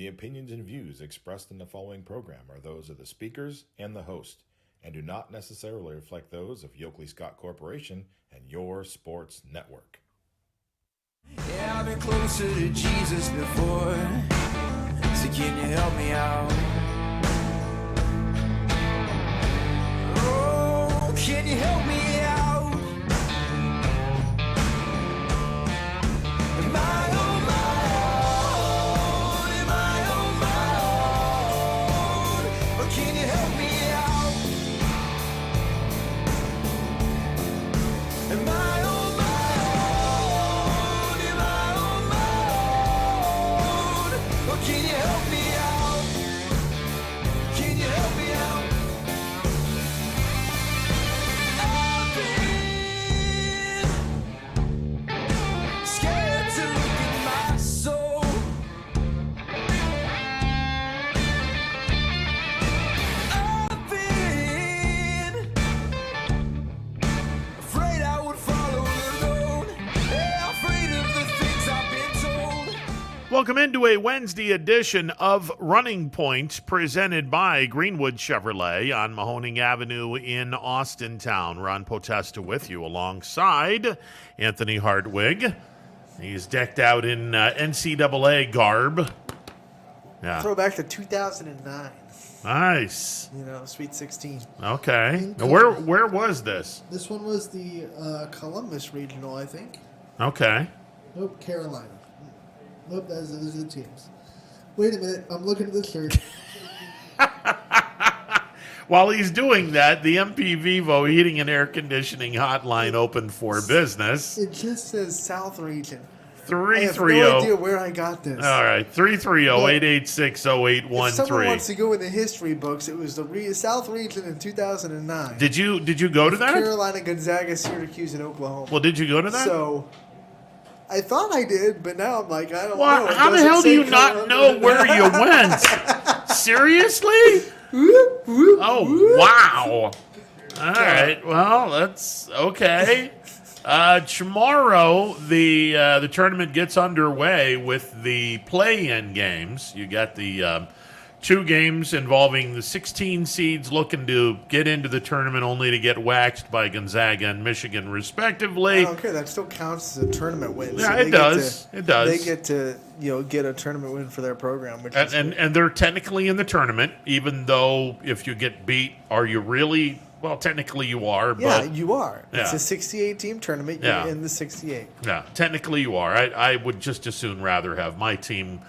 The opinions and views expressed in the following program are those of the speakers and the host, and do not necessarily reflect those of Yoakley Scott Corporation and Your Sports Network. Yeah, I've been closer to Jesus before, so can you help me out? Oh, can you help me out? Am I on my own? Am I on my own? Or can you help me out? Am I on my own? Am I on my own? Or can you help me out? Can you help me out? I've been scared to look in my soul. I've been afraid I would follow alone. Yeah, afraid of the things I've been told. Welcome into a Wednesday edition of Running Point, presented by Greenwood Chevrolet on Mahoning Avenue in Austintown. Ron Potesta with you alongside Anthony Hartwig. He's decked out in NCAA garb. Yeah, Throwback to 2009. nice. Sweet 16. Okay. Now, where was this? This one was the Columbus Regional, I think. Okay. Nope, Carolina. Nope, those are the teams. Wait a minute, I'm looking at the shirt. While he's doing that, the MP Vivo Heating and Air Conditioning Hotline opened for business. It just says South Region. I have 330. no idea where I got this. All right, 330-886-0813. If someone wants to go in the history books, it was the South Region in 2009. Did you go to that? Carolina, Gonzaga, Syracuse, and Oklahoma. Well, did you go to that? So, I thought I did, but now I'm like, I don't Well, know. how the hell do you not know where you went? Seriously? Oh, wow. All right. Well, that's okay. Tomorrow, the tournament gets underway with the play-in games. You got the two games involving the 16 seeds looking to get into the tournament, only to get waxed by Gonzaga and Michigan, respectively. I don't care. That still counts as a tournament win. Yeah, So it does. It does. They get to get a tournament win for their program, which is And they're technically in the tournament, even though if you get beat, are you really? Well, technically you are. yeah, But you are. It's Yeah. a 68 team tournament. You're Yeah. in the 68. yeah, technically you are. I would just as soon rather have my team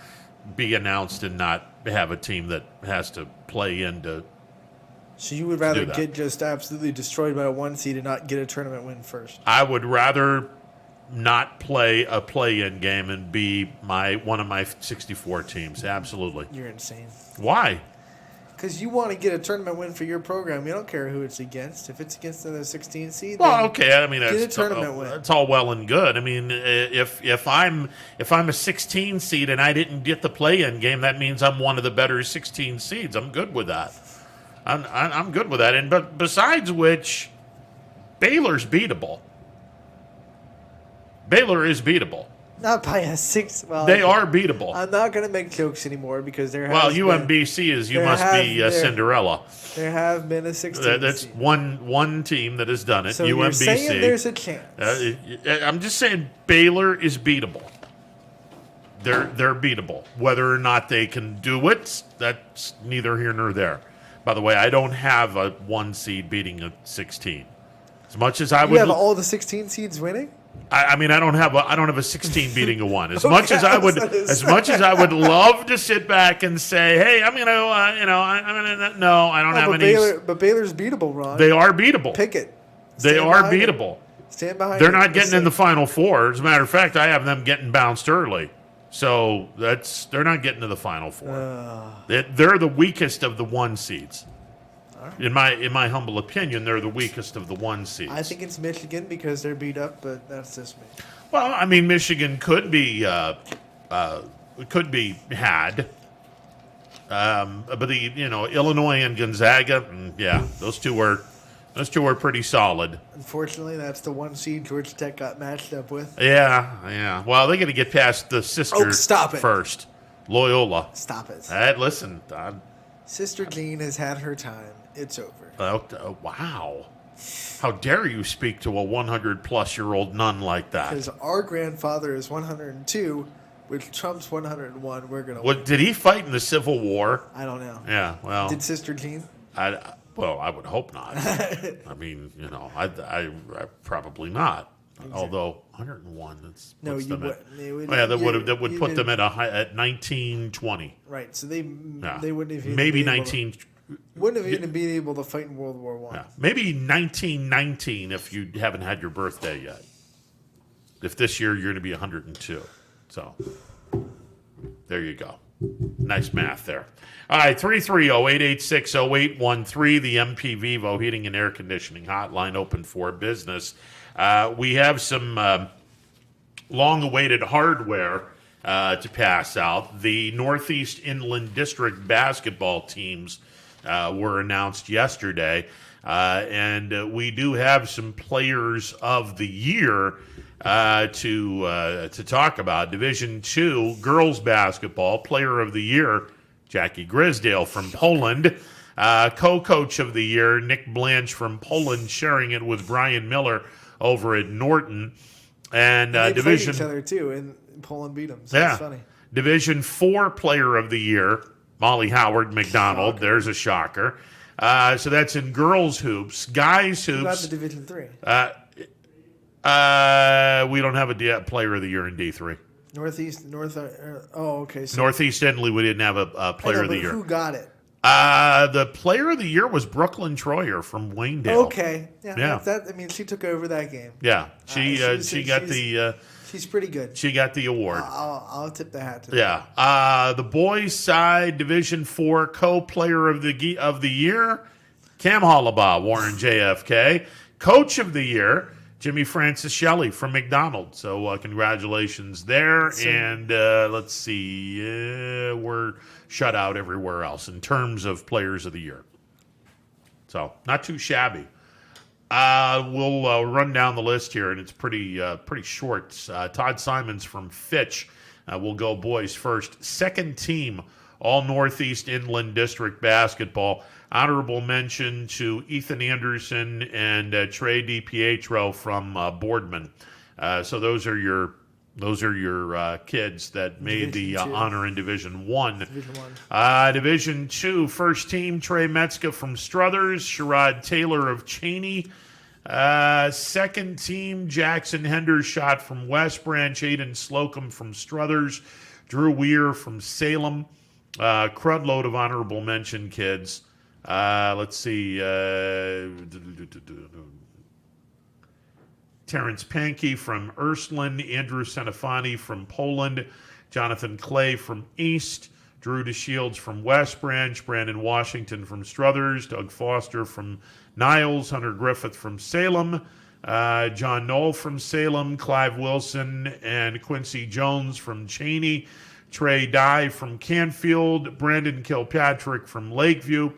be announced and not have a team that has to play into. So you would rather that. get just absolutely destroyed by a 1 seed and not get a tournament win first. I would rather not play a play-in game and be one of my 64 teams. Absolutely. You're insane. Why? Because you want to get a tournament win for your program. You don't care who it's against. If it's against the 16 seed, Well, then okay. I mean, get a that's tournament win. It's all well and good. I mean, if I'm a 16 seed and I didn't get the play-in game, that means I'm one of the better 16 seeds. I'm good with that. I'm good with that. And but besides which, Baylor's beatable. Baylor is beatable. Not by a 6. Well, They are beatable. I'm not going to make jokes anymore because there Well, has been, UMBC is you there must have- be there- Cinderella. there have been a 16 That's seed. one team that has done it. So UMBC. you're saying there's a chance. I'm just saying Baylor is beatable. They're beatable. Whether or not they can do it, that's neither here nor there. By the way, I don't have a 1 seed beating a 16. As much as I You would, have all the 16 seeds winning? I mean, I don't have a 16 beating a 1. As much as I would love to sit back and say, hey, I'm gonna, no, I don't have but any. But Baylor's beatable, Ron. They are beatable. Pick it. They Stand are behind it. beatable. Stand behind They're it. not getting in the Listen. Final Four. As a matter of fact, I have them getting bounced early. So they're not getting to the Final Four. They're the weakest of the 1 seeds. In my humble opinion, they're the weakest of the 1 seeds. I think it's Michigan because they're beat up, but that's just me. Well, I mean, Michigan could be had. But Illinois and Gonzaga, yeah, those two were pretty solid. Unfortunately, that's the 1 seed Georgia Tech got matched up with. Yeah. Well, they got to get past the sister Stop it. first. Loyola. Stop it. Listen. Sister Jean has had her time. It's over. Wow. How dare you speak to a 100-plus-year-old nun like that? Because our grandfather is 102, which trumps 101. We're going to What, did he fight in the Civil War? I don't know. Yeah, well. Did Sister Jean? Well, I would hope not. I mean, I probably not. Exactly. Although 101, that's no, you would. That would put them at 1920. Right. So they wouldn't have maybe 19. Wouldn't have even been able to fight in World War I. Yeah, maybe 1919 if you haven't had your birthday yet. If this year you're going to be 102, so there you go. Nice math there. All right, 330-886-0813, the MP Vivo Heating and Air Conditioning Hotline, open for business. We have some long-awaited hardware to pass out. The Northeast Inland District basketball teams were announced yesterday, and we do have some players of the year to talk about. Division II girls basketball player of the year, Jackie Grisdale from Poland. Co-coach of the year, Nick Blanche from Poland, sharing it with Brian Miller over at Norton. And they Division played each other too, and Poland beat them. So that's funny. Division IV player of the year, Molly Howard McDonald. Shocker. There's a shocker. So that's in girls hoops. Guys hoops. What about the Division III? We don't have a player of the year in D3. Okay. So Northeast Endley, we didn't have a player of the year. Who got it? The player of the year was Brooklyn Troyer from Waynedale. Okay. Yeah. She took over that game. Yeah. She's pretty good. She got the award. I'll tip the hat to her. Yeah. The boys' side, Division IV co-player of the year, Cam Hollabaugh, Warren JFK. Coach of the year, Jimmy Francis Shelley from McDonald. So congratulations there. And let's see, we're shut out everywhere else in terms of players of the year. So not too shabby. We'll run down the list here, and it's pretty short. Todd Simons from Fitch will go boys first. Second team, all Northeast Inland District basketball. Honorable mention to Ethan Anderson and Trey DiPietro from Boardman. So those are your kids that made the honor in Division I. Division II, first team, Trey Metzger from Struthers, Sherrod Taylor of Cheney. Second team, Jackson Hendershot from West Branch, Aiden Slocum from Struthers, Drew Weir from Salem. Crudload of honorable mention kids. Let's see. Terrence Pankey from Ursuline, Andrew Senefani from Poland, Jonathan Clay from East, Drew DeShields from West Branch, Brandon Washington from Struthers, Doug Foster from Niles, Hunter Griffith from Salem, John Knoll from Salem, Clive Wilson and Quincy Jones from Cheney, Trey Dye from Canfield, Brandon Kilpatrick from Lakeview,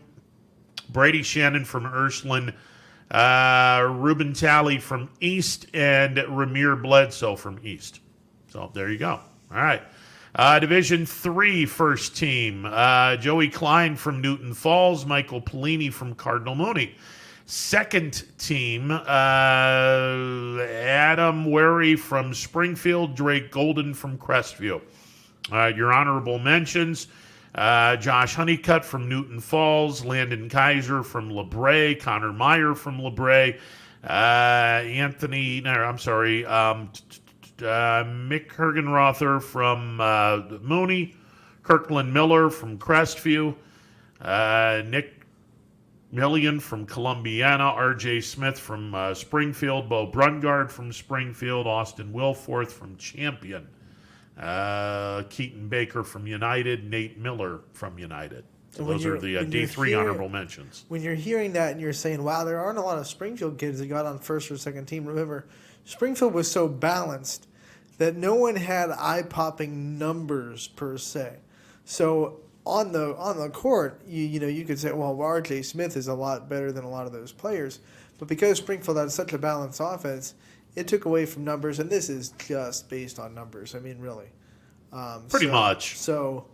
Brady Shannon from Ursuline, Ruben Talley from East, and Ramir Bledsoe from East. So there you go. All right. Division III first team, Joey Klein from Newton Falls, Michael Pellini from Cardinal Mooney. Second team, Adam Wary from Springfield, Drake Golden from Crestview. Your honorable mentions, Josh Honeycutt from Newton Falls, Landon Kaiser from LeBray, Connor Meyer from LeBray, Mick Hergenrother from Mooney, Kirkland Miller from Crestview, Nick Millian from Columbiana, R.J. Smith from Springfield, Bo Brungard from Springfield, Austin Wilforth from Champion, Keaton Baker from United, Nate Miller from United. So those are the D3 honorable mentions. When you're hearing that and you're saying, wow, there aren't a lot of Springfield kids that got on first or second team, remember, Springfield was so balanced that no one had eye-popping numbers per se. So on the court, you could say, well, R.J. Smith is a lot better than a lot of those players. But because Springfield had such a balanced offense, it took away from numbers, and this is just based on numbers. I mean, really. Pretty much. So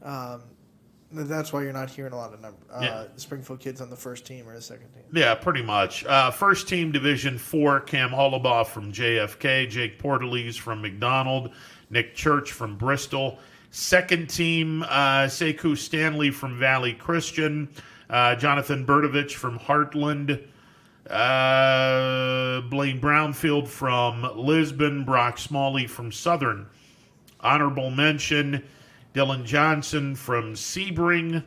That's why you're not hearing a lot of Springfield kids on the first team or the second team. Yeah, pretty much. First team, Division 4, Cam Hollabaugh from JFK, Jake Portalease from McDonald, Nick Church from Bristol. Second team, Sekou Stanley from Valley Christian, Jonathan Berdovich from Heartland, Blaine Brownfield from Lisbon, Brock Smalley from Southern. Honorable mention, Dylan Johnson from Sebring,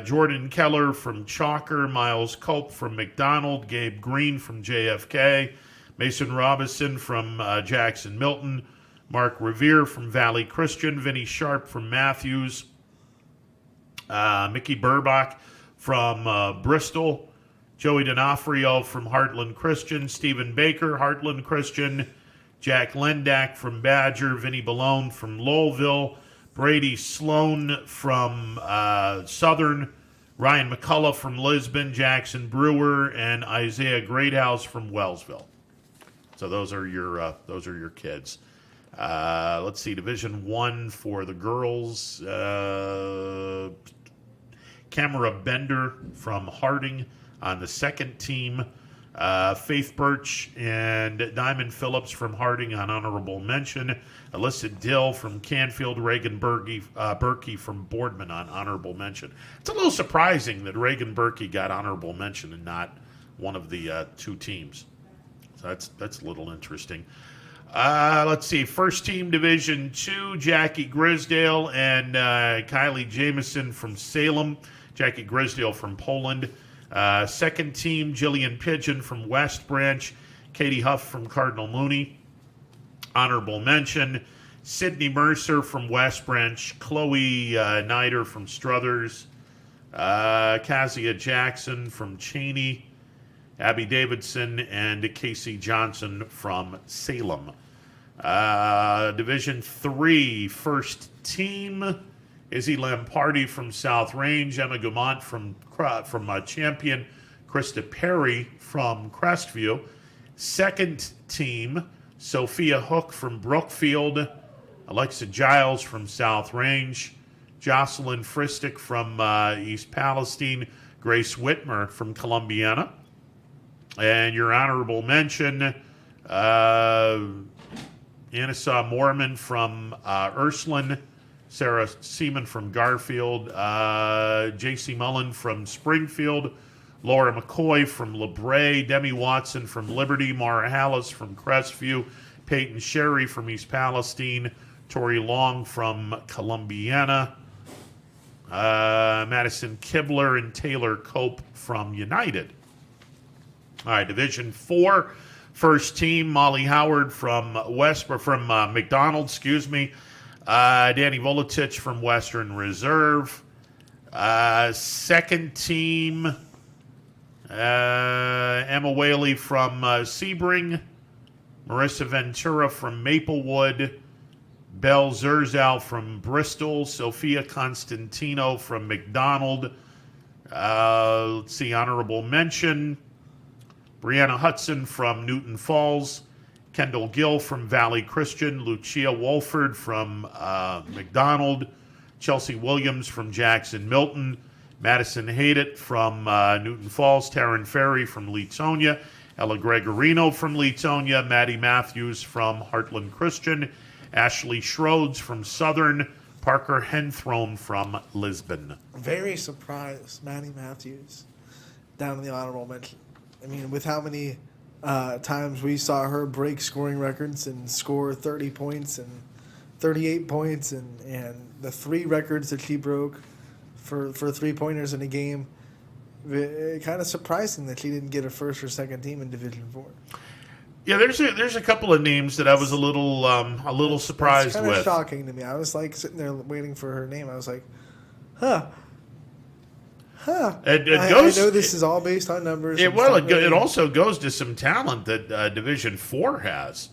Jordan Keller from Chalker, Miles Culp from McDonald, Gabe Green from JFK, Mason Robinson from Jackson Milton, Mark Revere from Valley Christian, Vinny Sharp from Matthews, Mickey Burbach from Bristol, Joey D'Onofrio from Heartland Christian, Stephen Baker, Heartland Christian, Jack Lendak from Badger, Vinny Ballone from Lowellville, Brady Sloan from Southern, Ryan McCullough from Lisbon, Jackson Brewer, and Isaiah Greathouse from Wellsville. So those are your kids. Let's see, Division 1 for the girls. Kamara Bender from Harding on the second team. Faith Birch and Diamond Phillips from Harding on honorable mention. Alyssa Dill from Canfield, Reagan Berkey from Boardman on honorable mention. It's a little surprising that Reagan Berkey got honorable mention and not one of the two teams. So that's a little interesting. Let's see. First team, Division 2, Jackie Grisdale and Kylie Jameson from Salem. Jackie Grisdale from Poland. Second team, Jillian Pigeon from West Branch. Katie Huff from Cardinal Mooney. Honorable mention, Sydney Mercer from West Branch. Chloe Nider from Struthers. Kazia Jackson from Cheney. Abby Davidson and Casey Johnson from Salem. Division 3, first team, Izzy Lamparty from South Range, Emma Gumont from Champion, Krista Perry from Crestview. Second team, Sophia Hook from Brookfield, Alexa Giles from South Range, Jocelyn Fristick from East Palestine, Grace Whitmer from Columbiana. And your honorable mention, Anissa Moorman from Ursuline, Sarah Seaman from Garfield, J.C. Mullen from Springfield, Laura McCoy from LeBray, Demi Watson from Liberty, Mara Hallis from Crestview, Peyton Sherry from East Palestine, Tori Long from Columbiana, Madison Kibler and Taylor Cope from United. All right, Division 4, first team, Molly Howard from McDonald, Danny Volatich from Western Reserve. Second team, Emma Whaley from Sebring, Marissa Ventura from Maplewood, Belle Zerzow from Bristol, Sophia Constantino from McDonald. Let's see, honorable mention, Brianna Hudson from Newton Falls, Kendall Gill from Valley Christian, Lucia Wolford from McDonald, Chelsea Williams from Jackson Milton, Madison Haydett from Newton Falls, Taryn Ferry from Leetonia, Ella Gregorino from Leetonia, Maddie Matthews from Heartland Christian, Ashley Schroeds from Southern, Parker Henthrone from Lisbon. Very surprised, Maddie Matthews down in the honorable mention. I mean, with how many times we saw her break scoring records and score 30 points and 38 points and the 3 records that she broke for three-pointers in a game, kind of surprising that she didn't get a first or second team in Division 4. Yeah, there's a couple of names that I was a little surprised with. It's kind of shocking to me. I was like sitting there waiting for her name. I was like, huh. I know this is all based on numbers. It also goes to some talent that Division 4 has.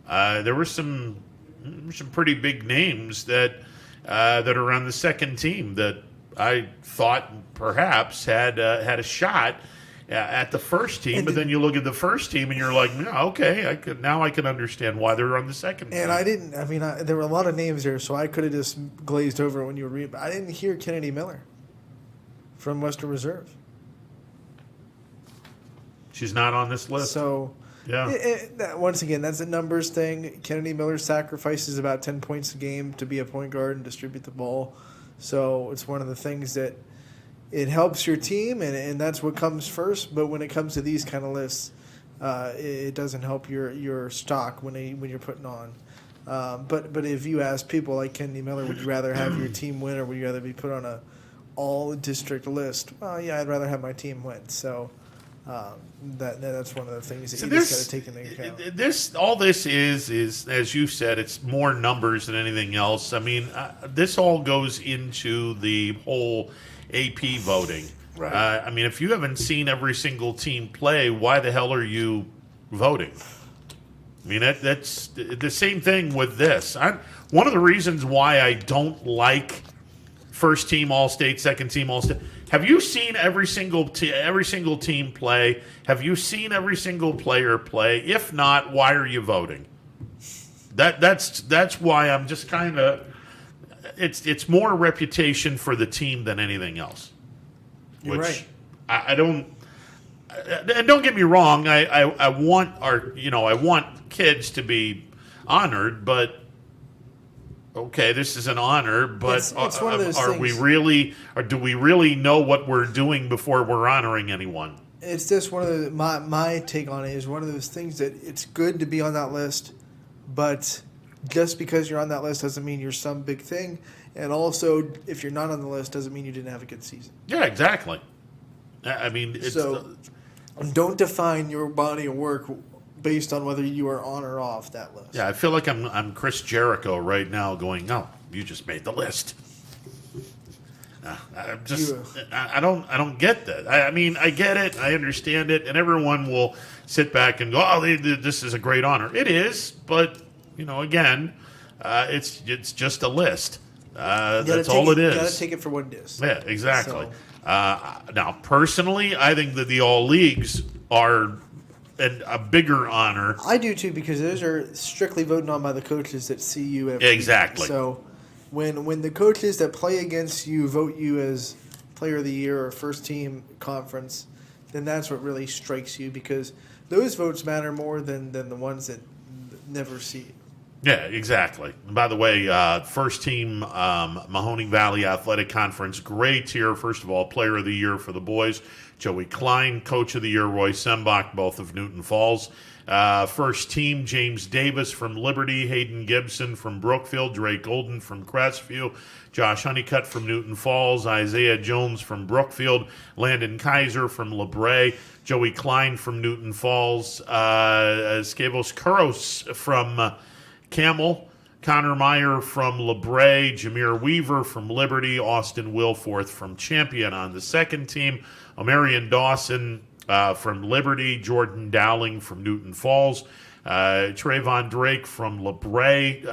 There were some pretty big names that are on the second team that I thought perhaps had a shot at the first team, And but then you look at the first team and you're like, yeah, okay, I can understand why they're on the second team. And there were a lot of names there, so I could have just glazed over when you were reading. But I didn't hear Kennedy Miller from Western Reserve. She's not on this list. So, yeah. Once again, that's a numbers thing. Kennedy Miller sacrifices about 10 points a game to be a point guard and distribute the ball. So it's one of the things that it helps your team, and that's what comes first. But when it comes to these kind of lists, it doesn't help your stock when you're putting on. But if you ask people like Kennedy Miller, would you rather have your team win or would you rather be put on a all-district list? Well, yeah, I'd rather have my team win. So that's one of the things that you just got to take into account. All this is, as you said, it's more numbers than anything else. I mean, this all goes into the whole AP voting. Right. I mean, if you haven't seen every single team play, why the hell are you voting? I mean, that's the same thing with this. One of the reasons why I don't like first team All-State, second team All-State. Have you seen every single team play? Have you seen every single player play? If not, why are you voting? That's why I'm just kind of. It's more a reputation for the team than anything else. You're right. I don't. And don't get me wrong. I want I want kids to be honored, but. Okay, this is an honor, but it's one of those are things. we really, or do we really know what we're doing before we're honoring anyone? It's just one of the my take on it is one of those things that it's good to be on that list, but just because you're on that list doesn't mean you're some big thing, and also if you're not on the list doesn't mean you didn't have a good season. Yeah, exactly. I mean, don't define your body of work based on whether you are on or off that list. Yeah, I feel like I'm Chris Jericho right now going, no, you just made the list. I don't get that. I mean, I get it, I understand it, and everyone will sit back and go, oh, this is a great honor. It is, but again, it's just a list. That's all it is. You got to take it for what it is. Yeah, exactly. Now, personally, I think that the all leagues are a bigger honor. I do too, because those are strictly voted on by the coaches that see you every exactly. week. So when the coaches that play against you vote you as player of the year or first team conference, then that's what really strikes you, because those votes matter more than the ones that never see you. Yeah, exactly. And by the way, first team Mahoning Valley Athletic Conference, great tier. First of all, player of the year for the boys, Joey Klein, coach of the year, Roy Sembach, both of Newton Falls. First team, James Davis from Liberty, Hayden Gibson from Brookfield, Drake Golden from Crestview, Josh Honeycutt from Newton Falls, Isaiah Jones from Brookfield, Landon Kaiser from LeBray, Joey Klein from Newton Falls, Skavos Kuros from Camel, Connor Meyer from LeBray, Jameer Weaver from Liberty, Austin Wilforth from Champion on the second team, Omarion Dawson from Liberty, Jordan Dowling from Newton Falls, Trayvon Drake from LeBray,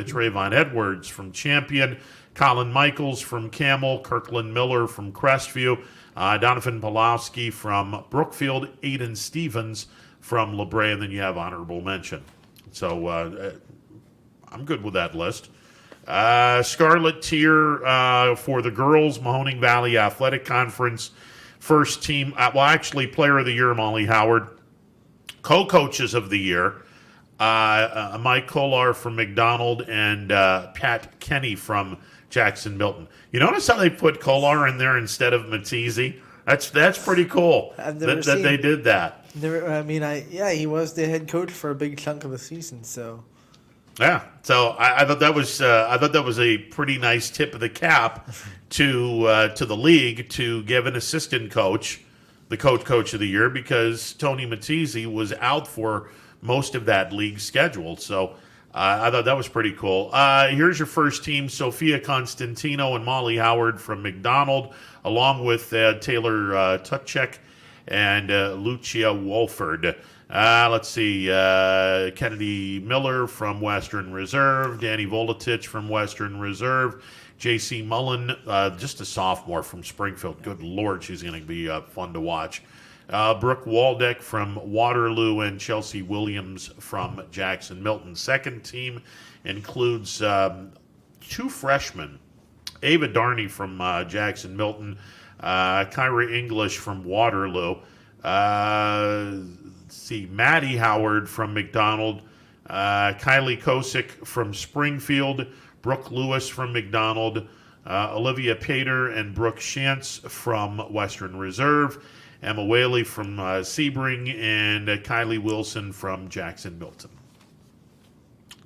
Trayvon Edwards from Champion, Colin Michaels from Camel, Kirkland Miller from Crestview, Donovan Pulowski from Brookfield, Aiden Stevens from LeBray, and then you have honorable mention. So I'm good with that list. Scarlet tier for the girls, Mahoning Valley Athletic Conference. First team, actually player of the year, Molly Howard. Co-coaches of the year, Mike Kolar from McDonald and Pat Kenny from Jackson Milton. You notice how they put Kolar in there instead of Matisse? That's pretty cool that they did that. He was the head coach for a big chunk of the season, so. Yeah, so I thought that was a pretty nice tip of the cap to the league to give an assistant coach the coach of the year, because Tony Matisse was out for most of that league schedule. So I thought that was pretty cool. Here's your first team: Sophia Constantino and Molly Howard from McDonald, along with Taylor Tutchek and Lucia Wolford. Let's see, Kennedy Miller from Western Reserve, Danny Volatich from Western Reserve, J.C. Mullen, just a sophomore from Springfield. Good Lord, she's going to be fun to watch. Brooke Waldeck from Waterloo, and Chelsea Williams from Jackson Milton. Second team includes 2 freshmen, Ava Darney from Jackson Milton, Kyra English from Waterloo, Maddie Howard from McDonald, Kylie Kosick from Springfield, Brooke Lewis from McDonald, Olivia Pater and Brooke Shantz from Western Reserve, Emma Whaley from Sebring, and Kylie Wilson from Jackson Milton.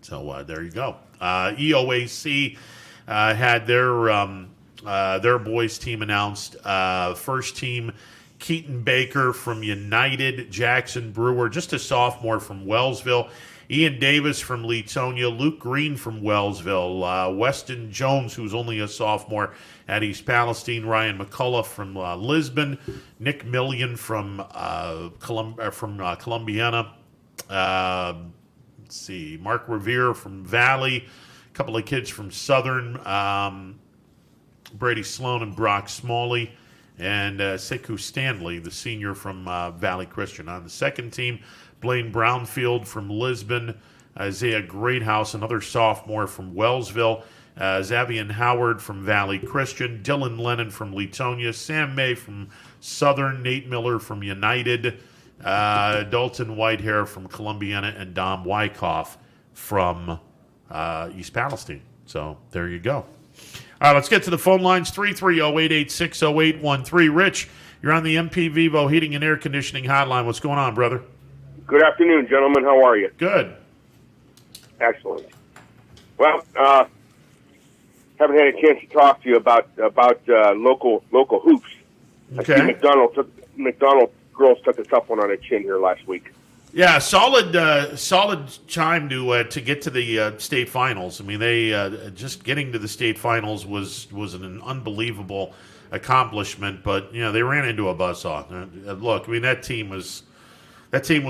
So there you go. EOAC had their boys team announced. First team, Keaton Baker from United, Jackson Brewer, just a sophomore from Wellsville, Ian Davis from Leetonia, Luke Green from Wellsville, Weston Jones, who's only a sophomore at East Palestine, Ryan McCullough from Lisbon, Nick Million from Columbiana, Mark Revere from Valley, a couple of kids from Southern, Brady Sloan and Brock Smalley, and Sekou Stanley, the senior from Valley Christian. On the second team, Blaine Brownfield from Lisbon, Isaiah Greathouse, another sophomore from Wellsville, Zavian Howard from Valley Christian, Dylan Lennon from Leetonia, Sam May from Southern, Nate Miller from United, Dalton Whitehair from Columbiana, and Dom Wyckoff from East Palestine. So there you go. All right, let's get to the phone lines, 330-886-0813. Rich, you're on the MP Vivo Heating and Air Conditioning Hotline. What's going on, brother? Good afternoon, gentlemen. How are you? Good. Excellent. Well, haven't had a chance to talk to you about local hoops. Okay. I see McDonald girls took a tough one on the chin here last week. Yeah, solid time to get to the state finals. I mean, they just getting to the state finals was an unbelievable accomplishment. But they ran into a buzzsaw. Look, I mean that team was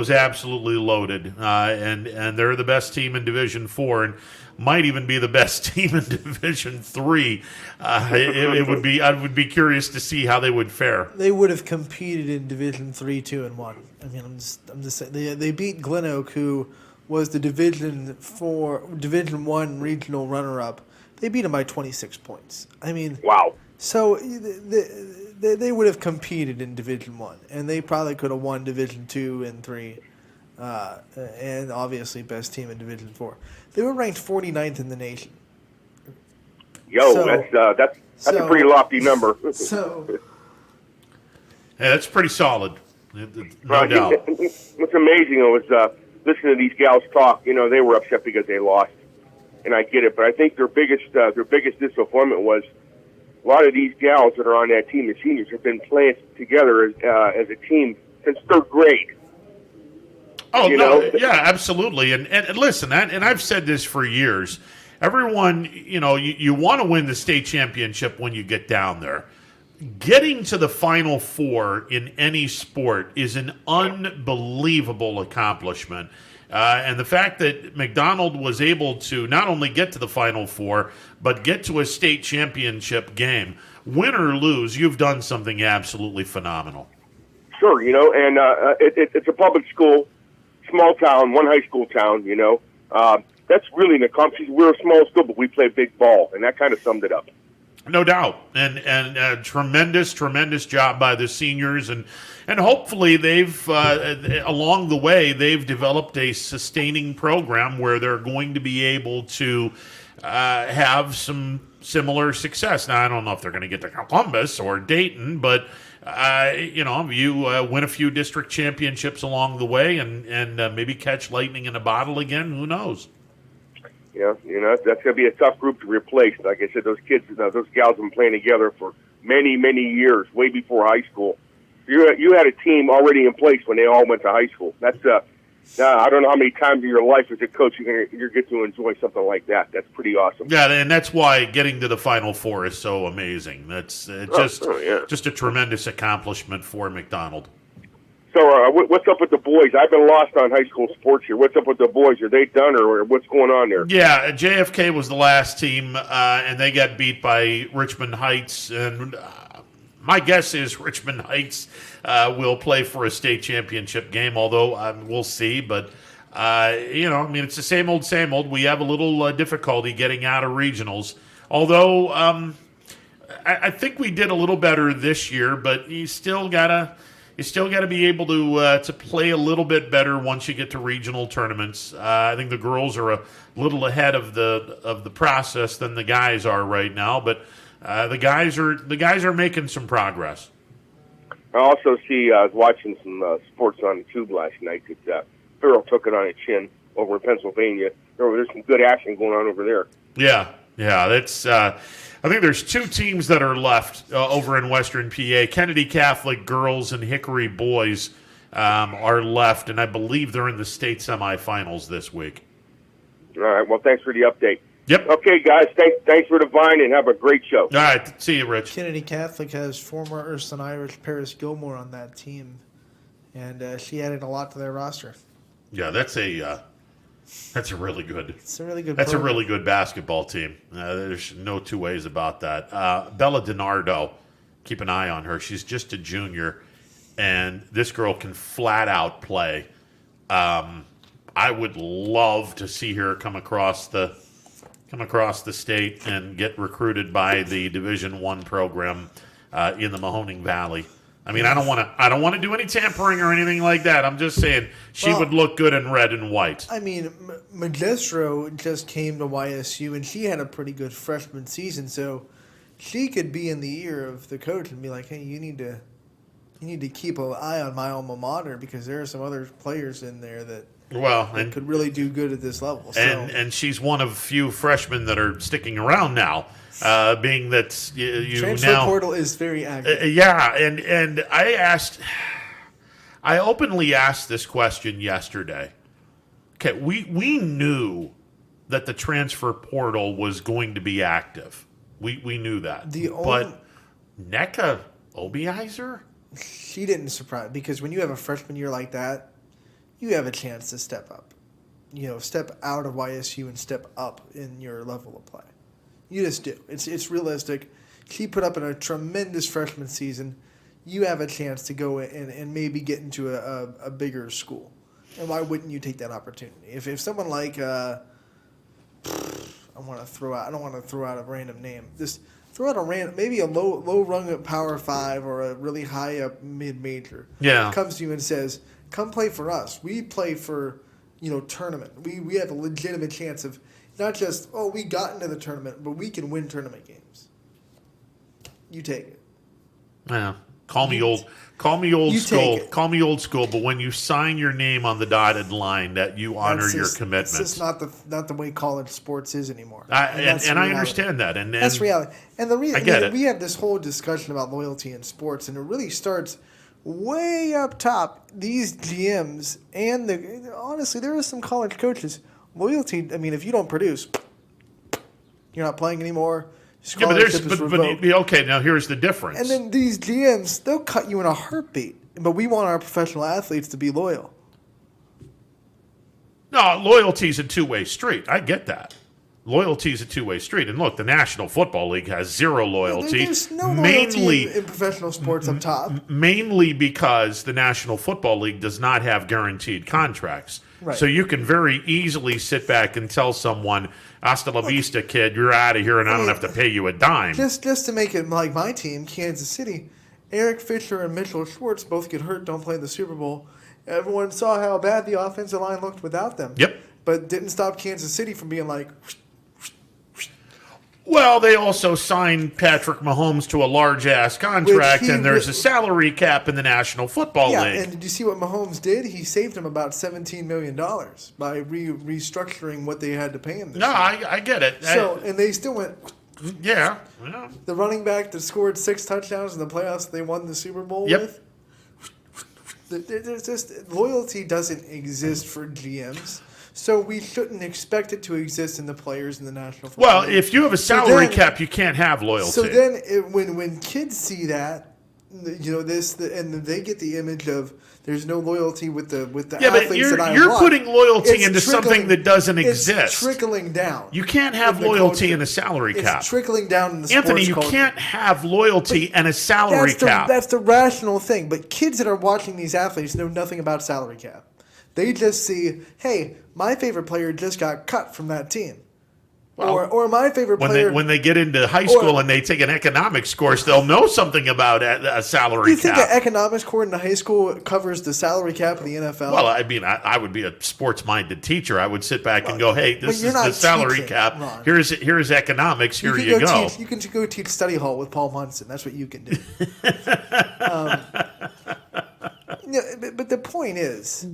absolutely loaded, and they're the best team in Division 4, and might even be the best team in Division 3. I would be curious to see how they would fare. They would have competed in Division 3, 2, and 1. I mean, I'm just saying they beat Glen Oak, who was the Division 1 regional runner-up. They beat them by 26 points. I mean, wow. So they would have competed in Division 1, and they probably could have won Division 2 and 3, and obviously best team in Division 4. They were ranked 49th in the nation. That's a pretty lofty number. So yeah, that's pretty solid, no doubt. What's amazing was listening to these gals talk. They were upset because they lost, and I get it. But I think their biggest disappointment was a lot of these gals that are on that team, the seniors, have been playing together as a team since 3rd grade. Oh, no, yeah, absolutely. And listen, and I've said this for years. Everyone, you want to win the state championship when you get down there. Getting to the Final Four in any sport is an unbelievable accomplishment. And the fact that McDonald was able to not only get to the Final Four, but get to a state championship game, win or lose, you've done something absolutely phenomenal. Sure, and it's a public school, small town, one high school town, That's really an accomplishment. We're a small school, but we play big ball, and that kind of summed it up. No doubt, and tremendous job by the seniors, and hopefully they've along the way they've developed a sustaining program where they're going to be able to have some similar success. Now I don't know if they're going to get to Columbus or Dayton, but you win a few district championships along the way, and maybe catch lightning in a bottle again. Who knows? Yeah, that's going to be a tough group to replace. Like I said, those kids, those gals have been playing together for many, many years, way before high school. You had a team already in place when they all went to high school. That's I don't know how many times in your life as a coach you get to enjoy something like that. That's pretty awesome. Yeah, and that's why getting to the Final Four is so amazing. That's just a tremendous accomplishment for McDonald. So what's up with the boys? I've been lost on high school sports here. What's up with the boys? Are they done, or what's going on there? Yeah, JFK was the last team, and they got beat by Richmond Heights. And My guess is Richmond Heights will play for a state championship game, although we'll see. But, it's the same old. We have a little difficulty getting out of regionals. Although I think we did a little better this year, but you still gotta be able to play a little bit better once you get to regional tournaments. I think the girls are a little ahead of the process than the guys are right now, but the guys are making some progress. I also see. I was watching some sports on the tube last night. That Farrell took it on its chin over in Pennsylvania. There's some good action going on over there. Yeah. That's. I think there's two teams that are left over in Western PA. Kennedy Catholic girls and Hickory boys are left, and I believe they're in the state semifinals this week. All right. Well, thanks for the update. Yep. Okay, guys. Thanks for the vine, and have a great show. All right. See you, Rich. Kennedy Catholic has former Ursuline Irish Paris Gilmore on that team, and she added a lot to their roster. Yeah, that's a really good. It's a really good. That's program. a really good basketball team. There's no two ways about that. Bella DiNardo, keep an eye on her. She's just a junior, and this girl can flat out play. I would love to see her come across the state and get recruited by the Division I program in the Mahoning Valley. I mean, I don't want to do any tampering or anything like that. I'm just saying she would look good in red and white. I mean, Magistro just came to YSU, and she had a pretty good freshman season, so she could be in the ear of the coach and be like, "Hey, you need to keep an eye on my alma mater because there are some other players in there that could really do good at this level." So. And she's one of few freshmen that are sticking around now. Being that you transfer now, portal is very active. And I openly asked this question yesterday. Okay, we knew that the transfer portal was going to be active. We knew that. But NECA Obieiser? She didn't surprise because when you have a freshman year like that, you have a chance to step up. Step out of YSU and step up in your level of play. You just do. It's realistic. She put up in a tremendous freshman season. You have a chance to go in and maybe get into a bigger school. And why wouldn't you take that opportunity? If someone like I don't want to throw out a random name. Just throw out a random, maybe a low rung at Power 5 or a really high up mid major. Yeah. Comes to you and says, "Come play for us. We play for tournament. We have a legitimate chance of." Not just, we got into the tournament, but we can win tournament games. You take it. Yeah. Call me old school, but when you sign your name on the dotted line that you honor your commitments. It's just not the way college sports is anymore. And I understand that. And that's reality. And I get it. We have this whole discussion about loyalty in sports, and it really starts way up top. These GMs and honestly, there are some college coaches. Loyalty, I mean, if you don't produce, you're not playing anymore. Yeah, okay, now here's the difference. And then these GMs, they'll cut you in a heartbeat. But we want our professional athletes to be loyal. No, loyalty's a two-way street. I get that. Loyalty's a two-way street. And look, the National Football League has zero loyalty. There's no loyalty in professional sports up top. Mainly because the National Football League does not have guaranteed contracts. Right. So you can very easily sit back and tell someone, hasta la vista, kid, you're out of here and I don't have to pay you a dime. Just to make it like my team, Kansas City, Eric Fisher and Mitchell Schwartz both get hurt, don't play in the Super Bowl. Everyone saw how bad the offensive line looked without them. Yep. But didn't stop Kansas City from being like... Well, they also signed Patrick Mahomes to a large-ass contract, and there's a salary cap in the National Football League. Yeah, and did you see what Mahomes did? He saved him about $17 million by restructuring what they had to pay him. I get it. And they still went... Yeah. The running back that scored 6 touchdowns in the playoffs they won the Super Bowl with. There's just... Loyalty doesn't exist for GMs. So we shouldn't expect it to exist in the players in the National Football League. If you have a salary cap, you can't have loyalty. So then when kids see that, and they get the image of there's no loyalty with the Yeah, but athletes that I you're want. putting loyalty It's into something that doesn't exist. It's trickling down. You can't have in the loyalty culture. in a salary cap. It's trickling down in the Anthony, sports you culture. can't have loyalty and a salary cap. That's the rational thing. But kids that are watching these athletes know nothing about salary cap. They just see, hey, my favorite player just got cut from that team. Well, or my favorite player. When they get into high school and they take an economics course, they'll know something about a salary do you think cap. an economics course in high school covers the salary cap of the NFL? Well, I mean, I would be a sports-minded teacher. I would sit back and go, "Hey, this you're is not the salary teaching, cap. Ron. Here's economics. Here you go." You can go teach study hall with Paul Munson. That's what you can do. But the point is,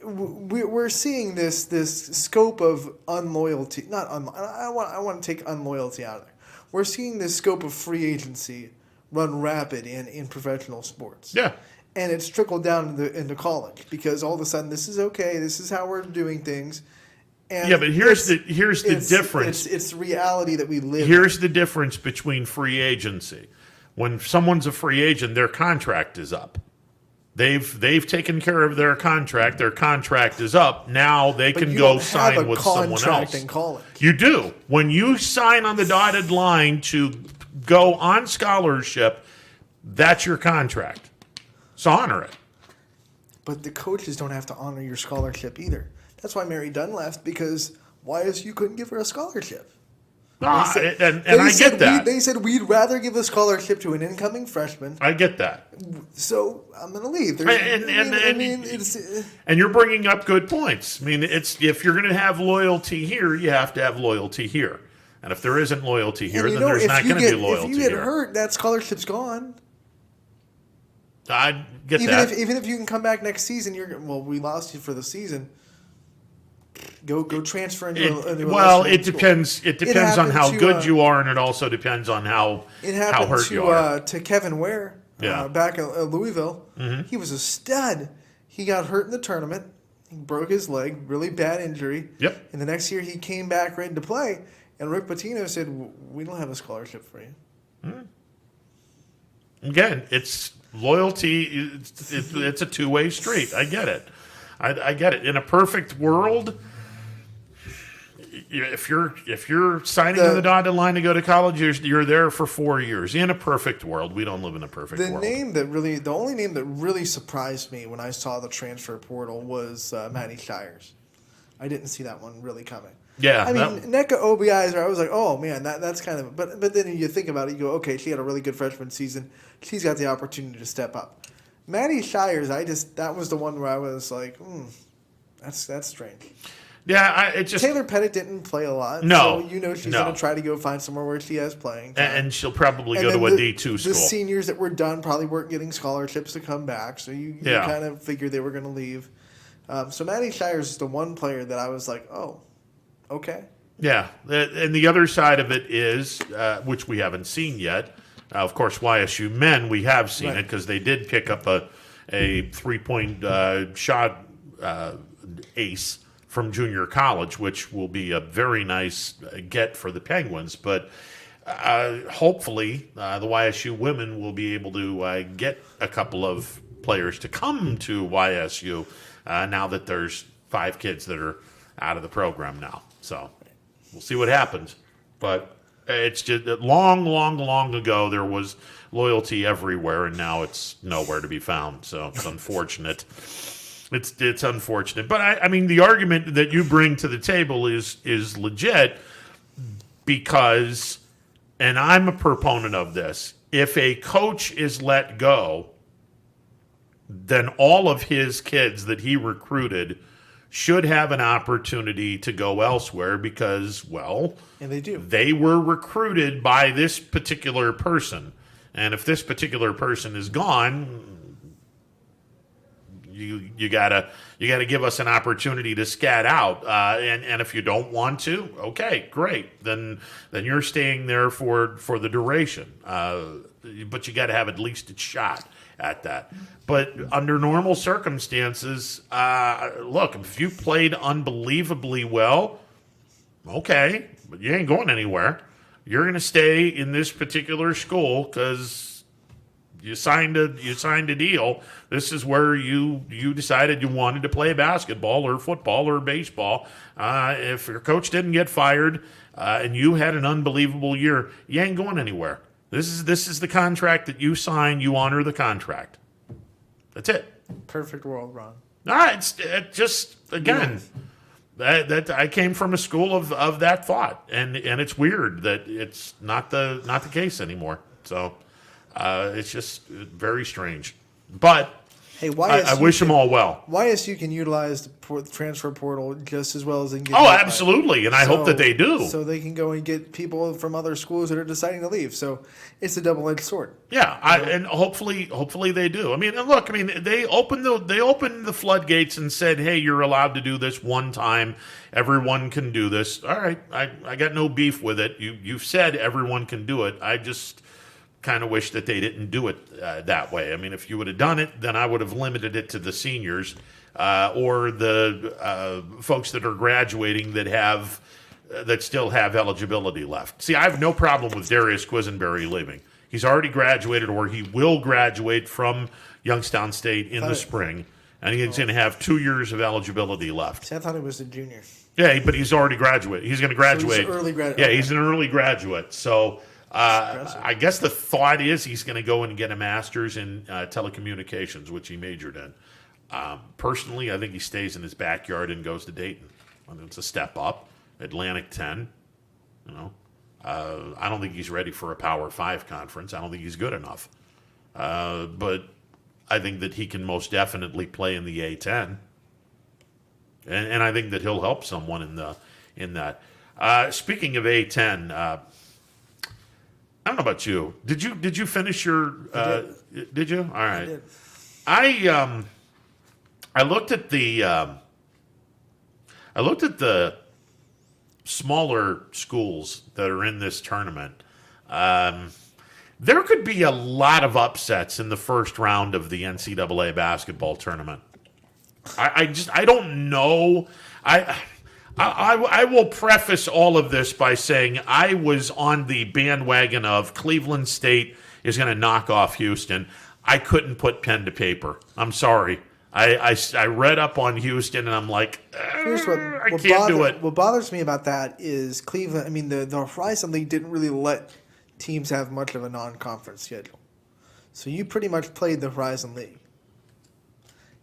we're seeing this scope of unloyalty. I want to take unloyalty out of there. We're seeing this scope of free agency run rapid in professional sports. Yeah. And it's trickled down into college because all of a sudden this is okay. This is how we're doing things. And Yeah, but here's the difference. It's the reality that we live. Here's the difference between free agency. When someone's a free agent, their contract is up. They've taken care of their contract. Their contract is up. Now they can go sign with someone else. In college. You do. When you sign on the dotted line to go on scholarship, that's your contract. So honor it. But the coaches don't have to honor your scholarship either. That's why Mary Dunn left, because YSU couldn't give her a scholarship. And I said get that. They said we'd rather give a scholarship to an incoming freshman. I get that. So I'm going to leave. And you're bringing up good points. I mean, it's if you're going to have loyalty here, you have to have loyalty here. And if there isn't loyalty here, then there's not going to be loyalty here. If you get hurt, that scholarship's gone. I get that. Even if you can come back next season, we lost you for the season. Go transfer into it depends. It depends on how good you are, and it also depends on how hurt you are. To Kevin Ware, back at Louisville, he was a stud. He got hurt in the tournament. He broke his leg, really bad injury. Yep. And the next year he came back ready to play, and Rick Pitino said, "We don't have a scholarship for you." Again, it's loyalty. It's a two-way street. I get it. I get it. In a perfect world, if you're signing on the dotted line to go to college, you're there for 4 years. In a perfect world, we don't live in a perfect world. The only name that really surprised me when I saw the transfer portal was Matty Shires. I didn't see that one really coming. Yeah, I mean, Nneka Obiaizer, I was like, oh man, that's kind of. But then you think about it, you go, okay, she had a really good freshman season. She's got the opportunity to step up. Matty Shires, that was the one where I was like, that's strange. Yeah, Taylor Pettit didn't play a lot. No, so she's going to try to go find somewhere where she has playing time. And she'll probably go to a D2 school. The seniors that were done probably weren't getting scholarships to come back, so you kind of figured they were going to leave. So Matty Shires is the one player that I was like, oh, okay. Yeah, and the other side of it is, which we haven't seen yet. Of course, YSU men, we have seen it because they did pick up a 3-point shot ace from junior college, which will be a very nice get for the Penguins. But hopefully the YSU women will be able to get a couple of players to come to YSU now that there's 5 kids that are out of the program now. So we'll see what happens. But it's just long ago there was loyalty everywhere, and now it's nowhere to be found. So it's unfortunate. It's unfortunate. But I mean, the argument that you bring to the table is legit because, and I'm a proponent of this, if a coach is let go, then all of his kids that he recruited should have an opportunity to go elsewhere because, well, and they do. They were recruited by this particular person. And if this particular person is gone, you gotta give us an opportunity to scat out. And if you don't want to, okay, great. Then you're staying there for the duration. But you got to have at least a shot at that. But under normal circumstances, look, if you played unbelievably well, okay, but you ain't going anywhere. You're going to stay in this particular school because You signed a deal. This is where you decided you wanted to play basketball or football or baseball. If your coach didn't get fired and you had an unbelievable year, you ain't going anywhere. This is the contract that you sign. You honor the contract. That's it. Perfect world, Ron. It's just again. That I came from a school of that thought, and it's weird that it's not the case anymore. So it's just very strange. But Hey, I wish them all well. YSU can utilize the transfer portal just as well as they can get. Oh, absolutely, and I hope that they do. So they can go and get people from other schools that are deciding to leave. So it's a double-edged sword. Yeah, and hopefully they do. I mean, look, they opened the floodgates and said, "Hey, you're allowed to do this one time. Everyone can do this." All right, I got no beef with it. You've said everyone can do it. I just kind of wish that they didn't do it that way. I mean, if you would have done it, then I would have limited it to the seniors or the folks that are graduating that still have eligibility left. See, I have no problem with Darius Quisenberry leaving. He's already graduated, or he will graduate from Youngstown State in the spring, and he's going to have 2 years of eligibility left. See, I thought he was a junior. Yeah, but he's already graduated. He's going to graduate. So he's an early graduate. Yeah, Okay. He's an early graduate. So I guess the thought is he's going to go and get a master's in telecommunications, which he majored in. Personally, I think he stays in his backyard and goes to Dayton. I mean, it's a step up. Atlantic 10, I don't think he's ready for a Power 5 conference. I don't think he's good enough. But I think that he can most definitely play in the A10. And I think that he'll help someone in that. Speaking of A10, I don't know about you. Did you finish your? Did you? All right. I looked at the smaller schools that are in this tournament. There could be a lot of upsets in the first round of the NCAA basketball tournament. I don't know. I will preface all of this by saying I was on the bandwagon of Cleveland State is going to knock off Houston. I couldn't put pen to paper. I'm sorry. I read up on Houston, and I'm like, Here's I can't do it. What bothers me about that is Cleveland. I mean, the Horizon League didn't really let teams have much of a non-conference schedule. So you pretty much played the Horizon League.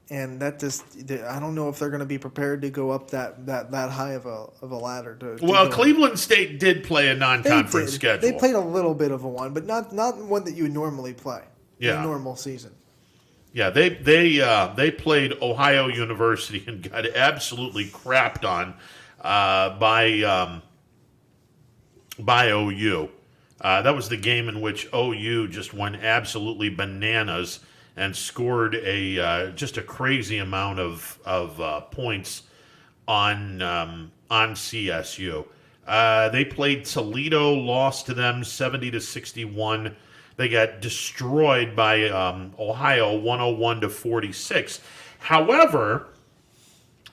And that just, I don't know if they're going to be prepared to go up that high of a ladder. Well, Cleveland State did play a non-conference schedule. They played a little bit of a one, but not one that you would normally play in a normal season. Yeah, they played Ohio University and got absolutely crapped on by OU. That was the game in which OU just went absolutely bananas and scored just a crazy amount of points on CSU. They played Toledo, lost to them 70-61. They got destroyed by Ohio 101-46. However,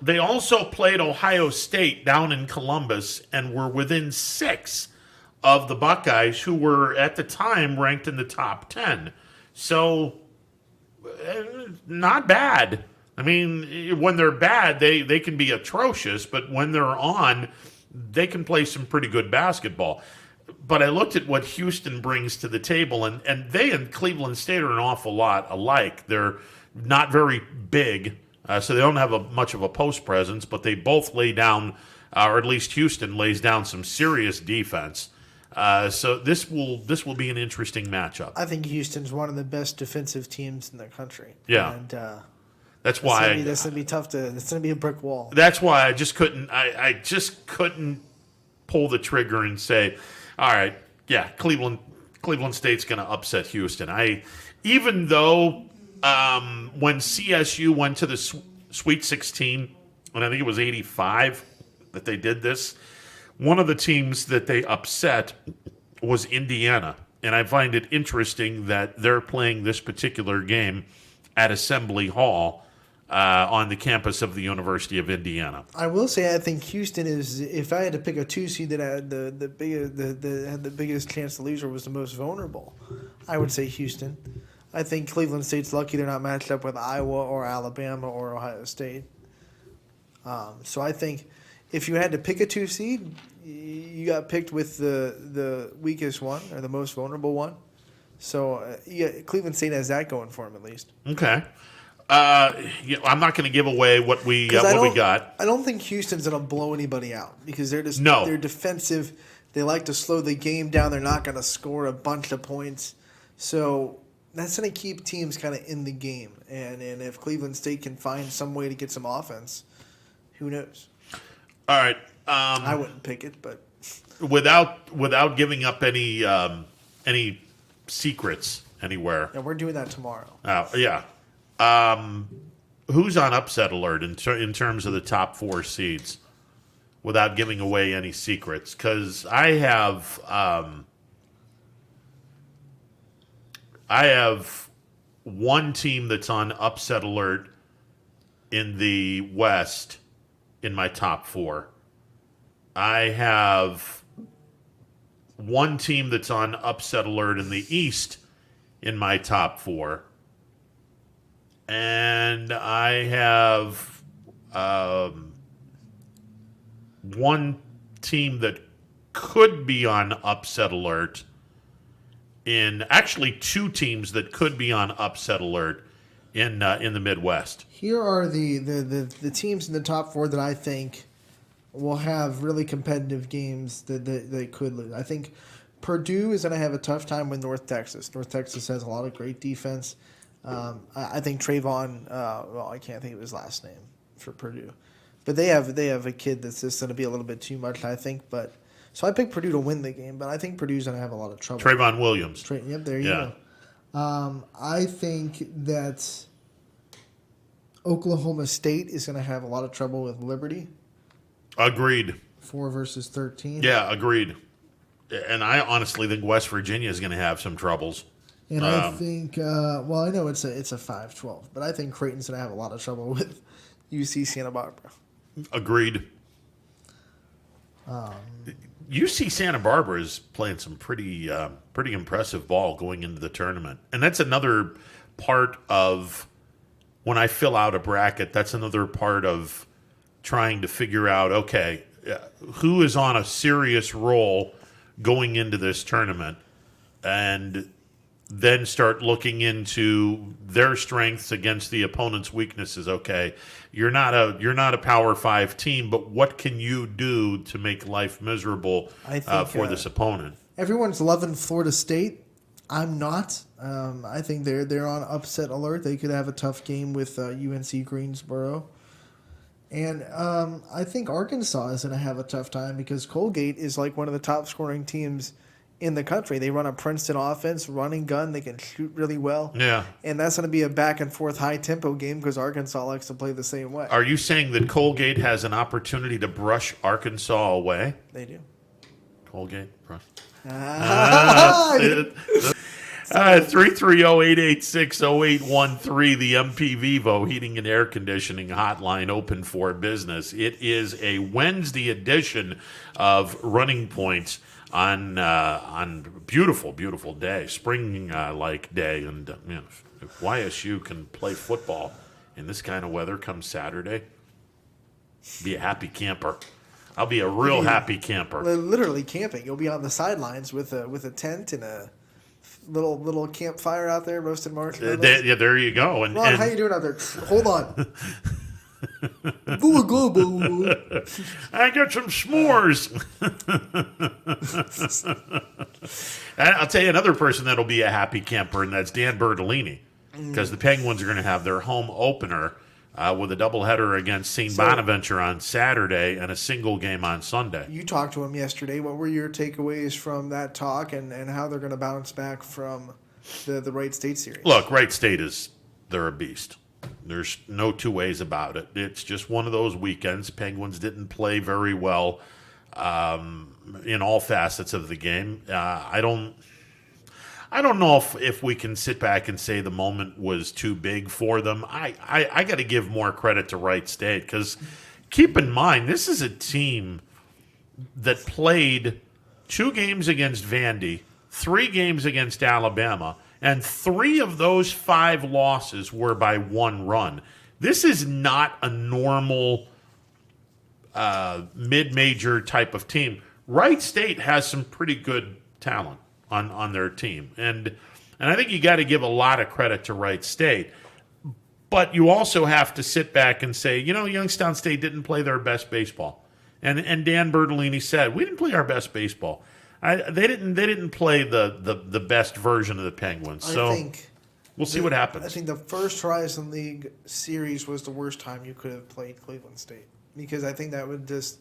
they also played Ohio State down in Columbus and were within 6 of the Buckeyes, who were at the time ranked in the top 10. So not bad. I mean, when they're bad, they can be atrocious, but when they're on, they can play some pretty good basketball. But I looked at what Houston brings to the table, and they and Cleveland State are an awful lot alike. They're not very big, so they don't have much of a post presence, but they both lay down, or at least Houston lays down some serious defense. So this will be an interesting matchup. I think Houston's one of the best defensive teams in the country. Yeah, and that's why that's gonna be tough it's gonna be a brick wall. That's why I just couldn't. I just couldn't pull the trigger and say, all right, yeah, Cleveland State's going to upset Houston. Even though when CSU went to the Sweet 16, and I think it was 85 that they did this, one of the teams that they upset was Indiana. And I find it interesting that they're playing this particular game at Assembly Hall on the campus of the University of Indiana. I will say I think Houston is, if I had to pick a 2 seed that had the biggest chance to lose or was the most vulnerable, I would say Houston. I think Cleveland State's lucky they're not matched up with Iowa or Alabama or Ohio State. So I think if you had to pick a 2 seed, you got picked with the weakest one or the most vulnerable one. So Cleveland State has that going for them at least. Okay. I'm not going to give away what we got. I don't think Houston's going to blow anybody out because they're defensive. They like to slow the game down. They're not going to score a bunch of points. So that's going to keep teams kind of in the game. And if Cleveland State can find some way to get some offense, who knows? All right. I wouldn't pick it, but without giving up any secrets anywhere. Yeah, we're doing that tomorrow. Yeah. Who's on upset alert in terms of the top 4 seeds without giving away any secrets? Because I have one team that's on upset alert in the West in my top 4. I have one team that's on upset alert in the East in my top 4. And I have one team that could be on upset alert actually 2 teams that could be on upset alert in the Midwest. Here are the teams in the top 4 that I think will have really competitive games that they could lose. I think Purdue is going to have a tough time with North Texas. North Texas has a lot of great defense. I think Trayvon, I can't think of his last name for Purdue, but they have a kid that's just going to be a little bit too much, I think. But so I picked Purdue to win the game, but I think Purdue's going to have a lot of trouble. Trayvon Williams. Yep, there you go. I think that Oklahoma State is going to have a lot of trouble with Liberty. Agreed. 4 versus 13. Yeah, agreed. And I honestly think West Virginia is going to have some troubles. And I think, I know it's a 5-12, but I think Creighton's going to have a lot of trouble with UC Santa Barbara. Agreed. UC Santa Barbara is playing some pretty impressive ball going into the tournament. And that's another part of when I fill out a bracket, that's another part of trying to figure out, okay, who is on a serious roll going into this tournament, and then start looking into their strengths against the opponent's weaknesses. Okay, you're not a Power 5 team, but what can you do to make life miserable for this opponent? Everyone's loving Florida State. I'm not. I think they're on upset alert. They could have a tough game with UNC Greensboro. And I think Arkansas is going to have a tough time because Colgate is like one of the top scoring teams in the country. They run a Princeton offense, running gun. They can shoot really well. Yeah. And that's going to be a back-and-forth high-tempo game because Arkansas likes to play the same way. Are you saying that Colgate has an opportunity to brush Arkansas away? They do. Colgate, brush. 330-886-0813, the MP Vivo Heating and Air Conditioning Hotline, open for business. It is a Wednesday edition of Running Points on beautiful, beautiful day, spring-like day. And if YSU can play football in this kind of weather come Saturday, be a happy camper. I'll be a real happy camper. Literally camping. You'll be on the sidelines with a tent and a little campfire out there, roasted marshmallows. There you go. And, Ron, how you doing out there? Hold on. I got some s'mores. I'll tell you another person that'll be a happy camper, and that's Dan Bertolini, because the Penguins are going to have their home opener with a doubleheader against St. Bonaventure on Saturday and a single game on Sunday. You talked to him yesterday. What were your takeaways from that talk and how they're going to bounce back from the Wright State series? Look, Wright State they're a beast. There's no two ways about it. It's just one of those weekends. Penguins didn't play very well in all facets of the game. I don't know if we can sit back and say the moment was too big for them. I got to give more credit to Wright State because keep in mind, this is a team that played 2 games against Vandy, 3 games against Alabama, And 3 of those 5 losses were by 1 run. This is not a normal mid-major type of team. Wright State has some pretty good talent on their team. And I think you got to give a lot of credit to Wright State. But you also have to sit back and say, Youngstown State didn't play their best baseball. And Dan Bertolini said, we didn't play our best baseball. They didn't play the best version of the Penguins. So we'll see what happens. I think the first Horizon League series was the worst time you could have played Cleveland State. Because I think that would just...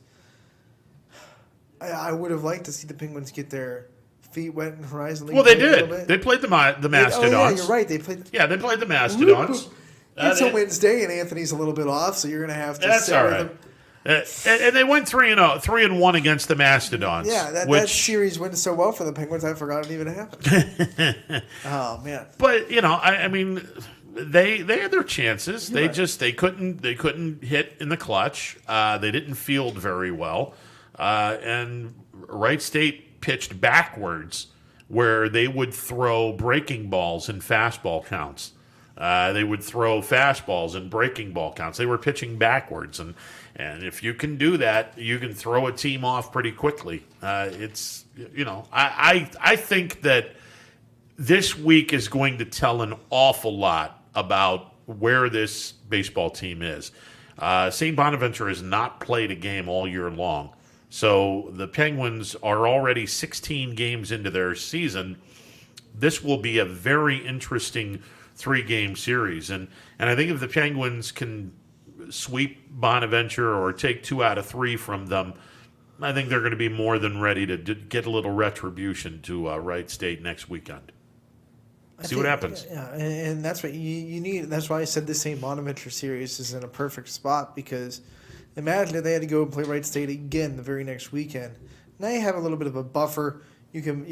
I would have liked to see the Penguins get their feet wet in Horizon League. Well, they did. They played the Mastodons. Oh, yeah, you're right. They played the Mastodons. It's a Wednesday, and Anthony's a little bit off, so you're going to have to That's sit all with right. him. And they went 3-1 against the Mastodons. Yeah, that series went so well for the Penguins, I forgot it even happened. Oh, man. But, I mean, they had their chances. They couldn't hit in the clutch. They didn't field very well. And Wright State pitched backwards where they would throw breaking balls in fastball counts. They would throw fastballs in breaking ball counts. They were pitching backwards. And if you can do that, you can throw a team off pretty quickly. I think that this week is going to tell an awful lot about where this baseball team is. St. Bonaventure has not played a game all year long. So the Penguins are already 16 games into their season. This will be a very interesting 3-game series. And I think if the Penguins can sweep Bonaventure or take 2 out of 3 from them, I think they're going to be more than ready to get a little retribution to Wright State next weekend. See what happens. Yeah, and that's what you need. That's why I said this St. Bonaventure series is in a perfect spot, because imagine if they had to go and play Wright State again the very next weekend. Now you have a little bit of a buffer. You can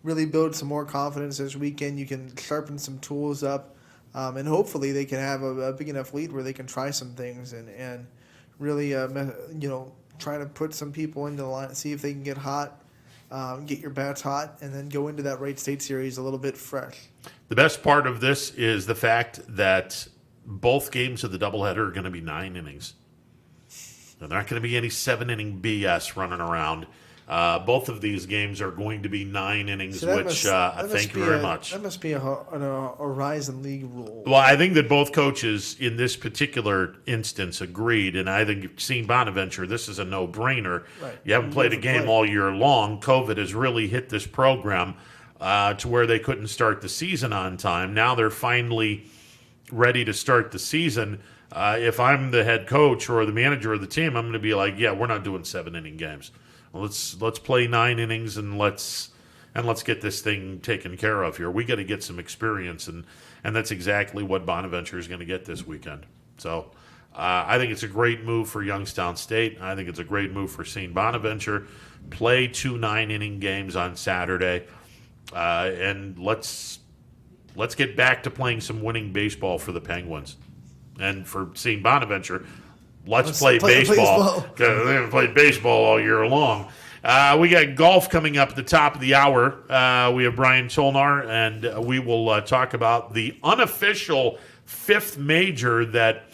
really build some more confidence this weekend. You can sharpen some tools up, and hopefully they can have a big enough lead where they can try some things and really try to put some people into the line, see if they can get hot. Get your bats hot, and then go into that Wright State series a little bit fresh. The best part of this is the fact that both games of the doubleheader are going to be 9 innings. There's not going to be any 7-inning BS running around. Both of these games are going to be 9 innings, thank you very much. That must be a Horizon League rule. Well, I think that both coaches in this particular instance agreed, and I think you've seen Bonaventure, this is a no-brainer. Right. You haven't played a game all year long. COVID has really hit this program to where they couldn't start the season on time. Now they're finally ready to start the season. If I'm the head coach or the manager of the team, I'm going to be like, yeah, we're not doing 7-inning games. Let's play 9 innings and let's get this thing taken care of here. We got to get some experience, and that's exactly what Bonaventure is going to get this weekend. So I think it's a great move for Youngstown State. I think it's a great move for St. Bonaventure. Play 2 9-inning games on Saturday, and let's get back to playing some winning baseball for the Penguins. And for St. Bonaventure, let's play baseball. They haven't played baseball all year long. We got golf coming up at the top of the hour. We have Brian Tolnar, and we will talk about the unofficial 5th major that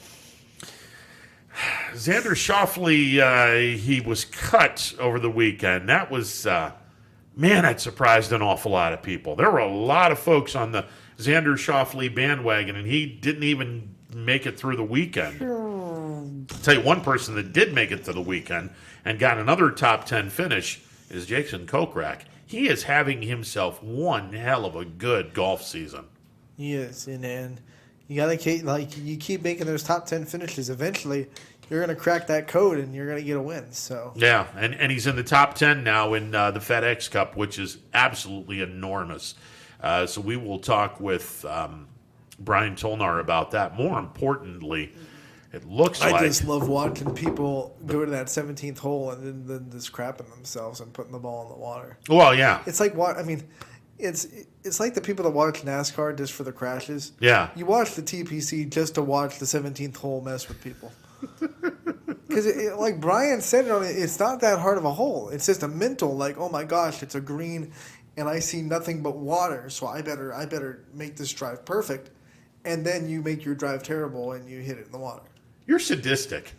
Xander Schauffele, he was cut over the weekend. That was, that surprised an awful lot of people. There were a lot of folks on the Xander Schauffele bandwagon, and he didn't even make it through the weekend. I'll tell you one person that did make it to the weekend and got another top 10 finish is Jason Kokrak. He is having himself one hell of a good golf season. He is, and you gotta keep making those top 10 finishes. Eventually, you're gonna crack that code and you're gonna get a win. So yeah, and he's in the top 10 now in the FedEx Cup, which is absolutely enormous. So we will talk with Brian Tolnar about that. More importantly, it looks like... I just love watching people go to that 17th hole and then just crapping themselves and putting the ball in the water. Well, yeah. It's like it's like the people that watch NASCAR just for the crashes. Yeah. You watch the TPC just to watch the 17th hole mess with people. Because like Brian said, it's not that hard of a hole. It's just a mental, like, oh my gosh, it's a green, and I see nothing but water, so I better make this drive perfect, and then you make your drive terrible and you hit it in the water. You're sadistic.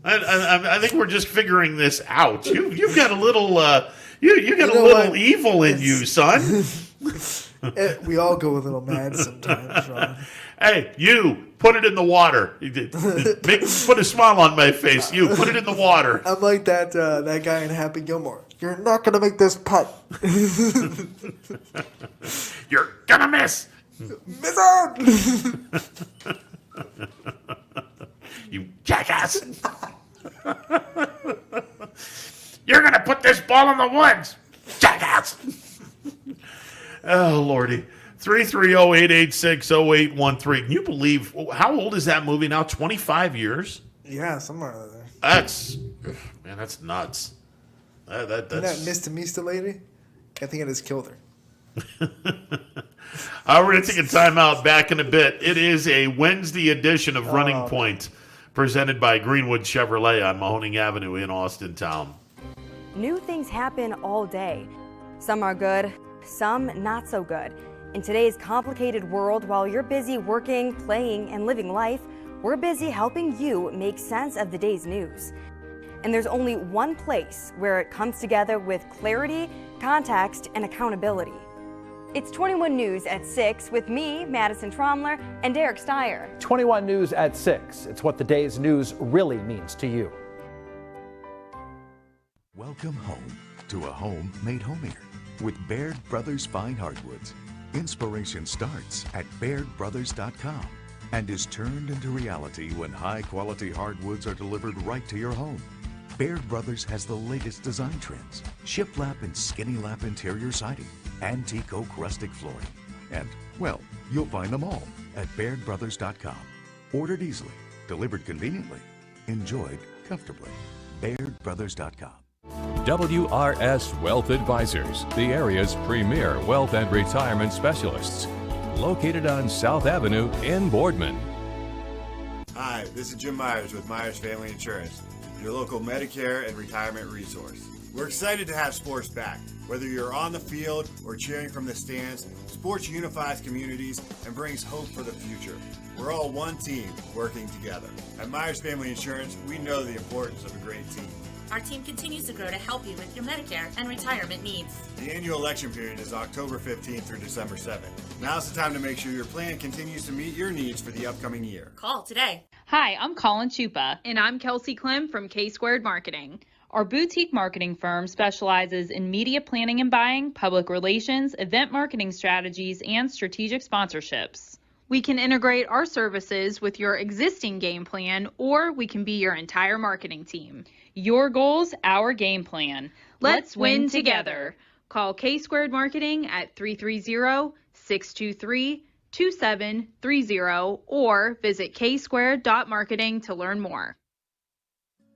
I think we're just figuring this out. You've got a little you got a little evil in you, son. We all go a little mad sometimes, Ron. Hey, you put it in the water. Put a smile on my face. You put it in the water. I'm like that guy in Happy Gilmore. You're not gonna make this putt. You're gonna miss. Miss out. You jackass. You're gonna put this ball in the woods, jackass. Oh, Lordy. 330-886-0813. Can you believe, how old is that movie now? 25 years? Yeah, somewhere there. That's nuts. That's that Mr. Mista lady? I think I just killed her. We're going to take a timeout. Back in a bit. It is a Wednesday edition of Running Point, presented by Greenwood Chevrolet on Mahoning Avenue in Austin Town. New things happen all day. Some are good, some not so good. In today's complicated world, while you're busy working, playing, and living life, we're busy helping you make sense of the day's news. And there's only one place where it comes together with clarity, context, and accountability. It's 21 News at 6 with me, Madison Tromler, and Derek Steyer. 21 News at 6. It's what the day's news really means to you. Welcome home to a home made homier with Baird Brothers Fine Hardwoods. Inspiration starts at BairdBrothers.com and is turned into reality when high-quality hardwoods are delivered right to your home. Baird Brothers has the latest design trends, shiplap and skinny lap interior siding, antique oak rustic flooring, and, well, you'll find them all at BairdBrothers.com. Ordered easily, delivered conveniently, enjoyed comfortably. BairdBrothers.com. WRS Wealth Advisors, the area's premier wealth and retirement specialists. Located on South Avenue in Boardman. Hi, this is Jim Myers with Myers Family Insurance, your local Medicare and retirement resource. We're excited to have sports back. Whether you're on the field or cheering from the stands, sports unifies communities and brings hope for the future. We're all one team working together. At Myers Family Insurance, we know the importance of a great team. Our team continues to grow to help you with your Medicare and retirement needs. The annual election period is October 15th through December 7th. Now's the time to make sure your plan continues to meet your needs for the upcoming year. Call today. Hi, I'm Colin Chupa. And I'm Kelsey Clem from K-Squared Marketing. Our boutique marketing firm specializes in media planning and buying, public relations, event marketing strategies, and strategic sponsorships. We can integrate our services with your existing game plan, or we can be your entire marketing team. Your goals, our game plan. Let's win together. Call K-Squared Marketing at 330-623-2730 or visit ksquared.marketing to learn more.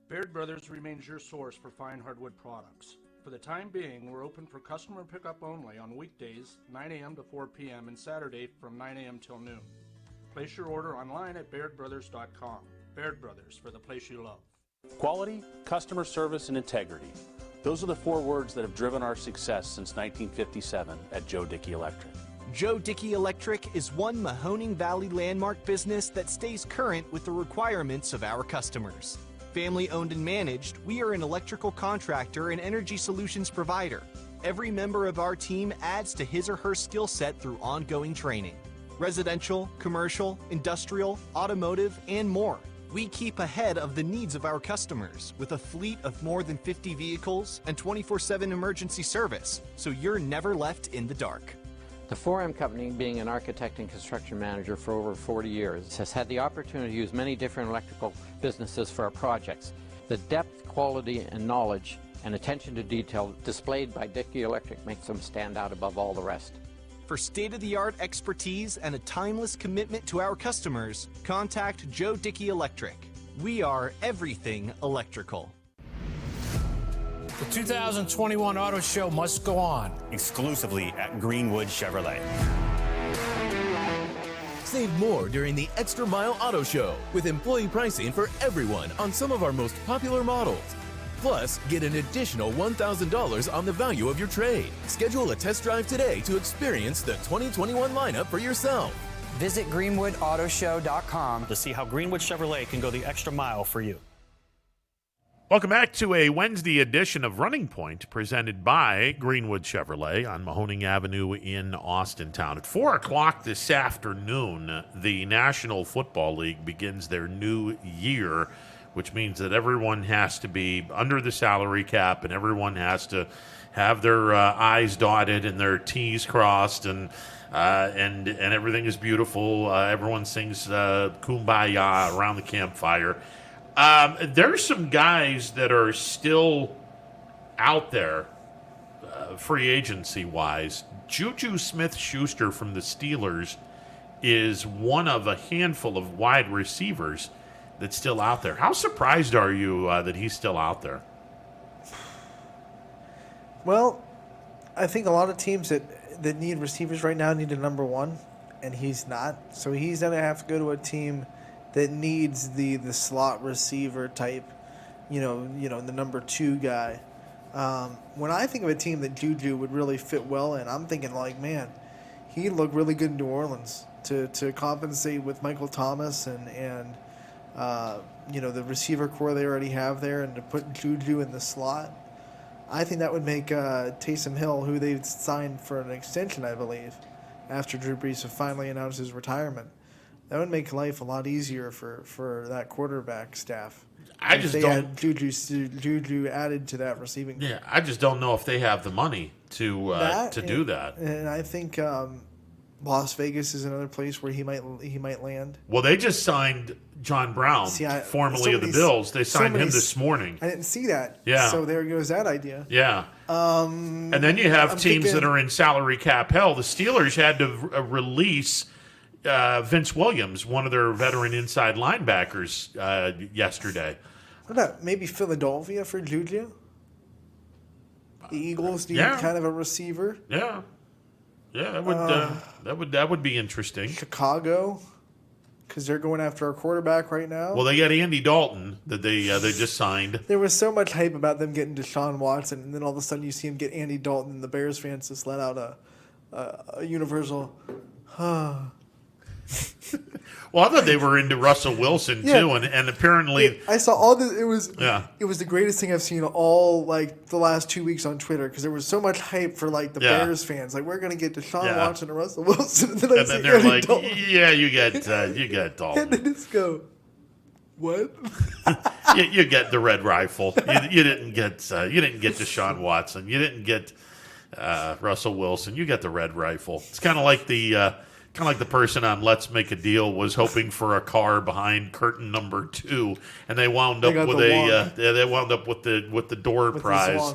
Baird Brothers remains your source for fine hardwood products. For the time being, we're open for customer pickup only on weekdays, 9 a.m. to 4 p.m. and Saturday from 9 a.m. till noon. Place your order online at BairdBrothers.com. Baird Brothers, for the place you love. Quality, customer service, and integrity. Those are the 4 words that have driven our success since 1957 at Joe Dickey Electric. Joe Dickey Electric is one Mahoning Valley landmark business that stays current with the requirements of our customers. Family owned and managed, we are an electrical contractor and energy solutions provider. Every member of our team adds to his or her skill set through ongoing training. Residential, commercial, industrial, automotive, and more. We keep ahead of the needs of our customers with a fleet of more than 50 vehicles and 24/7 emergency service, so you're never left in the dark. The 4M Company, being an architect and construction manager for over 40 years, has had the opportunity to use many different electrical businesses for our projects. The depth, quality, and knowledge and attention to detail displayed by Dickey Electric makes them stand out above all the rest. For state-of-the-art expertise and a timeless commitment to our customers, contact Joe Dickey Electric. We are everything electrical. The 2021 Auto Show must go on. Exclusively at Greenwood Chevrolet. Save more during the Extra Mile Auto Show with employee pricing for everyone on some of our most popular models. Plus, get an additional $1,000 on the value of your trade. Schedule a test drive today to experience the 2021 lineup for yourself. Visit GreenwoodAutoShow.com to see how Greenwood Chevrolet can go the extra mile for you. Welcome back to a Wednesday edition of Running Point, presented by Greenwood Chevrolet on Mahoning Avenue in Austintown. At 4 o'clock this afternoon, the National Football League begins their new year, which means that everyone has to be under the salary cap and everyone has to have their I's dotted and their T's crossed, and everything is beautiful. Everyone sings Kumbaya around the campfire. There's some guys that are still out there, free agency-wise. Juju Smith-Schuster from the Steelers is one of a handful of wide receivers that's still out there. How surprised are you that he's still out there? Well, I think a lot of teams that need receivers right now need a number one, and he's not. So he's going to have to go to a team that needs the slot receiver type, the number two guy. When I think of a team that Juju would really fit well in, I'm thinking like, man, he'd look really good in New Orleans to compensate with Michael Thomas and the receiver core they already have there, and to put Juju in the slot. I think that would make Taysom Hill, who they've signed for an extension, I believe, after Drew Brees have finally announced his retirement. That would make life a lot easier for that quarterback staff. I just don't. Had Juju added to that receiving. Yeah, I just don't know if they have the money to do that. And I think Las Vegas is another place where he might land. Well, they just signed John Brown, formerly of the Bills. They signed him this morning. I didn't see that. Yeah. So there goes that idea. Yeah. And then you have teams that are in salary cap hell. The Steelers had to release Vince Williams, one of their veteran inside linebackers, yesterday. What about maybe Philadelphia for Juju? The Eagles need kind of a receiver. Yeah. Yeah, that would be interesting. Chicago, because they're going after a quarterback right now. Well, they got Andy Dalton that they just signed. There was so much hype about them getting Deshaun Watson, and then all of a sudden you see him get Andy Dalton, and the Bears fans just let out a universal, Well, I thought they were into Russell Wilson too, and apparently I saw all this. It was the greatest thing I've seen all the last 2 weeks on Twitter, because there was so much hype for the Bears fans. Like, we're gonna get Deshaun Watson and Russell Wilson, and then they're Andy like, Dalton. yeah, you get Dalton, and then just go, what? you get the red rifle. You didn't get Deshaun Watson. You didn't get Russell Wilson. You get the red rifle. It's kind of like the person on Let's Make a Deal was hoping for a car behind curtain number 2, and they wound up with the door prize.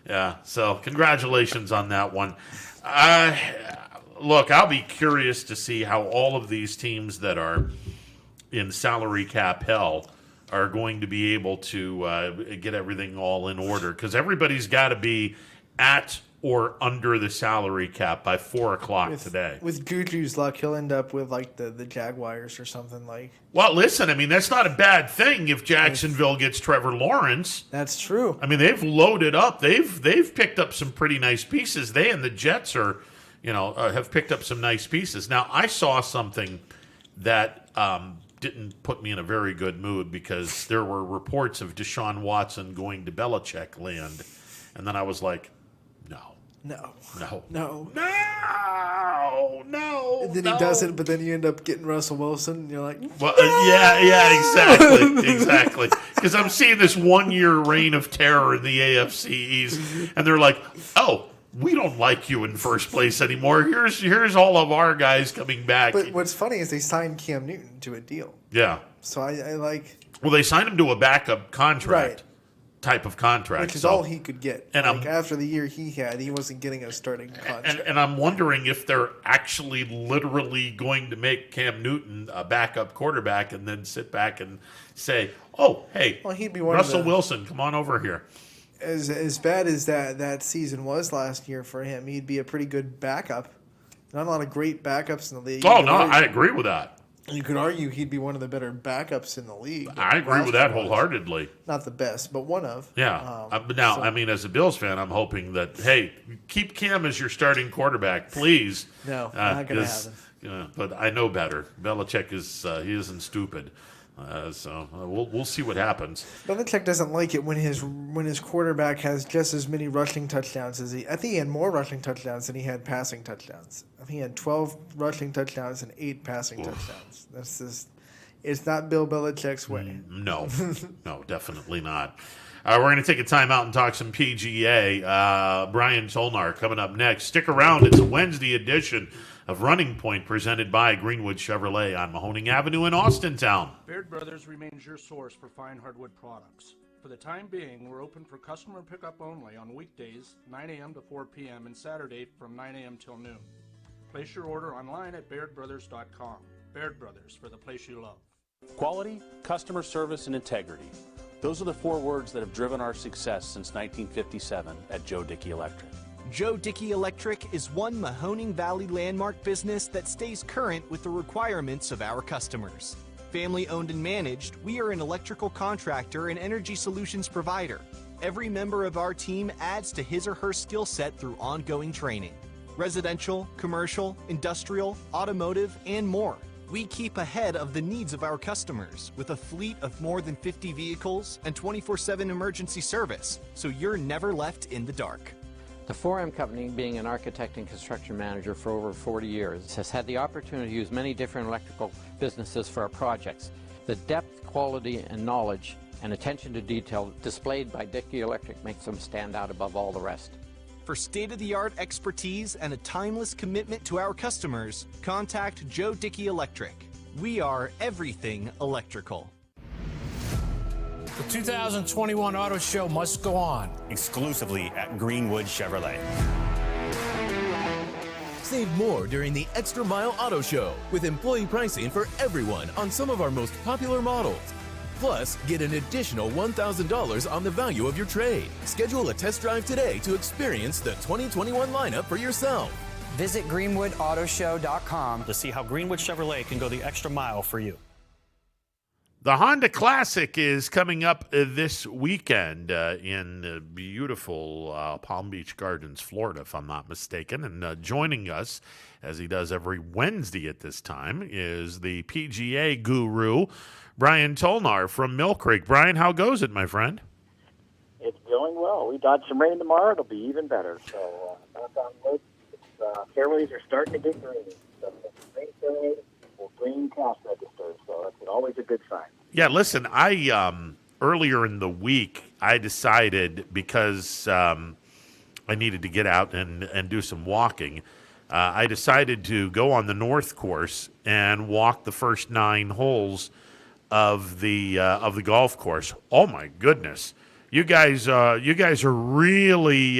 Yeah, so congratulations on that one. Look, I'll be curious to see how all of these teams that are in salary cap hell are going to be able to get everything all in order, because everybody's got to be at or under the salary cap by 4 o'clock today. With Juju's luck, he'll end up with the Jaguars or something like. Well, listen, I mean, that's not a bad thing if Jacksonville gets Trevor Lawrence. That's true. I mean, they've loaded up. They've picked up some pretty nice pieces. They and the Jets have picked up some nice pieces. Now, I saw something that didn't put me in a very good mood, because there were reports of Deshaun Watson going to Belichick land, and then I was like, No. And then he does it, but then you end up getting Russell Wilson, and you're like, well, exactly. Because I'm seeing this 1-year reign of terror in the AFC East, and they're like, oh, we don't like you in first place anymore. Here's all of our guys coming back. But what's funny is they signed Cam Newton to a deal. Yeah. So I like. Well, they signed him to a backup contract. Right. Type of contract, which is all he could get. And after the year he had, he wasn't getting a starting contract. And I'm wondering if they're actually literally going to make Cam Newton a backup quarterback, and then sit back and say, "Oh, hey, he'd be one Russell Wilson, come on over here." As bad as that season was last year for him, he'd be a pretty good backup. Not a lot of great backups in the league. Oh no, I agree with that. You could argue he'd be one of the better backups in the league. I agree with that wholeheartedly. Not the best, but one of. Yeah. But now, I mean, as a Bills fan, I'm hoping that, hey, keep Cam as your starting quarterback, please. No, not going to happen. But I know better. Belichick he isn't stupid. So we'll see what happens. Belichick doesn't like it when his quarterback has just as many rushing touchdowns as I think he had more rushing touchdowns than he had passing touchdowns. I think he had 12 rushing touchdowns and 8 passing touchdowns. That's just, it's not Bill Belichick's way. No, definitely not. We're going to take a time out and talk some PGA. Brian Tolnar coming up next. Stick around. It's a Wednesday edition of Running Point presented by Greenwood Chevrolet on Mahoning Avenue in Austintown. Baird Brothers remains your source for fine hardwood products. For the time being, we're open for customer pickup only on weekdays, 9 a.m. to 4 p.m. and Saturday from 9 a.m. till noon. Place your order online at BairdBrothers.com. Baird Brothers, for the place you love. Quality, customer service, and integrity. Those are the 4 words that have driven our success since 1957 at Joe Dickey Electric. Joe Dickey Electric is one Mahoning Valley landmark business that stays current with the requirements of our customers. Family owned and managed, we are an electrical contractor and energy solutions provider. Every member of our team adds to his or her skill set through ongoing training. Residential, commercial, industrial, automotive, and more. We keep ahead of the needs of our customers with a fleet of more than 50 vehicles and 24/7 emergency service, so you're never left in the dark. The 4M Company, being an architect and construction manager for over 40 years, has had the opportunity to use many different electrical businesses for our projects. The depth, quality, and knowledge and attention to detail displayed by Dickey Electric makes them stand out above all the rest. For state-of-the-art expertise and a timeless commitment to our customers, contact Joe Dickey Electric. We are everything electrical. The 2021 Auto Show must go on. Exclusively at Greenwood Chevrolet. Save more during the Extra Mile Auto Show with employee pricing for everyone on some of our most popular models. Plus, get an additional $1,000 on the value of your trade. Schedule a test drive today to experience the 2021 lineup for yourself. Visit GreenwoodAutoShow.com to see how Greenwood Chevrolet can go the extra mile for you. The Honda Classic is coming up this weekend in beautiful Palm Beach Gardens, Florida, if I'm not mistaken. And joining us, as he does every Wednesday at this time, is the PGA guru, Brian Tolnar from Mill Creek. Brian, how goes it, my friend? It's going well. We dodge some rain tomorrow. It'll be even better. So, knock on wood. Fairways are starting to get green. So, rain fairways will green cash register. So, that's always a good sign. Yeah, listen, I earlier in the week, I decided because I needed to get out and do some walking, I decided to go on the North Course and walk the first 9 holes of the golf course. Oh my goodness, you guys are really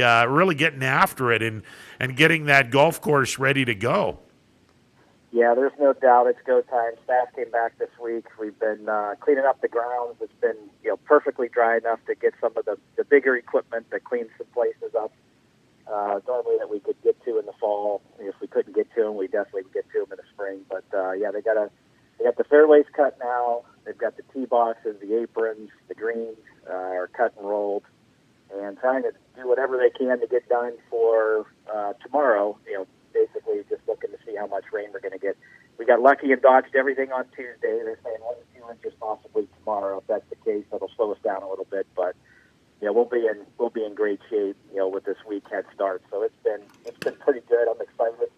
getting after it and getting that golf course ready to go. Yeah, there's no doubt it's go time. Staff came back this week. We've been cleaning up the grounds. It's been perfectly dry enough to get some of the bigger equipment that cleans some places up. Normally that we could get to in the fall. If we couldn't get to them, we definitely would get to them in the spring. But yeah, they got the fairways cut now. They've got the tee boxes, the aprons, the greens are cut and rolled, and trying to do whatever they can to get done for tomorrow. Basically just looking to see how much rain we're going to get. We got lucky and dodged everything on Tuesday. They're saying 1 to 2 inches possibly tomorrow. If that's the case, that'll slow us down a little bit. But yeah, we'll be in great shape, with this week head start. So it's been pretty good. I'm excited.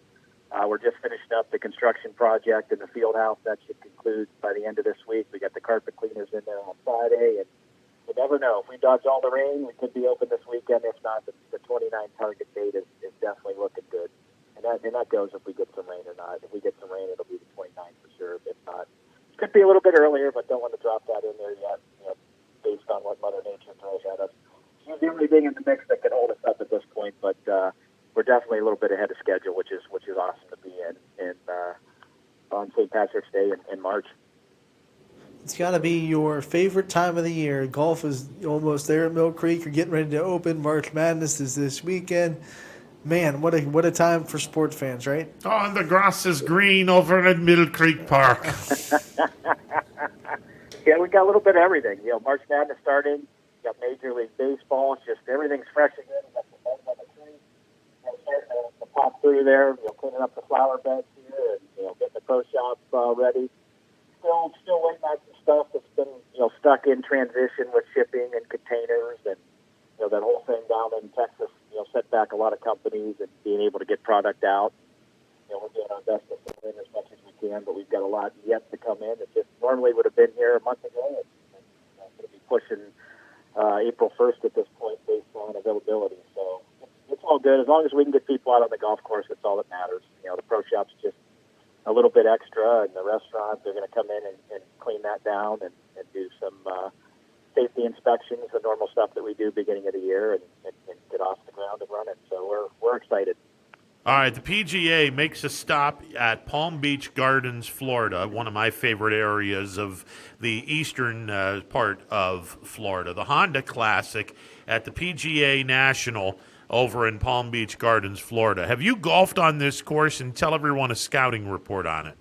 We're just finishing up the construction project in the field house. That should conclude by the end of this week. We got the carpet cleaners in there on Friday, and you never know. If we dodge all the rain, we could be open this weekend. If not, the 29 target date is definitely looking good. And that goes if we get some rain or not. If we get some rain, it'll be the 29th for sure. If not, it could be a little bit earlier, but don't want to drop that in there yet, based on what Mother Nature throws at us. She's the only thing in the mix that can hold us up at this point, but we're definitely a little bit ahead of schedule, which is awesome to be in on St. Patrick's Day in March. It's got to be your favorite time of the year. Golf is almost there at Mill Creek. You're getting ready to open. March Madness is this weekend. Man, what a time for sports fans, right? Oh, and the grass is green over at Mill Creek Park. Yeah, we got a little bit of everything. March Madness started. Got Major League Baseball. It's just everything's fresh again. We got the buds on the tree. Starting to pop through there. Cleaning up the flower beds here, and getting the pro shop ready. Still waiting on some stuff that's been stuck in transition with shipping and containers, and that whole thing down in Texas. Set back a lot of companies and being able to get product out. We're doing our best to fill in as much as we can, but we've got a lot yet to come in. It just normally would have been here a month ago. It's going to be pushing April 1st at this point based on availability. So it's all good. As long as we can get people out on the golf course, that's all that matters. The pro shop's just a little bit extra, and the restaurants, they're going to come in and clean that down and do some safety inspections, the normal stuff that we do beginning of the year, and get off the ground and running. So we're excited. All right, the PGA makes a stop at Palm Beach Gardens, Florida, one of my favorite areas of the eastern part of Florida. The Honda Classic at the PGA National over in Palm Beach Gardens, Florida. Have you golfed on this course? And tell everyone a scouting report on it.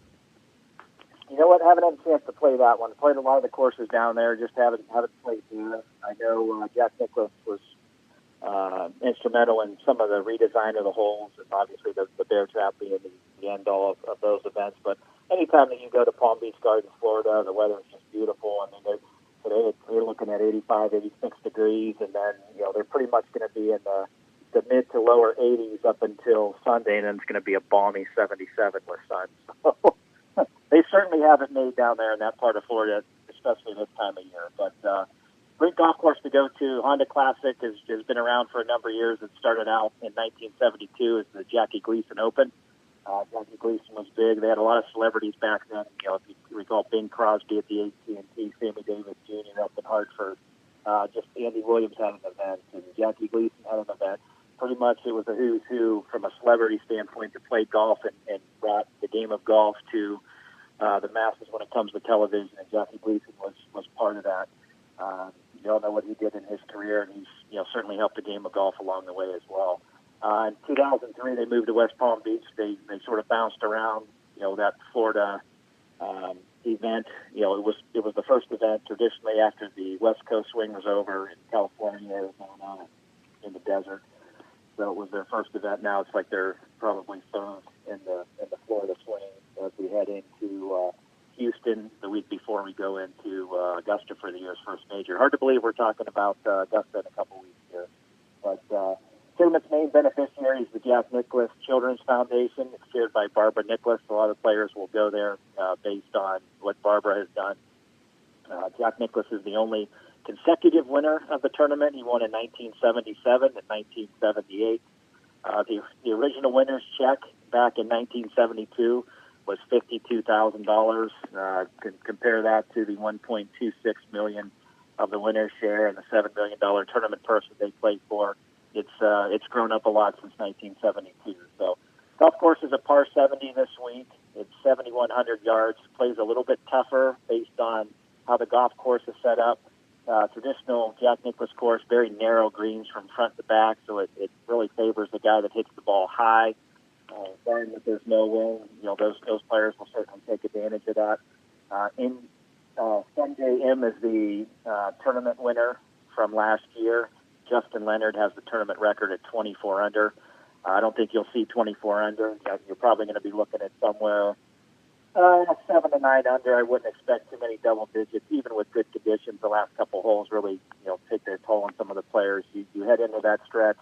You know what? Haven't had a chance to play that one. Played a lot of the courses down there. Just haven't played there. I know Jack Nicklaus was instrumental in some of the redesign of the holes, and obviously the bear trap being the end all of those events. But anytime that you go to Palm Beach Gardens, Florida, the weather is just beautiful. I mean, today they're looking at 85, 86 degrees, and then they're pretty much going to be in the mid to lower 80s up until Sunday, and then it's going to be a balmy 77 with sun. So they certainly haven't made down there in that part of Florida, especially this time of year. But great golf course to go to. Honda Classic has been around for a number of years. It started out in 1972 as the Jackie Gleason Open. Jackie Gleason was big. They had a lot of celebrities back then. If you recall, Bing Crosby at the AT&T, Sammy Davis Jr. up in Hartford. Just Andy Williams had an event, and Jackie Gleason had an event. Pretty much it was a who's who from a celebrity standpoint that played golf and brought the game of golf to the masses when it comes to television, and Jackie Gleason was part of that. You all know what he did in his career, and he's certainly helped the game of golf along the way as well. In 2003, they moved to West Palm Beach. They sort of bounced around, that Florida event. It was the first event traditionally after the West Coast swing was over in California, Arizona, in the desert. So it was their first event. Now it's like they're probably third in the Florida swing as we head into Houston the week before we go into Augusta for the year's first major. Hard to believe we're talking about Augusta in a couple weeks here. But tournament's main beneficiary is the Jack Nicklaus Children's Foundation. It's chaired by Barbara Nicklaus. A lot of players will go there based on what Barbara has done. Jack Nicklaus is the only consecutive winner of the tournament. He won in 1977 and 1978. The original winner's check back in 1972 was $52,000. Compare that to the $1.26 million of the winner's share and the $7 million tournament purse that they played for. It's grown up a lot since 1972. So, golf course is a par 70 this week. It's 7,100 yards. Plays a little bit tougher based on how the golf course is set up. Traditional Jack Nicklaus course, very narrow greens from front to back, so it really favors the guy that hits the ball high. Then if there's no wind, those players will certainly take advantage of that. Sanjay M is the tournament winner from last year. Justin Leonard has the tournament record at 24 under. I don't think you'll see 24 under. You're probably going to be looking at somewhere 7 to 9 under. I wouldn't expect too many double digits, even with good conditions. The last couple holes really, take their toll on some of the players. You head into that stretch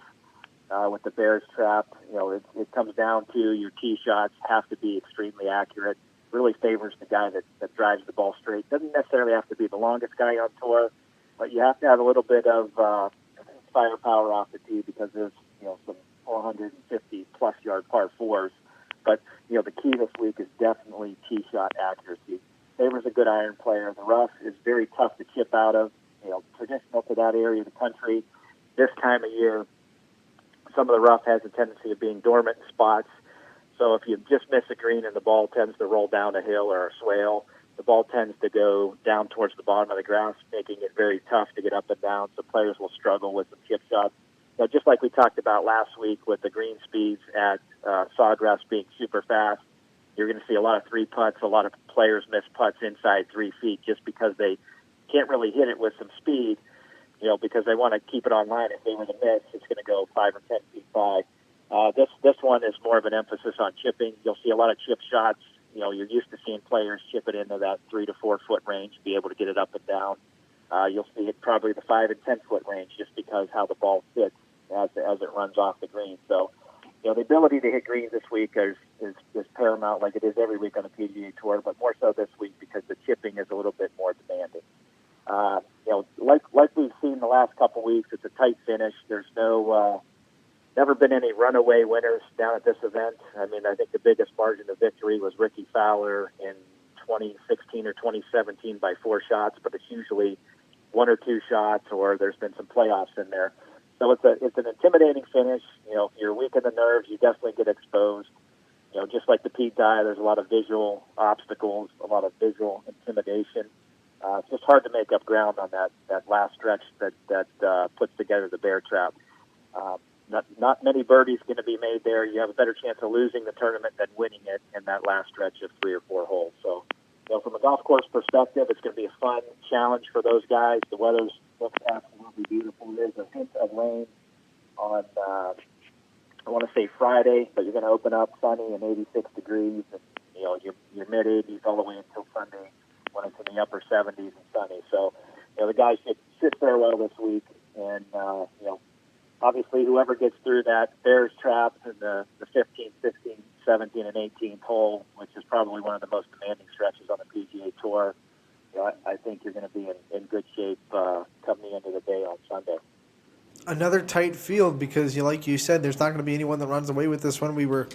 with the Bears trap. It comes down to your tee shots have to be extremely accurate. Really favors the guy that drives the ball straight. Doesn't necessarily have to be the longest guy on tour, but you have to have a little bit of firepower off the tee because there's some 450 plus yard par fours. But the key this week is definitely tee shot accuracy. Favors a good iron player. The rough is very tough to chip out of. Traditional to that area of the country. This time of year, some of the rough has a tendency of being dormant spots. So if you just miss a green and the ball tends to roll down a hill or a swale, the ball tends to go down towards the bottom of the grass, making it very tough to get up and down. So players will struggle with some chip shots. just like we talked about last week with the green speeds at Sawgrass being super fast, you're going to see a lot of 3-putts. A lot of players miss putts inside 3 feet just because they can't really hit it with some speed, because they want to keep it online. If they were to miss, it's going to go 5 or 10 feet by. This one is more of an emphasis on chipping. You'll see a lot of chip shots. You're used to seeing players chip it into that 3 to 4 foot range, be able to get it up and down. You'll see it probably the 5 and 10 foot range just because how the ball fits as it runs off the green. So, the ability to hit greens this week is paramount, like it is every week on the PGA Tour, but more so this week because the chipping is a little bit more demanding. Like we've seen the last couple weeks, it's a tight finish. There's never been any runaway winners down at this event. I mean, I think the biggest margin of victory was Ricky Fowler in 2016 or 2017 by 4 shots, but it's usually 1 or 2 shots, or there's been some playoffs in there. So it's an intimidating finish. If you're weak in the nerves, you definitely get exposed. Just like the Pete Dye, there's a lot of visual obstacles, a lot of visual intimidation. It's just hard to make up ground on that last stretch that puts together the bear trap. Not many birdies going to be made there. You have a better chance of losing the tournament than winning it in that last stretch of 3 or 4 holes. So, from a golf course perspective, it's going to be a fun challenge for those guys. The weather looks absolutely beautiful. There's a hint of rain on, I want to say Friday, but you're going to open up sunny and 86 degrees, and you're mid-80s all the way until Sunday when it's in the upper 70s and sunny. So, the guys should fare well this week, and obviously, whoever gets through that Bears trap in the 15th, 16th, 17th, and 18th hole, which is probably one of the most demanding stretches on the PGA Tour, I think you're going to be in good shape come the end of the day on Sunday. Another tight field because, like you said, there's not going to be anyone that runs away with this one. We were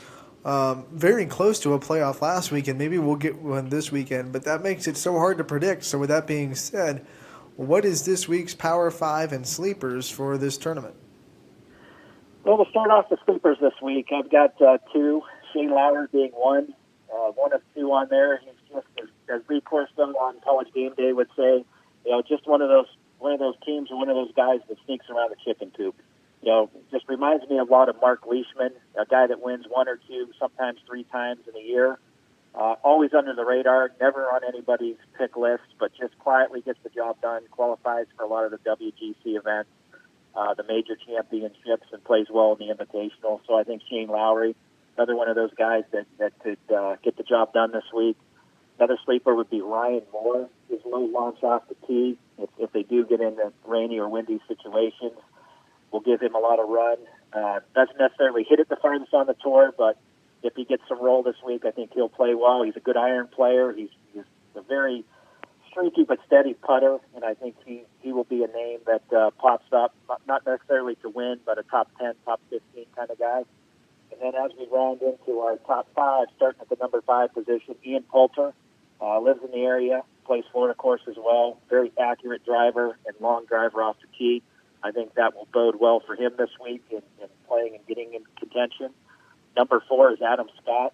very close to a playoff last week, and maybe we'll get one this weekend, but that makes it so hard to predict. So with that being said, what is this week's Power 5 and sleepers for this tournament? Well, we'll start off the sleepers this week. I've got 2, Shane Lowry being one of 2 on there. He's just, as Lee Corso on College Game Day would say, just one of those teams or one of those guys that sneaks around the chicken coop. Just reminds me a lot of Mark Leishman, a guy that wins 1 or 2, sometimes 3 times in a year. Always under the radar, never on anybody's pick list, but just quietly gets the job done, qualifies for a lot of the WGC events, the major championships, and plays well in the Invitational. So I think Shane Lowry, another one of those guys that could get the job done this week. Another sleeper would be Ryan Moore. His low launch off the tee, if they do get into rainy or windy situations, will give him a lot of run. Doesn't necessarily hit it the farthest on the tour, but if he gets some roll this week, I think he'll play well. He's a good iron player. He's a very streaky but steady putter, and I think he will be a name that pops up, not necessarily to win, but a top 10, top 15 kind of guy. And then as we round into our top 5, starting at the number 5 position, Ian Poulter lives in the area, plays Florida course as well. Very accurate driver and long driver off the tee. I think that will bode well for him this week in playing and getting in contention. Number 4 is Adam Scott.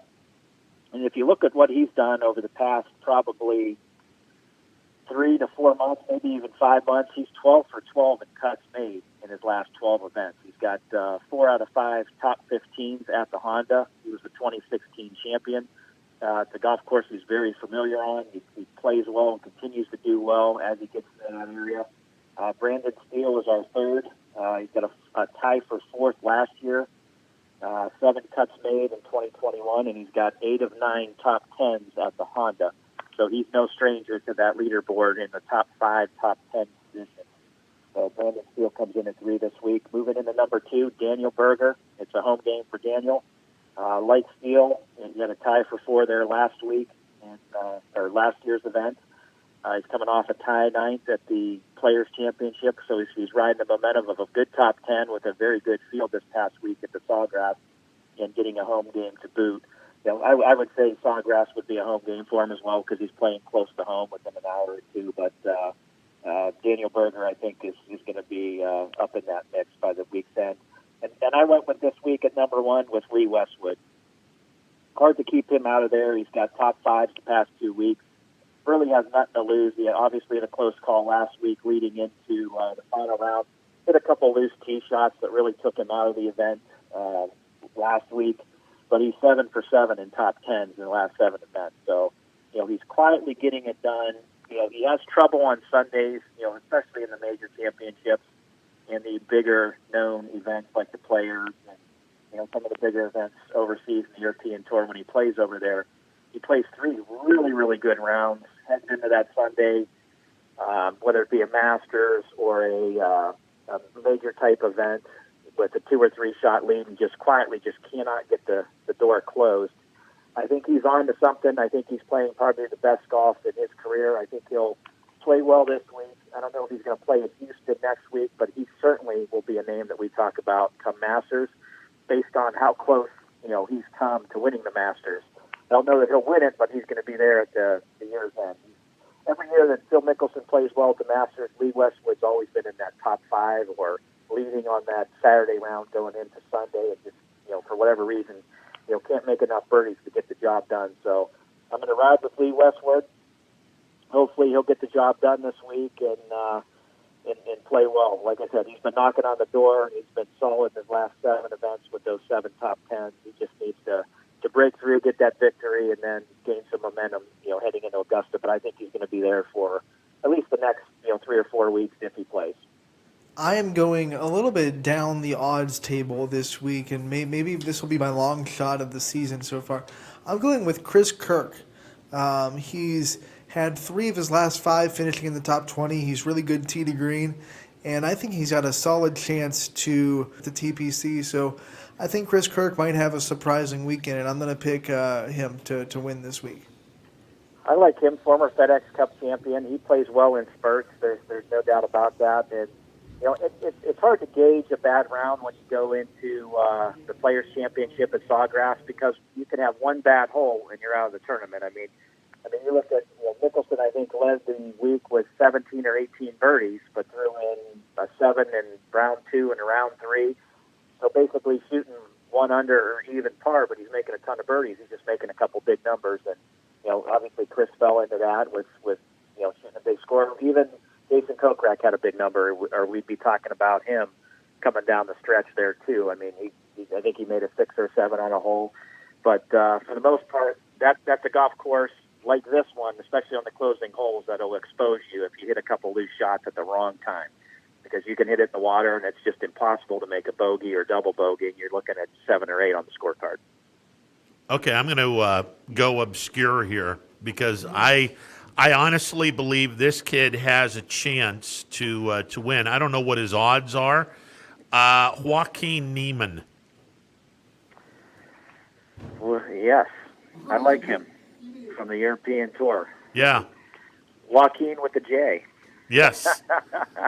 And if you look at what he's done over the past probably 3 to 4 months, maybe even 5 months, he's 12 for 12 in cuts made in his last 12 events. He's got 4 out of 5 top 15s at the Honda. He was the 2016 champion. It's a golf course he's very familiar on. He plays well and continues to do well as he gets in that area. Brandon Steele is our 3rd. He's got a tie for 4th last year. 7 cuts made in 2021, and he's got 8 of 9 top 10s at the Honda. So he's no stranger to that leaderboard in the top 5, top 10 positions. So Brandon Steele comes in at 3 this week. Moving into number 2, Daniel Berger. It's a home game for Daniel. Like Steele, he had a tie for 4 there last week, or last year's event. He's coming off a tie 9th at the Players' Championship, so he's riding the momentum of a good top 10 with a very good field this past week at the Sawgrass and getting a home game to boot. I would say Sawgrass would be a home game for him as well because he's playing close to home within an hour or 2. But Daniel Berger, I think, is going to be up in that mix by the week's end. And I went with this week at number 1 with Lee Westwood. Hard to keep him out of there. He's got top 5s the past 2 weeks. Really has nothing to lose. He obviously had a close call last week leading into the final round hit a couple loose tee shots that really took him out of the event last week, but he's 7 for 7 in top 10s in the last 7 events. So, he's quietly getting it done. He has trouble on Sundays, especially in the major championships and the bigger known events like the Players and, some of the bigger events overseas in the European Tour. When he plays over there, he plays 3 really, really good rounds heading into that Sunday, whether it be a Masters or a major type event with a 2 or 3 shot lead, and just quietly just cannot get the door closed. I think he's on to something. I think he's playing probably the best golf in his career. I think he'll play well this week. I don't know if he's going to play at Houston next week, but he certainly will be a name that we talk about come Masters based on how close, he's come to winning the Masters. I don't know that he'll win it, but he's going to be there at the year's end. Every year that Phil Mickelson plays well at the Masters, Lee Westwood's always been in that top 5 or leading on that Saturday round going into Sunday, and just, for whatever reason, can't make enough birdies to get the job done. So I'm going to ride with Lee Westwood. Hopefully he'll get the job done this week and play well. Like I said, he's been knocking on the door. He's been solid in his last 7 events with those 7 top 10s. He just needs to break through, get that victory, and then gain some momentum, heading into Augusta. But I think he's going to be there for at least the next, 3 or 4 weeks if he plays. I am going a little bit down the odds table this week, and maybe this will be my long shot of the season so far. I'm going with Chris Kirk. He's had 3 of his last 5 finishing in the top 20. He's really good tee to green, and I think he's got a solid chance to the TPC. So I think Chris Kirk might have a surprising weekend, and I'm going to pick him to win this week. I like him, former FedEx Cup champion. He plays well in spurts. There's no doubt about that. And it's hard to gauge a bad round when you go into the Players' Championship at Sawgrass, because you can have one bad hole and you're out of the tournament. I mean, you look at Mickelson. I think led the week with 17 or 18 birdies, but threw in a 7 in round 2 and round 3. So basically shooting 1 under or even par, but he's making a ton of birdies. He's just making a couple big numbers, and obviously Chris fell into that with shooting a big score. Even Jason Kokrak had a big number, or we'd be talking about him coming down the stretch there too. I mean, I think he made a 6 or 7 on a hole, but for the most part, that's a golf course like this one, especially on the closing holes, that'll expose you if you hit a couple loose shots at the wrong time, because you can hit it in the water and it's just impossible to make a bogey or double bogey, and you're looking at 7 or 8 on the scorecard. Okay, I'm going to go obscure here, because I honestly believe this kid has a chance to win. I don't know what his odds are. Joaquin Niemann. Well, yes, I like him from the European Tour. Yeah. Joaquin with the J. Yes.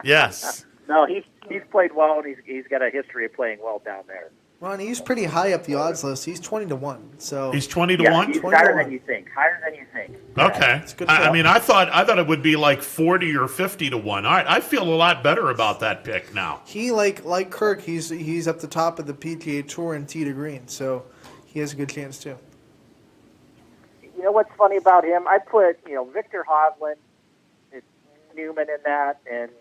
Yes. No, he's played well, and he's got a history of playing well down there. Ron, he's pretty high up the odds list. He's 20-1. So he's 20-1. He's higher than you think. Higher than you think. Okay. I mean, I thought it would be like 40 or 50-1. All right, I feel a lot better about that pick now. He like Kirk. He's up the top of the PGA Tour in tee to green, so he has a good chance too. You know what's funny about him? I put Victor Hovland, Newman in that, and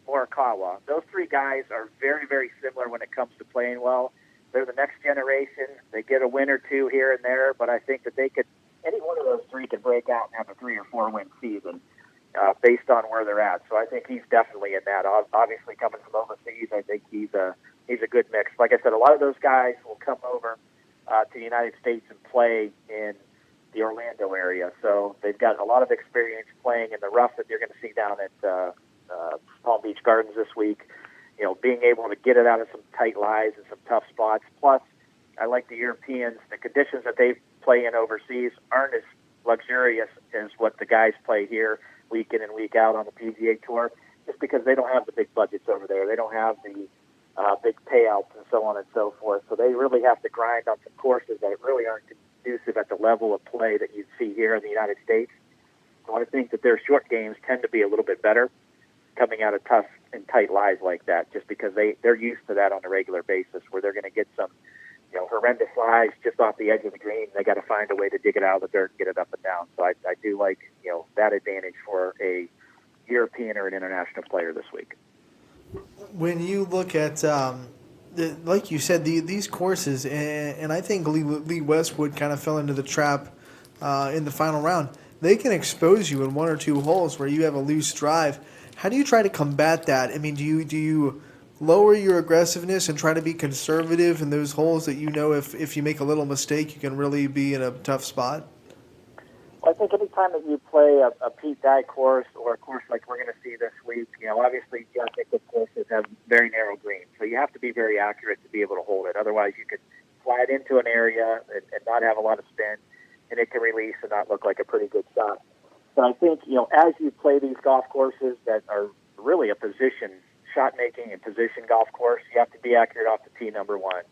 Morikawa. Those 3 guys are very, very similar when it comes to playing well. They're the next generation. They get a win or 2 here and there, but I think that any one of those 3 could break out and have a 3 or 4 win season based on where they're at. So I think he's definitely in that. Obviously, coming from overseas, I think he's a good mix. Like I said, a lot of those guys will come over to the United States and play in the Orlando area. So they've got a lot of experience playing in the rough that you're going to see down at Palm Beach Gardens this week. Being able to get it out of some tight lies and some tough spots. Plus, I like the Europeans. The conditions that they play in overseas aren't as luxurious as what the guys play here week in and week out on the PGA Tour, just because they don't have the big budgets over there. They don't have the big payouts and so on and so forth. So they really have to grind on some courses that really aren't conducive at the level of play that you'd see here in the United States. So I think that their short games tend to be a little bit better coming out of tough and tight lies like that, just because they're used to that on a regular basis, where they're going to get some horrendous lies just off the edge of the green. They got to find a way to dig it out of the dirt and get it up and down. So I do like that advantage for a European or an international player this week. When you look at, like you said, these courses, and I think Lee Westwood kind of fell into the trap in the final round. They can expose you in one or two holes where you have a loose drive. How do you try to combat that? I mean, do you lower your aggressiveness and try to be conservative in those holes that you know if you make a little mistake, you can really be in a tough spot? Well, I think any time that you play a Pete Dye course or a course like we're going to see this week, obviously Jack Nicklaus courses have very narrow greens, so you have to be very accurate to be able to hold it. Otherwise, you could fly it into an area and not have a lot of spin, and it can release and not look like a pretty good shot. So I think, as you play these golf courses that are really a position shot-making and position golf course, you have to be accurate off the tee, number one.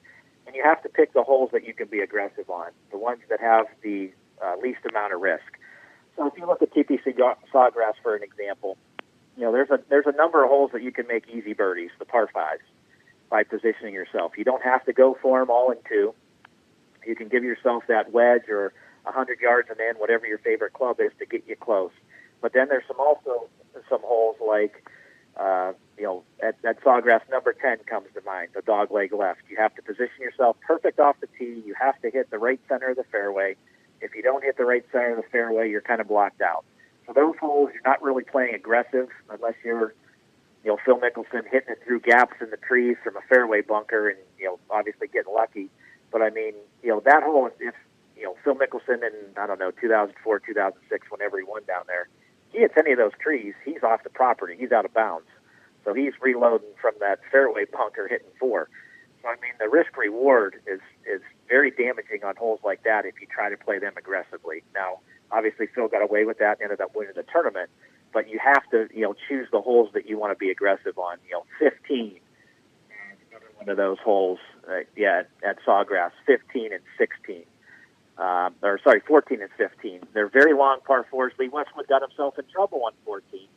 And you have to pick the holes that you can be aggressive on, the ones that have the least amount of risk. So if you look at TPC Sawgrass, for an example, there's a number of holes that you can make easy birdies, the par fives, by positioning yourself. You don't have to go for them all in two. You can give yourself that wedge or 100 yards and then whatever your favorite club is to get you close. But then there's some holes like, at Sawgrass, number 10 comes to mind, the dog leg left. You have to position yourself perfect off the tee. You have to hit the right center of the fairway. If you don't hit the right center of the fairway, you're kind of blocked out. So those holes, you're not really playing aggressive unless you're, Phil Mickelson hitting it through gaps in the trees from a fairway bunker and, obviously getting lucky. But, I mean, that hole, if Phil Mickelson in, 2004, 2006, whenever he won down there, he hits any of those trees, he's off the property. He's out of bounds. So he's reloading from that fairway bunker hitting 4. So, I mean, the risk-reward is very damaging on holes like that if you try to play them aggressively. Now, obviously, Phil got away with that and ended up winning the tournament, but you have to, choose the holes that you want to be aggressive on. 15, one of those holes, at Sawgrass, 15 and 16. 14 and 15. They're very long par fours. Lee Westwood got himself in trouble on 14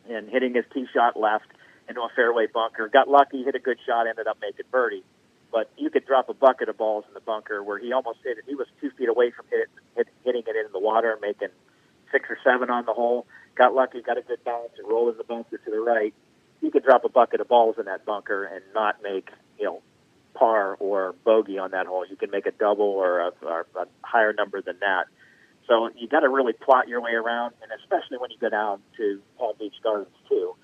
and hitting his tee shot left into a fairway bunker. Got lucky, hit a good shot, ended up making birdie. But you could drop a bucket of balls in the bunker where he almost hit it. He was 2 feet away from hitting it in the water, making 6 or 7 on the hole. Got lucky, got a good bounce, and rolled in the bunker to the right. You could drop a bucket of balls in that bunker and not make, par or bogey on that hole. You can make a double or a higher number than that. So you got to really plot your way around, and especially when you go down to Palm Beach Gardens too.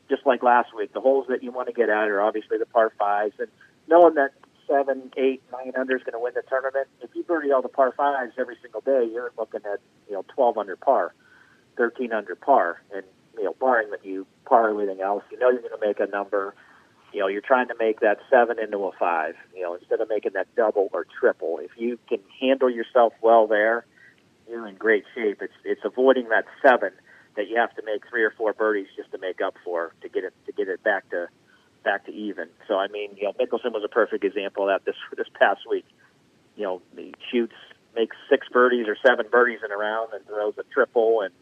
Just like last week, the holes that you want to get at are obviously the par fives, and knowing that 7, 8, 9 under is going to win the tournament. If you birdie all the par fives every single day, you're looking at 12 under par, 13 under par, and barring that you par everything else, you're going to make a number. You're trying to make that 7 into a 5, instead of making that double or triple. If you can handle yourself well there, you're in great shape. It's avoiding that 7 that you have to make 3 or 4 birdies just to make up for to get it back to even. So I mean, Mickelson was a perfect example of that this past week. He makes 6 birdies or 7 birdies in a round and throws a triple and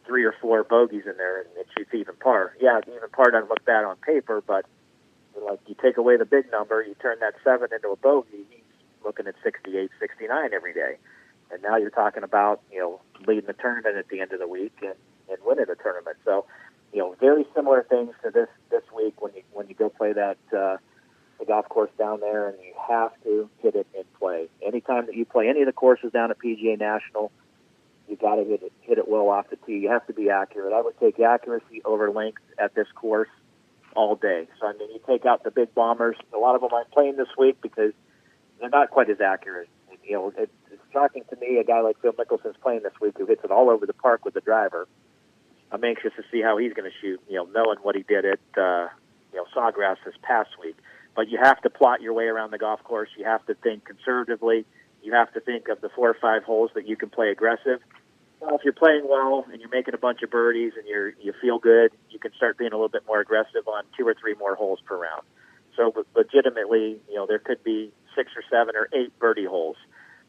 3 or 4 bogeys in there, and it shoots even par. Yeah, even par doesn't look bad on paper, but like you take away the big number, you turn that 7 into a bogey, he's looking at 68, 69 every day. And now you're talking about, leading the tournament at the end of the week and winning the tournament. So, very similar things to this week when you go play that the golf course down there, and you have to hit it in play. Anytime that you play any of the courses down at PGA National, you got to hit it well off the tee. You have to be accurate. I would take accuracy over length at this course all day. So, I mean, you take out the big bombers. A lot of them aren't playing this week because they're not quite as accurate. It's shocking to me, a guy like Phil Mickelson's playing this week who hits it all over the park with the driver. I'm anxious to see how he's going to shoot, knowing what he did at, Sawgrass this past week. But you have to plot your way around the golf course. You have to think conservatively. You have to think of the 4 or 5 holes that you can play aggressive. Well, if you're playing well and you're making a bunch of birdies and you feel good, you can start being a little bit more aggressive on 2 or 3 more holes per round. So legitimately, there could be 6 or 7 or 8 birdie holes.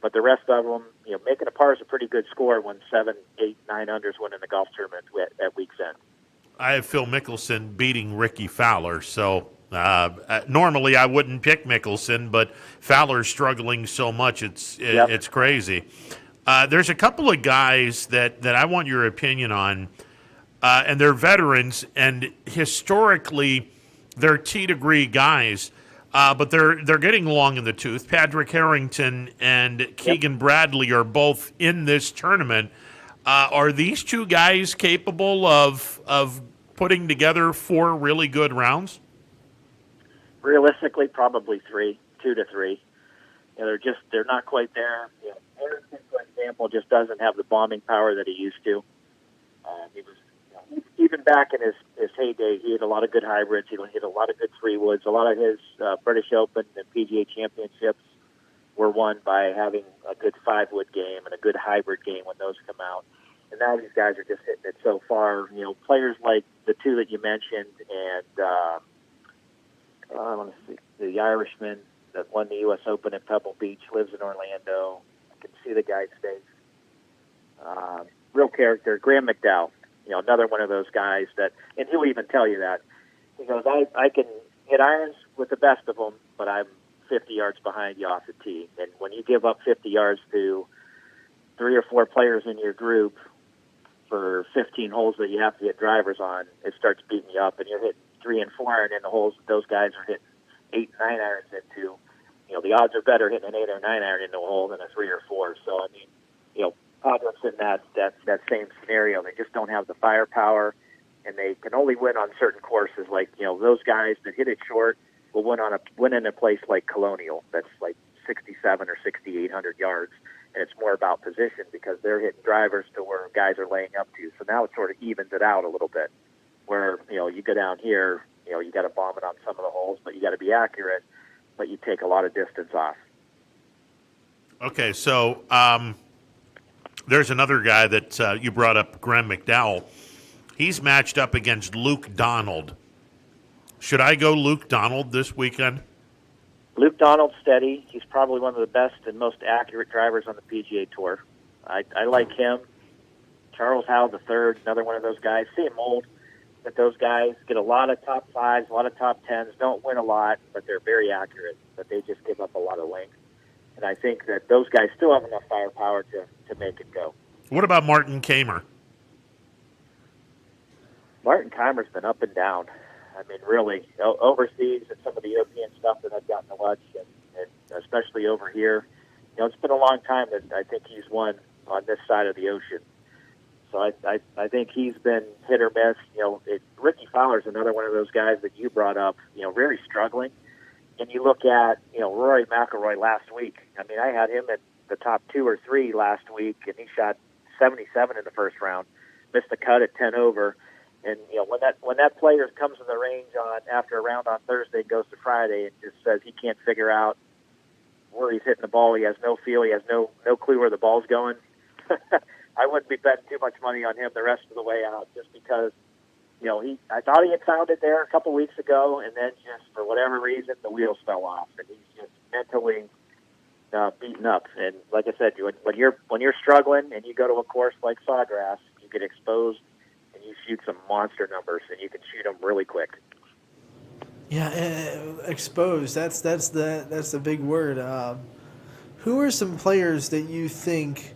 But the rest of them, making a par is a pretty good score when 7, 8, 9 unders win in the golf tournament at week's end. I have Phil Mickelson beating Ricky Fowler, so normally I wouldn't pick Mickelson, but Fowler's struggling so much it's crazy. There's a couple of guys that I want your opinion on. and they're veterans, and historically they're T-degree guys, but they're getting long in the tooth. Patrick Harrington and Keegan Bradley are both in this tournament. Are these two guys capable of putting together 4 really good rounds? Realistically, probably 2 to 3. They're not quite there. Harrington, for example, just doesn't have the bombing power that he used to. He was even back in his heyday. He had a lot of good hybrids. He had a lot of good 3-woods. A lot of his British Open and PGA championships were won by having a good 5-wood game and a good hybrid game when those come out. And now these guys are just hitting it so far. Players like the 2 that you mentioned, and I want to see the Irishman that won the U.S. Open at Pebble Beach, lives in Orlando. I can see the guy's face. Real character. Graham McDowell, another one of those guys that, and he'll even tell you that. He goes, I can hit irons with the best of them, but I'm 50 yards behind you off the tee. And when you give up 50 yards to 3 or 4 players in your group for 15 holes that you have to get drivers on, it starts beating you up, and you're hitting 3 and 4 iron in the holes that those guys are hitting 8 and 9 irons into. The odds are better hitting an 8 or 9 iron into a hole than a 3 or 4. So, Padres in that same scenario. They just don't have the firepower, and they can only win on certain courses. Like, those guys that hit it short will win in a place like Colonial that's like 67 or 6,800 yards, and it's more about position because they're hitting drivers to where guys are laying up to. So now it sort of evens it out a little bit, where you go down here, you got to bomb it on some of the holes, but you got to be accurate, but you take a lot of distance off. Okay, so there's another guy that you brought up, Graham McDowell. He's matched up against Luke Donald. Should I go Luke Donald this weekend? Luke Donald's steady. He's probably one of the best and most accurate drivers on the PGA Tour. I like him. Charles Howell III, another one of those guys. See him old, but those guys get a lot of top 5s, a lot of top 10s, don't win a lot, but they're very accurate, but they just give up a lot of length. And I think that those guys still have enough firepower to make it go. What about Martin Kamer? Martin Kamer's been up and down. I mean, really, overseas and some of the European stuff that I've gotten to watch, and especially over here, it's been a long time that I think he's won on this side of the ocean. So I think he's been hit or miss. Ricky Fowler's another one of those guys that you brought up, very struggling. And you look at, Rory McIlroy last week. I mean, I had him at the top 2 or 3 last week, and he shot 77 in the first round, missed a cut at 10 over. And when that player comes to the range after a round on Thursday and goes to Friday and just says he can't figure out where he's hitting the ball, he has no feel, he has no clue where the ball's going. I wouldn't be betting too much money on him the rest of the way out, just because I thought he had found it there a couple weeks ago, and then just for whatever reason the wheels fell off, and he's just mentally beaten up. And like I said, when you're struggling and you go to a course like Sawgrass, you get exposed and you shoot some monster numbers, and you can shoot them really quick. Yeah, exposed. That's the big word. Who are some players that you think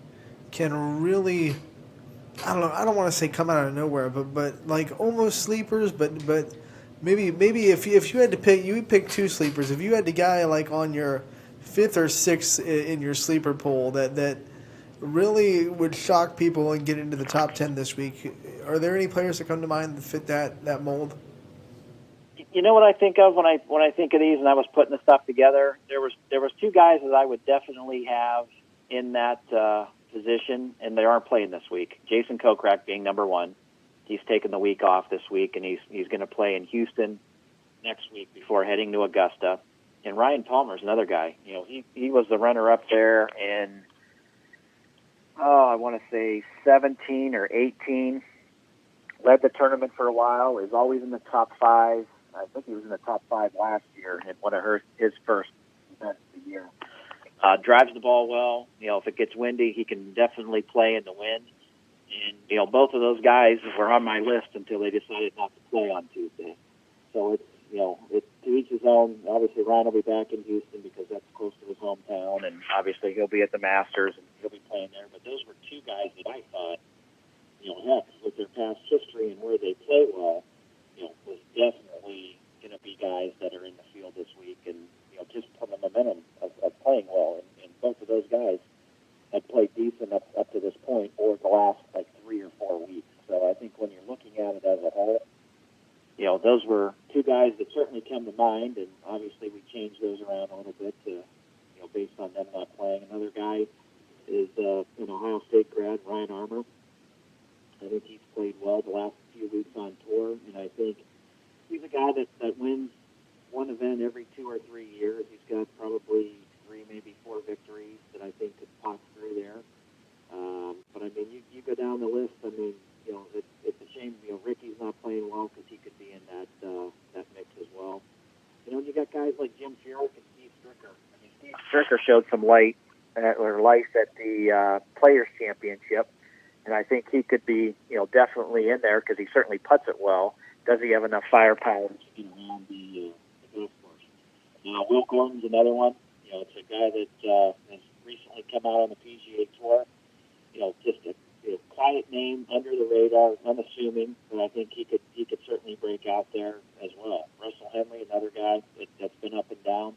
can really, I don't want to say come out of nowhere, but like almost sleepers, but maybe if you had to pick, you would pick 2 sleepers. If you had the guy like on your 5th or 6th in your sleeper pool that really would shock people and get into the top 10 this week, are there any players that come to mind that fit that mold? You know what I think of when I think of these, and I was putting the stuff together. There was 2 guys that I would definitely have in that position, and they aren't playing this week. Jason Kokrak being number 1. He's taken the week off this week, and he's going to play in Houston next week before heading to Augusta. And Ryan Palmer's another guy. He was the runner-up there in, I want to say 17 or 18. Led the tournament for a while. Is always in the top 5. I think he was in the top 5 last year in one of his first events of the year. Drives the ball well. If it gets windy, he can definitely play in the wind. And, both of those guys were on my list until they decided not to play on Tuesday. So it's to each his own. Obviously, Ryan will be back in Houston because that's close to his hometown, and obviously he'll be at the Masters and he'll be playing there. But those were 2 guys that I thought heck, with their past history and where they play well, was definitely going to be guys that are in the field this week, and just from the momentum of playing well, and both of those guys had played decent up to this point, or the last 3 or 4 weeks. So I think when you're looking at it as a whole, those were two guys that certainly come to mind, and obviously we changed those around a little bit to, based on them not playing. Another guy is an Ohio State grad, Ryan Armour. I think he's played well the last few weeks on tour, and I think he's a guy that wins one event every 2 or 3 years. He's got probably 3, maybe 4 victories that I think could pop through there. But I mean, you go down the list. I mean, it's a shame. Ricky's not playing well because he could be in that mix as well. You got guys like Jim Furyk and Steve Stricker. I mean, Steve Stricker showed some life at the Players Championship, and I think he could be, definitely in there because he certainly putts it well. Does he have enough firepower to get around the golf course? Will Gordon's another one. It's a guy that has recently come out on the PGA Tour. Just a quiet name, under the radar, unassuming, but I think he could certainly break out there as well. Russell Henley, another guy that's been up and down.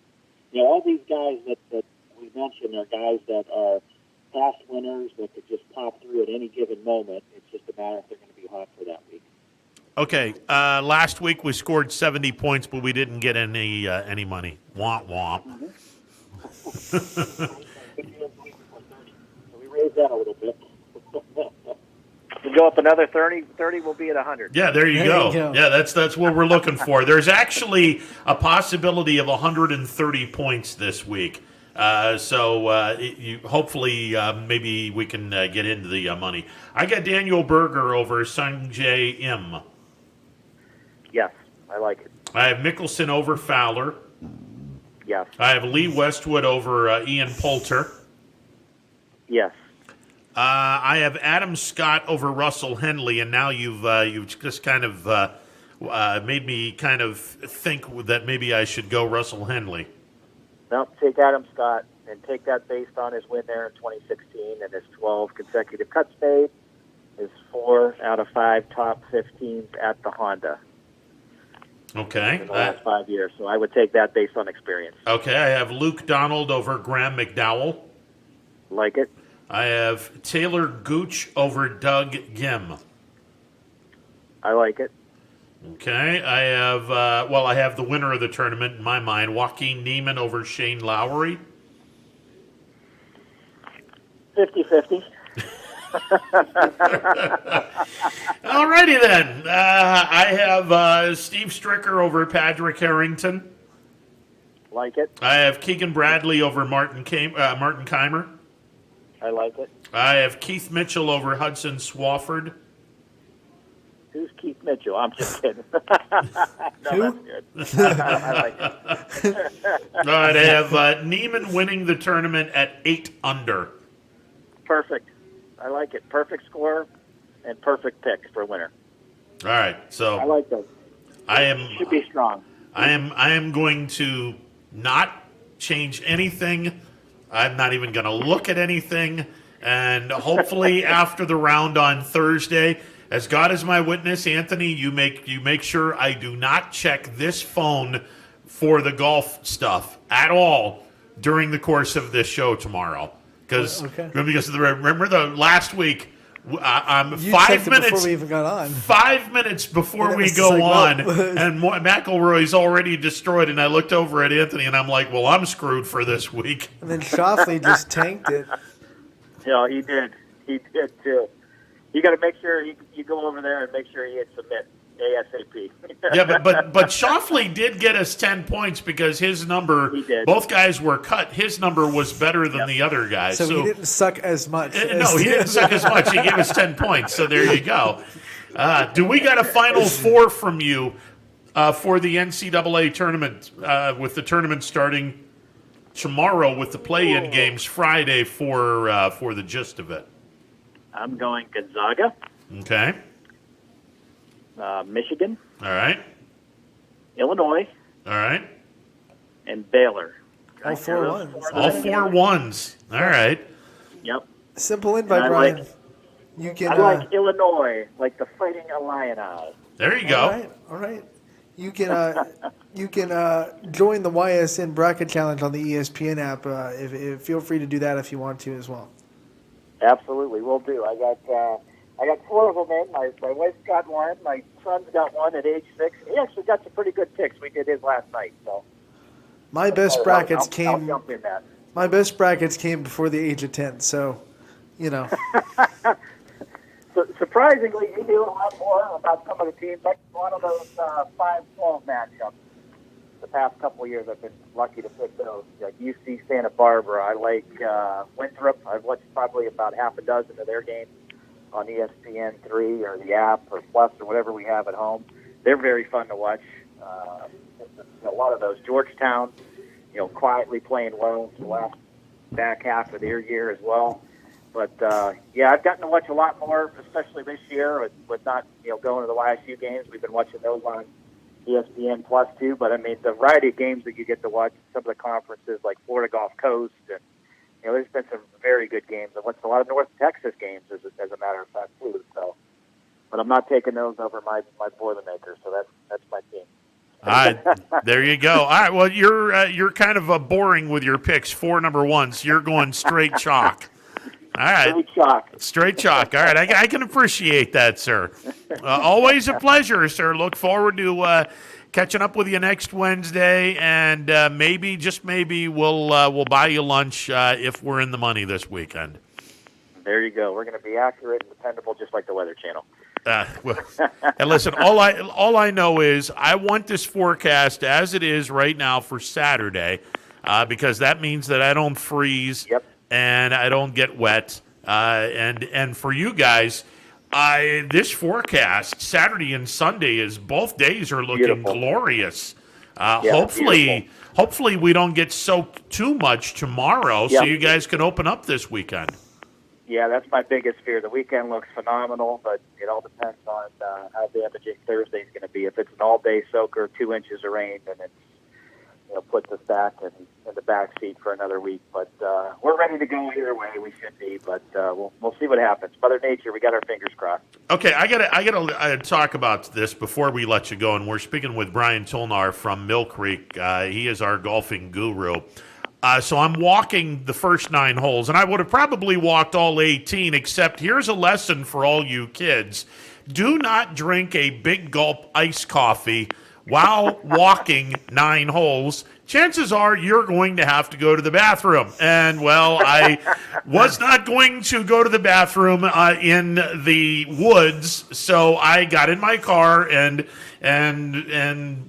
All these guys that we mentioned are guys that are past winners that could just pop through at any given moment. It's just a matter if they're going to be hot for that week. Okay, last week we scored 70 points, but we didn't get any money. Womp womp. So we raised that a little bit. We go up another 30 will be at 100. Yeah, there you go. Yeah, that's what we're looking for. There's actually a possibility of 130 points this week. Hopefully maybe we can get into the money. I got Daniel Berger over Sungjae Im. Yes, I like it. I have Mickelson over Fowler. Yes. I have Lee Westwood over Ian Poulter. Yes. I have Adam Scott over Russell Henley, and now you've just kind of made me kind of think that maybe I should go Russell Henley. No, take Adam Scott and take that based on his win there in 2016 and his 12 consecutive cuts made, his 4 out of 5 top 15s at the Honda. Okay. In the last 5 years. So I would take that based on experience. Okay, I have Luke Donald over Graham McDowell. Like it. I have Taylor Gooch over Doug Gim. I like it. Okay, I have the winner of the tournament in my mind, Joaquin Niemann over Shane Lowry. 50-50. Alrighty then. I have Steve Stricker over Patrick Harrington. Like it. I have Keegan Bradley over Martin Kamer. I like it. I have Keith Mitchell over Hudson Swafford. Who's Keith Mitchell? I'm just kidding. Who? That's good. I like it. All right, I have Niemann winning the tournament at 8 under. Perfect. I like it. Perfect score and perfect pick for winner. All right, so I like those. Should be strong. I am going to not change anything. I'm not even going to look at anything. And hopefully after the round on Thursday, as God is my witness, Anthony, you make sure I do not check this phone for the golf stuff at all during the course of this show tomorrow. Because remember the last week, I'm 5 minutes before we even got on. 5 minutes before we go on, and McElroy's already destroyed. And I looked over at Anthony, and I'm like, "Well, I'm screwed for this week." And then Shoffley just tanked it. Yeah, he did. He did too. You got to make sure you go over there and make sure he hits submit ASAP. Yeah, but Shoffley did get us 10 points because his number. He did. Both guys were cut. His number was better than the other guys. So he didn't suck as much. No, he didn't suck as much. He gave us 10 points. So there you go. Do we got a final four from you for the NCAA tournament? With the tournament starting tomorrow, with the play-in games Friday for the gist of it. I'm going Gonzaga. Okay. Michigan. All right. Illinois. All right. And Baylor. All 4 ones. All 4 ones. All right. Yep. Simple invite, Brian. You can. I like Illinois, like the Fighting Illini. There you go. All right. You can join the YSN Bracket Challenge on the ESPN app. Feel free to do that if you want to as well. Absolutely, we'll do. I got 4 of them in. My wife's got one. My son's got one at age 6. He actually got some pretty good picks. We did his last night. So my best brackets came. I'll jump in that. My best brackets came before the age of 10. So, So, surprisingly, you knew a lot more about some of the teams. Like one of those 5-12 matchups. The past couple of years, I've been lucky to pick those. Like UC Santa Barbara. I like Winthrop. I've watched probably about half a dozen of their games on ESPN3 or the app or Plus or whatever we have at home. They're very fun to watch. A lot of those. Georgetown, quietly playing well the last back half of their year as well. But, I've gotten to watch a lot more, especially this year with not, going to the YSU games. We've been watching those on ESPN Plus too. But, I mean, the variety of games that you get to watch, some of the conferences like Florida Gulf Coast, and, there's been some very good games. I watched a lot of North Texas games, as a matter of fact, too. So, but I'm not taking those over my Boilermakers, so that's my team. All right, there you go. All right, well, you're kind of boring with your picks, 4 number ones. You're going straight chalk. All right. Straight chalk. Straight chalk. All right, I can appreciate that, sir. Always a pleasure, sir. Look forward to catching up with you next Wednesday, and maybe, just maybe, we'll buy you lunch if we're in the money this weekend. There you go. We're going to be accurate and dependable, just like the Weather Channel. And listen, all I know is I want this forecast as it is right now for Saturday, because that means that I don't freeze and I don't get wet. And for you guys, this forecast Saturday and Sunday is both days are looking glorious. Hopefully we don't get soaked too much tomorrow, so you guys can open up this weekend. Yeah, that's my biggest fear. The weekend looks phenomenal, but it all depends on how damaging Thursday is going to be. If it's an all-day soaker, 2 inches of rain, then it's puts us back in the back seat for another week. But we're ready to go either way. We should be, but we'll see what happens. Mother Nature, we got our fingers crossed. Okay, I gotta talk about this before we let you go, and we're speaking with Brian Tolnar from Mill Creek. He is our golfing guru. So I'm walking the first 9 holes, and I would have probably walked all 18, except here's a lesson for all you kids. Do not drink a big gulp iced coffee while walking 9 holes. Chances are you're going to have to go to the bathroom. And, well, I was not going to go to the bathroom in the woods, so I got in my car and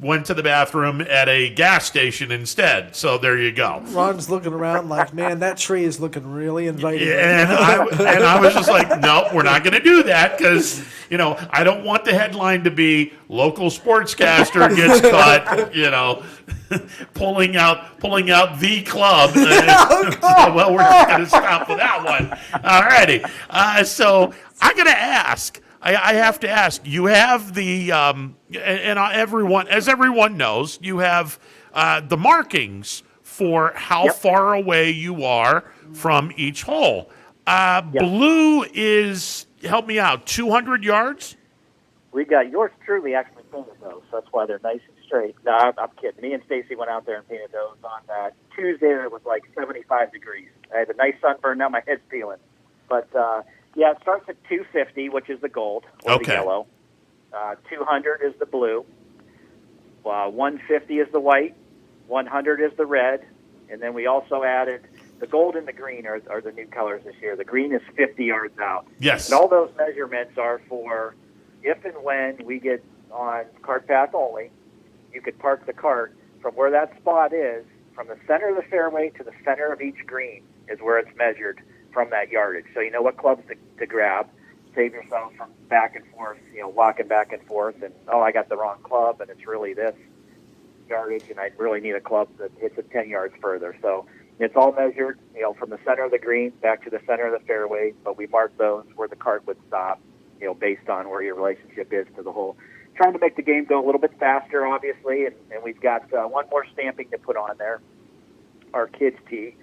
went to the bathroom at a gas station instead. So there you go. Ron's looking around like, man, that tree is looking really inviting. And I was just like, no, we're not going to do that because, I don't want the headline to be local sportscaster gets caught, pulling out the club. Well, we're just going to stop with that one. All righty. So I got to ask. I have to ask. You have the everyone knows, you have the markings for how far away you are from each hole. Blue is, help me out, 200 yards. We got yours truly actually painted those, so that's why they're nice and straight. No, I'm kidding. Me and Stacy went out there and painted those on Tuesday. It was like 75 degrees. I had a nice sunburn. Now my head's peeling, but. Yeah, it starts at 250, which is the gold, or the yellow. 200 is the blue. 150 is the white. 100 is the red. And then we also added the gold and the green are the new colors this year. The green is 50 yards out. Yes. And all those measurements are for if and when we get on cart path only, you could park the cart from where that spot is, from the center of the fairway to the center of each green is where it's measured from that yardage. So you know what clubs to grab. Save yourself from back and forth, walking back and forth, and, I got the wrong club, and it's really this yardage, and I really need a club that hits it 10 yards further. So it's all measured, from the center of the green back to the center of the fairway, but we mark those where the cart would stop, based on where your relationship is to the hole. Trying to make the game go a little bit faster, obviously, and we've got one more stamping to put on there, our kids' tee.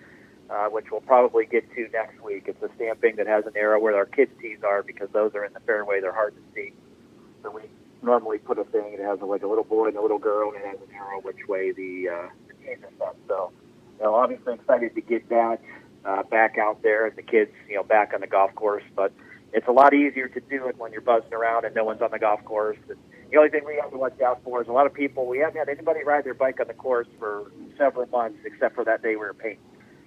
which we'll probably get to next week. It's a stamping that has an arrow where our kids' tees are because those are in the fairway. They're hard to see. So we normally put a thing that has like a little boy and a little girl, and it has an arrow which way the tees are set. So, obviously excited to get that back out there and the kids, back on the golf course. But it's a lot easier to do it when you're buzzing around and no one's on the golf course. And the only thing we have to watch out for is a lot of people, we haven't had anybody ride their bike on the course for several months except for that day we were painting.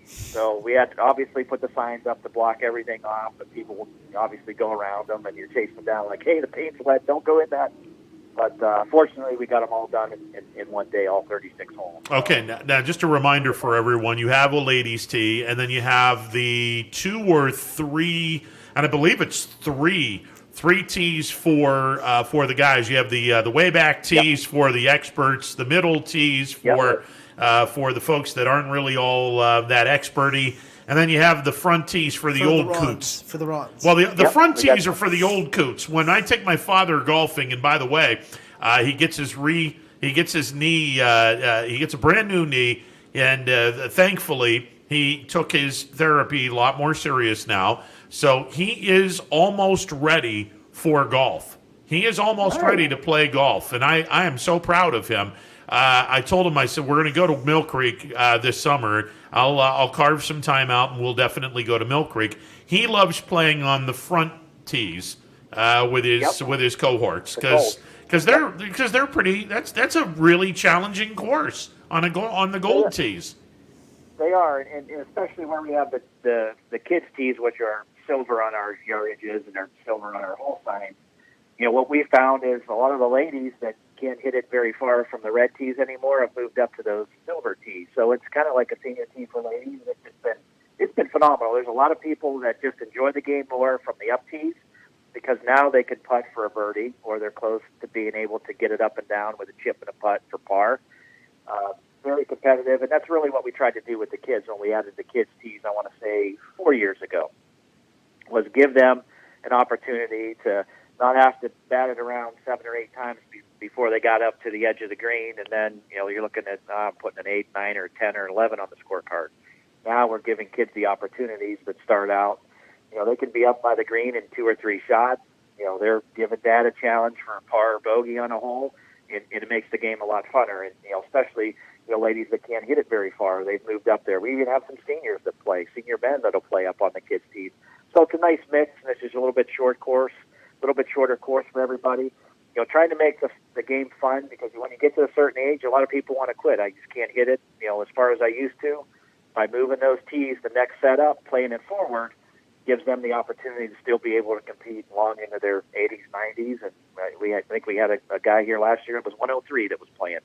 So we had to obviously put the signs up to block everything off, but people will obviously go around them and you're chasing them down like, hey, the paint's wet, don't go in that. But fortunately, we got them all done in one day, all 36 holes. Okay, now just a reminder for everyone, you have a ladies' tee, and then you have the 2 or 3, and I believe it's 3 tees for the guys. You have the way back tees for the experts, the middle tees for the folks that aren't really all that experty, and then you have the front tees for the old coots. For the rods. Well, the front tees are for the old coots. When I take my father golfing, and by the way, he gets his knee, he gets a brand new knee, and thankfully he took his therapy a lot more serious now. So he is almost ready for golf. He is almost ready to play golf, and I am so proud of him. I told him, I said, we're going to go to Mill Creek this summer. I'll carve some time out, and we'll definitely go to Mill Creek. He loves playing on the front tees with his cohorts because they're pretty. That's a really challenging course on the gold tees. They are, and especially where we have the kids' tees, which are silver on our yardages and are silver on our hole signs. What we found is a lot of the ladies that can't hit it very far from the red tees anymore have moved up to those silver tees. So it's kind of like a senior tee for ladies. It's been phenomenal. There's a lot of people that just enjoy the game more from the up tees because now they can putt for a birdie or they're close to being able to get it up and down with a chip and a putt for par. Very competitive, and that's really what we tried to do with the kids when we added the kids' tees, I want to say 4 years ago, was give them an opportunity to not have to bat it around 7 or 8 times before they got up to the edge of the green, and then you're looking at putting an 8, 9, or 10, or 11 on the scorecard. Now we're giving kids the opportunities that start out. They can be up by the green in 2 or 3 shots. They're giving Dad a challenge for a par or bogey on a hole, and it makes the game a lot funner. And especially ladies that can't hit it very far, they've moved up there. We even have some seniors that play, senior men that'll play up on the kids' tees. So it's a nice mix, and it's just a little bit shorter course for everybody. Trying to make the game fun because when you get to a certain age, a lot of people want to quit. I just can't hit it, as far as I used to. By moving those tees, the next setup, playing it forward, gives them the opportunity to still be able to compete long into their 80s, 90s. And I think we had a guy here last year. It was 103 that was playing,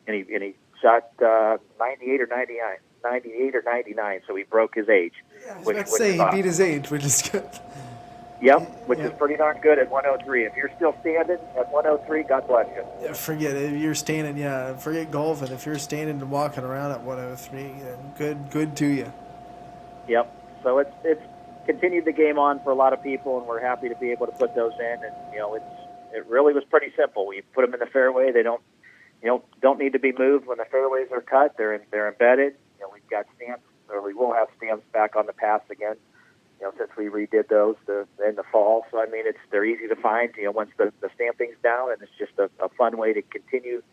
and he shot 98 or 99. So he broke his age. Yeah, I was about to say he beat his age, which is good. Yep, which is pretty darn good at 103. If you're still standing at 103, God bless you. Yeah, forget it. If you're standing, forget golfing. If you're standing and walking around at 103, good to you. Yep. So it's continued the game on for a lot of people, and we're happy to be able to put those in. And it really was pretty simple. We put them in the fairway. They don't need to be moved when the fairways are cut. They're embedded. We've got stamps, or we will have stamps back on the paths again. Since we redid those in the fall. So, they're easy to find, once the stamping's down, and it's just a fun way to continue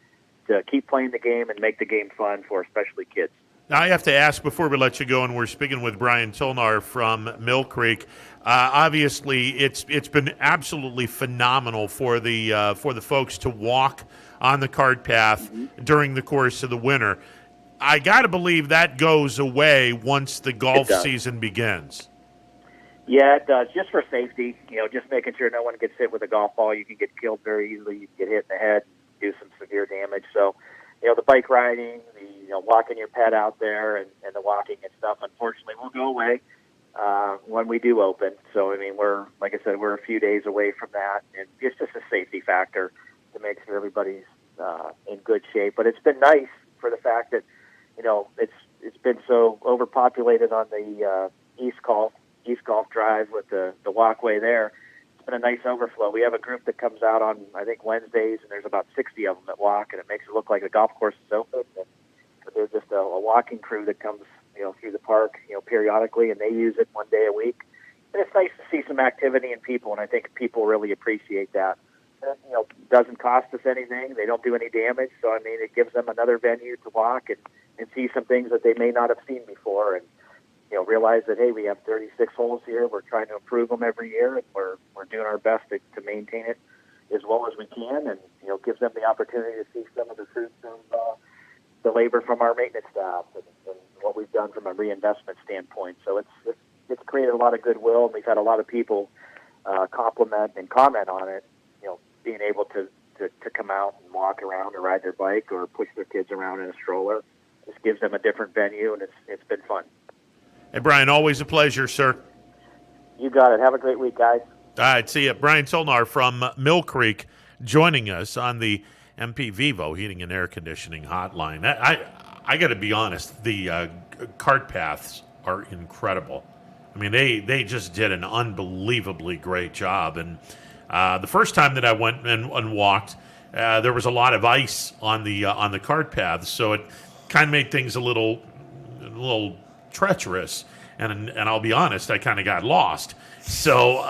to keep playing the game and make the game fun for especially kids. Now, I have to ask before we let you go, and we're speaking with Brian Tolnar from Mill Creek. Obviously, it's been absolutely phenomenal for the folks to walk on the cart path during the course of the winter. I got to believe that goes away once the golf season begins. Yeah, it does. Just for safety, just making sure no one gets hit with a golf ball. You can get killed very easily. You can get hit in the head, do some severe damage. So, the bike riding, the walking your pet out there, and the walking and stuff, unfortunately, will go away when we do open. So, we're, like I said, we're a few days away from that, and it's just a safety factor to make sure everybody's in good shape. But it's been nice for the fact that, it's been so overpopulated on the East Golf Drive with the walkway there. It's been a nice overflow. We have a group that comes out on, I think, Wednesdays, and there's about 60 of them that walk, and it makes it look like the golf course is open. But there's just a walking crew that comes through the park, periodically, and they use it one day a week. And it's nice to see some activity and people, and I think people really appreciate that. It doesn't cost us anything. They don't do any damage. So, I mean, it gives them another venue to walk and see some things that they may not have seen before, and realize that, hey, we have 36 holes here. We're trying to improve them every year, and we're doing our best to maintain it as well as we can, and gives them the opportunity to see some of the fruits of the labor from our maintenance staff and what we've done from a reinvestment standpoint. So it's created a lot of goodwill, and we've had a lot of people compliment and comment on it. Being able to come out and walk around or ride their bike or push their kids around in a stroller just gives them a different venue, and it's been fun. Hey, Brian, always a pleasure, sir. You got it. Have a great week, guys. All right, see you. Brian Solnar from Mill Creek joining us on the MP Vivo Heating and Air Conditioning Hotline. I got to be honest, the cart paths are incredible. I mean, they just did an unbelievably great job. And the first time that I went and walked, there was a lot of ice on the cart paths, so it kind of made things a little treacherous. And I'll be honest, I kind of got lost. So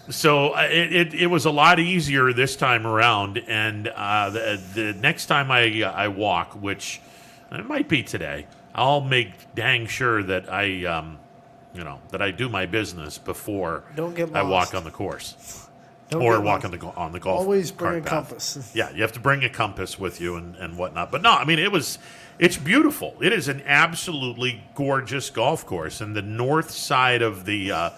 it was a lot easier this time around. And the next time I walk, which it might be today, I'll make dang sure that I do my business before I walk on the course. Walk on the golf. Always bring a path. compass. Yeah, you have to bring a compass with you and whatnot. But no, I mean it's beautiful. It is an absolutely gorgeous golf course, and the north side of the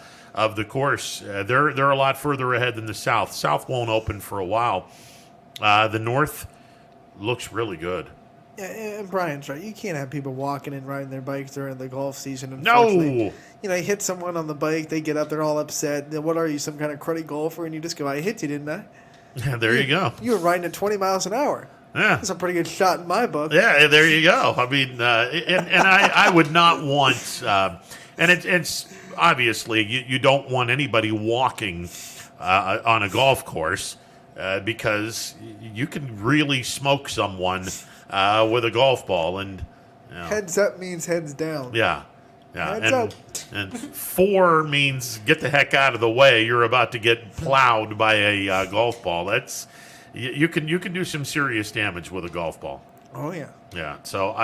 course, they're a lot further ahead than the south. South won't open for a while. The north looks really good. Yeah, and Brian's right. You can't have people walking and riding their bikes during the golf season. No. You hit someone on the bike, they get up, they're all upset. Then what are you, some kind of cruddy golfer? And you just go, I hit you, didn't I? Yeah, there you go. You were riding at 20 miles an hour. Yeah. That's a pretty good shot in my book. Yeah, there you go. I mean, I would not want, and it's obviously you don't want anybody walking on a golf course because you can really smoke someone with a golf ball. And heads up means heads down. Yeah. Heads up. And 4 means get the heck out of the way. You're about to get plowed by a golf ball. That's you can do some serious damage with a golf ball. Oh yeah. Yeah. So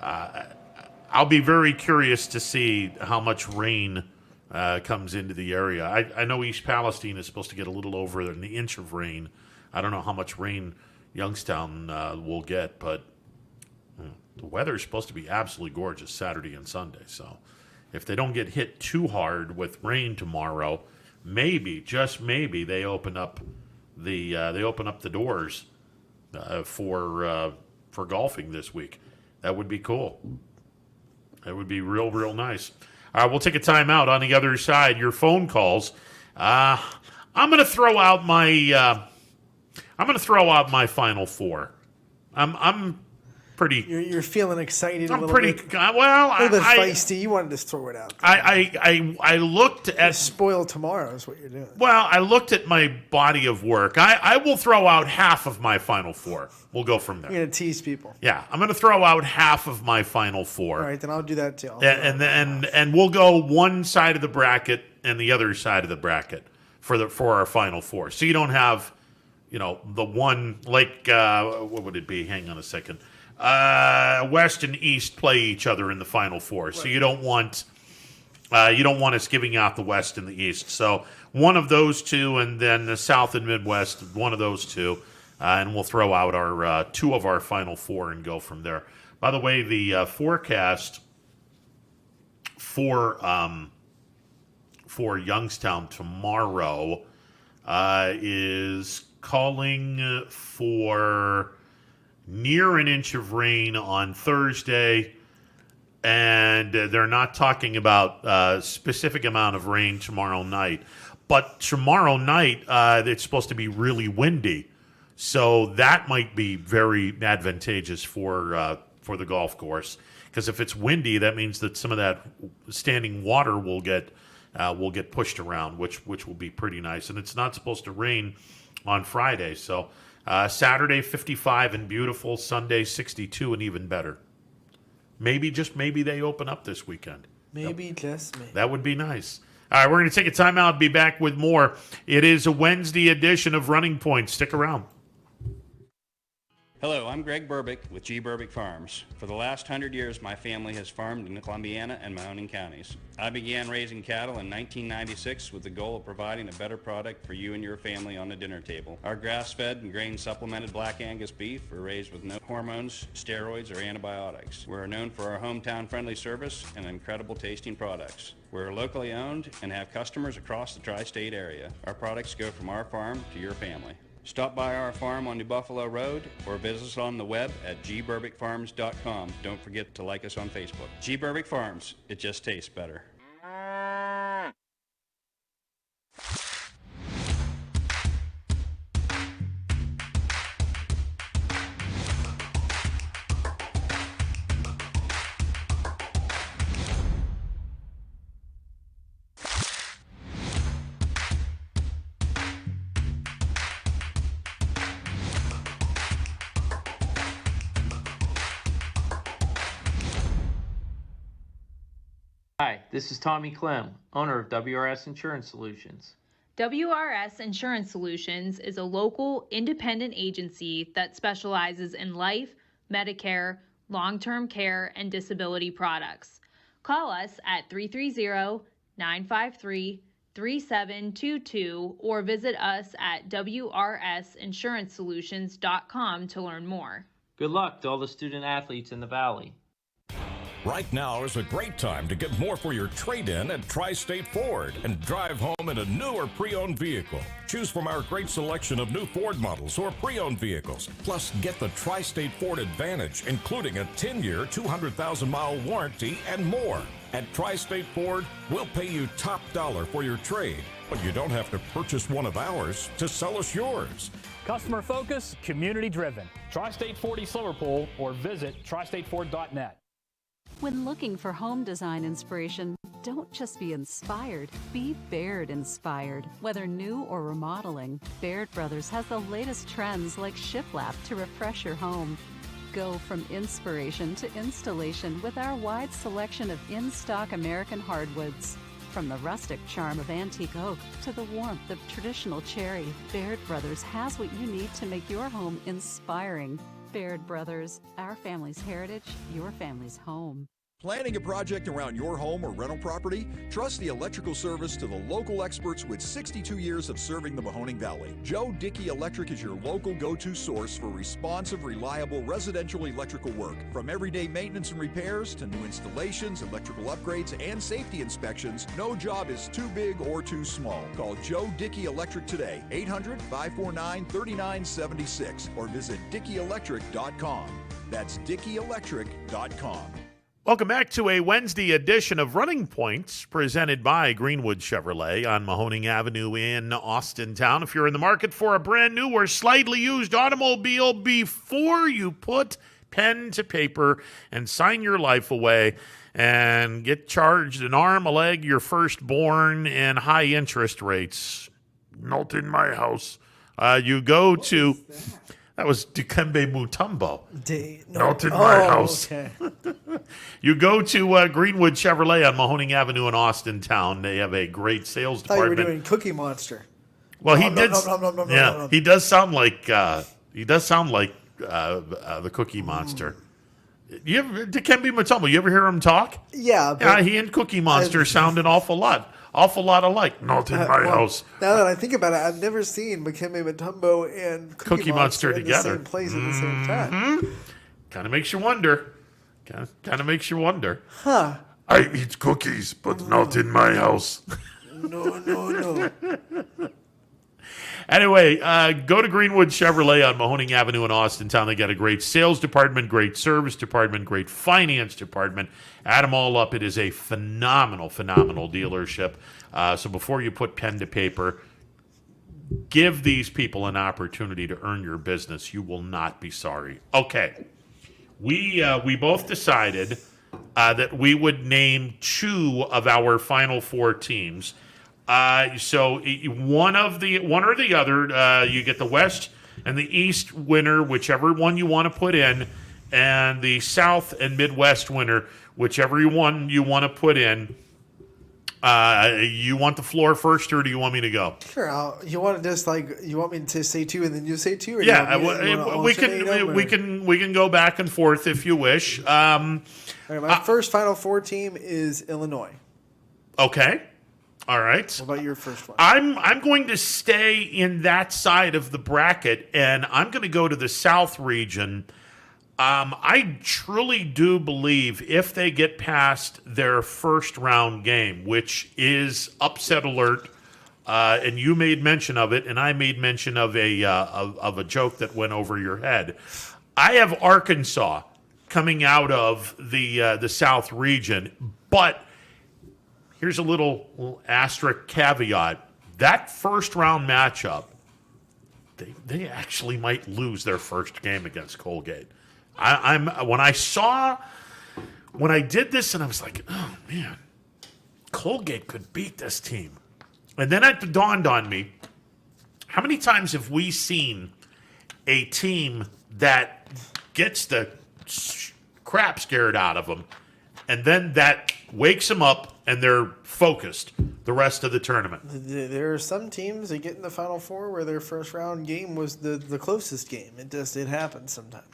I'll be very curious to see how much rain comes into the area. I know East Palestine is supposed to get a little over an inch of rain. I don't know how much rain Youngstown will get, but the weather is supposed to be absolutely gorgeous Saturday and Sunday. So if they don't get hit too hard with rain tomorrow, maybe, just maybe, they open up the doors for golfing this week. That would be cool. That would be real nice. All right, we'll take a timeout. On the other side, your phone calls. I'm going to throw out my Final Four. I'm pretty. You're feeling excited. I'm a pretty. Bit. Well, a little bit feisty. You wanted to throw it out. I looked at spoil tomorrow is what you're doing. Well, I looked at my body of work. I will throw out half of my Final Four. We'll go from there. You're gonna tease people. Yeah, I'm gonna throw out half of my Final Four. All right, then I'll do that too. And we'll go one side of the bracket and the other side of the bracket for our Final Four. So you don't have, the one like what would it be? Hang on a second. West and East play each other in the Final Four, right. So you don't want us giving out the West and the East. So one of those two, and then the South and Midwest, one of those two, and we'll throw out our two of our Final Four and go from there. By the way, the forecast for Youngstown tomorrow is calling for near an inch of rain on Thursday, and they're not talking about a specific amount of rain tomorrow night. But tomorrow night, it's supposed to be really windy, so that might be very advantageous for the golf course. Because if it's windy, that means that some of that standing water will get pushed around, which will be pretty nice. And it's not supposed to rain on Friday, so. Saturday, 55 and beautiful. Sunday, 62 and even better. Maybe, just maybe, they open up this weekend. Maybe, just maybe. That would be nice. All right, we're going to take a timeout, be back with more. It is a Wednesday edition of Running Point. Stick around. Hello, I'm Greg Burbick with Burberry Farms. For the last 100 years, my family has farmed in the Columbiana and Mahoning counties. I began raising cattle in 1996 with the goal of providing a better product for you and your family on the dinner table. Our grass-fed and grain-supplemented Black Angus beef are raised with no hormones, steroids, or antibiotics. We're known for our hometown-friendly service and incredible tasting products. We're locally owned and have customers across the tri-state area. Our products go from our farm to your family. Stop by our farm on New Buffalo Road or visit us on the web at gburbickfarms.com. Don't forget to like us on Facebook. G. Burbick Farms, it just tastes better. Hi, this is Tommy Clem, owner of WRS Insurance Solutions. WRS Insurance Solutions is a local, independent agency that specializes in life, Medicare, long-term care, and disability products. Call us at 330-953-3722 or visit us at wrsinsuranceSolutions.com to learn more. Good luck to all the student athletes in the Valley. Right now is a great time to get more for your trade-in at Tri-State Ford and drive home in a new or pre-owned vehicle. Choose from our great selection of new Ford models or pre-owned vehicles. Plus, get the Tri-State Ford Advantage, including a 10-year, 200,000-mile warranty and more. At Tri-State Ford, we'll pay you top dollar for your trade, but you don't have to purchase one of ours to sell us yours. Customer focus, community driven. Tri-State Ford East Liverpool or visit tristateford.net. When looking for home design inspiration, don't just be inspired, be Baird inspired. Whether new or remodeling, Baird Brothers has the latest trends like shiplap to refresh your home. Go from inspiration to installation with our wide selection of in-stock American hardwoods. From the rustic charm of antique oak to the warmth of traditional cherry, Baird Brothers has what you need to make your home inspiring. Baird Brothers, our family's heritage, your family's home. Planning a project around your home or rental property? Trust the electrical service to the local experts with 62 years of serving the Mahoning Valley. Joe Dickey Electric is your local go-to source for responsive, reliable residential electrical work. From everyday maintenance and repairs to new installations, electrical upgrades, and safety inspections, no job is too big or too small. Call Joe Dickey Electric today, 800-549-3976, or visit DickeyElectric.com. That's DickeyElectric.com. Welcome back to a Wednesday edition of Running Points, presented by Greenwood Chevrolet on Mahoning Avenue in Austintown. If you're in the market for a brand new or slightly used automobile, before you put pen to paper and sign your life away and get charged an arm, a leg, your firstborn, and high interest rates, not in my house. You go to... That was Dikembe Mutombo. Not in my house. Okay. You go to Greenwood Chevrolet on Mahoning Avenue in Austintown. They have a great sales I thought you were department. doing Cookie Monster. Well, he did. Yeah, he does sound like the Cookie Monster. You ever Dikembe Mutombo? You ever hear him talk? Yeah. Yeah, he and Cookie Monster sound an awful lot alike. Not in my house. Now that I think about it, I've never seen Dikembe Mutombo and Cookie Monster together in the same place at the same time. Kind of makes you wonder. Kind of makes you wonder. Huh. I eat cookies, but not in my house. No. Anyway, go to Greenwood Chevrolet on Mahoning Avenue in Austintown. They got a great sales department, great service department, great finance department. Add them all up. It is a phenomenal dealership. So before you put pen to paper, give these people an opportunity to earn your business. You will not be sorry. Okay. We both decided that we would name two of our Final Four teams. So one or the other, you get the West and the East winner, whichever one you want to put in, and the South and Midwest winner, whichever one you want to put in. You want the floor first, or do you want me to go? Sure. You want me to say two and then you say two? Or Yeah, we can go back and forth if you wish. All right, my first Final Four team is Illinois. Okay. All right. What about your first one? I'm going to stay in that side of the bracket, and I'm going to go to the South region. I truly do believe if they get past their first round game, which is upset alert, and you made mention of it, and I made mention of a joke that went over your head. I have Arkansas coming out of the South region, but here's a little asterisk caveat: that first round matchup, they actually might lose their first game against Colgate. When I did this, and I was like, oh man, Colgate could beat this team. And then it dawned on me, how many times have we seen a team that gets the crap scared out of them, and then that wakes them up and they're focused the rest of the tournament? There are some teams that get in the Final Four where their first round game was the closest game. It happens sometimes.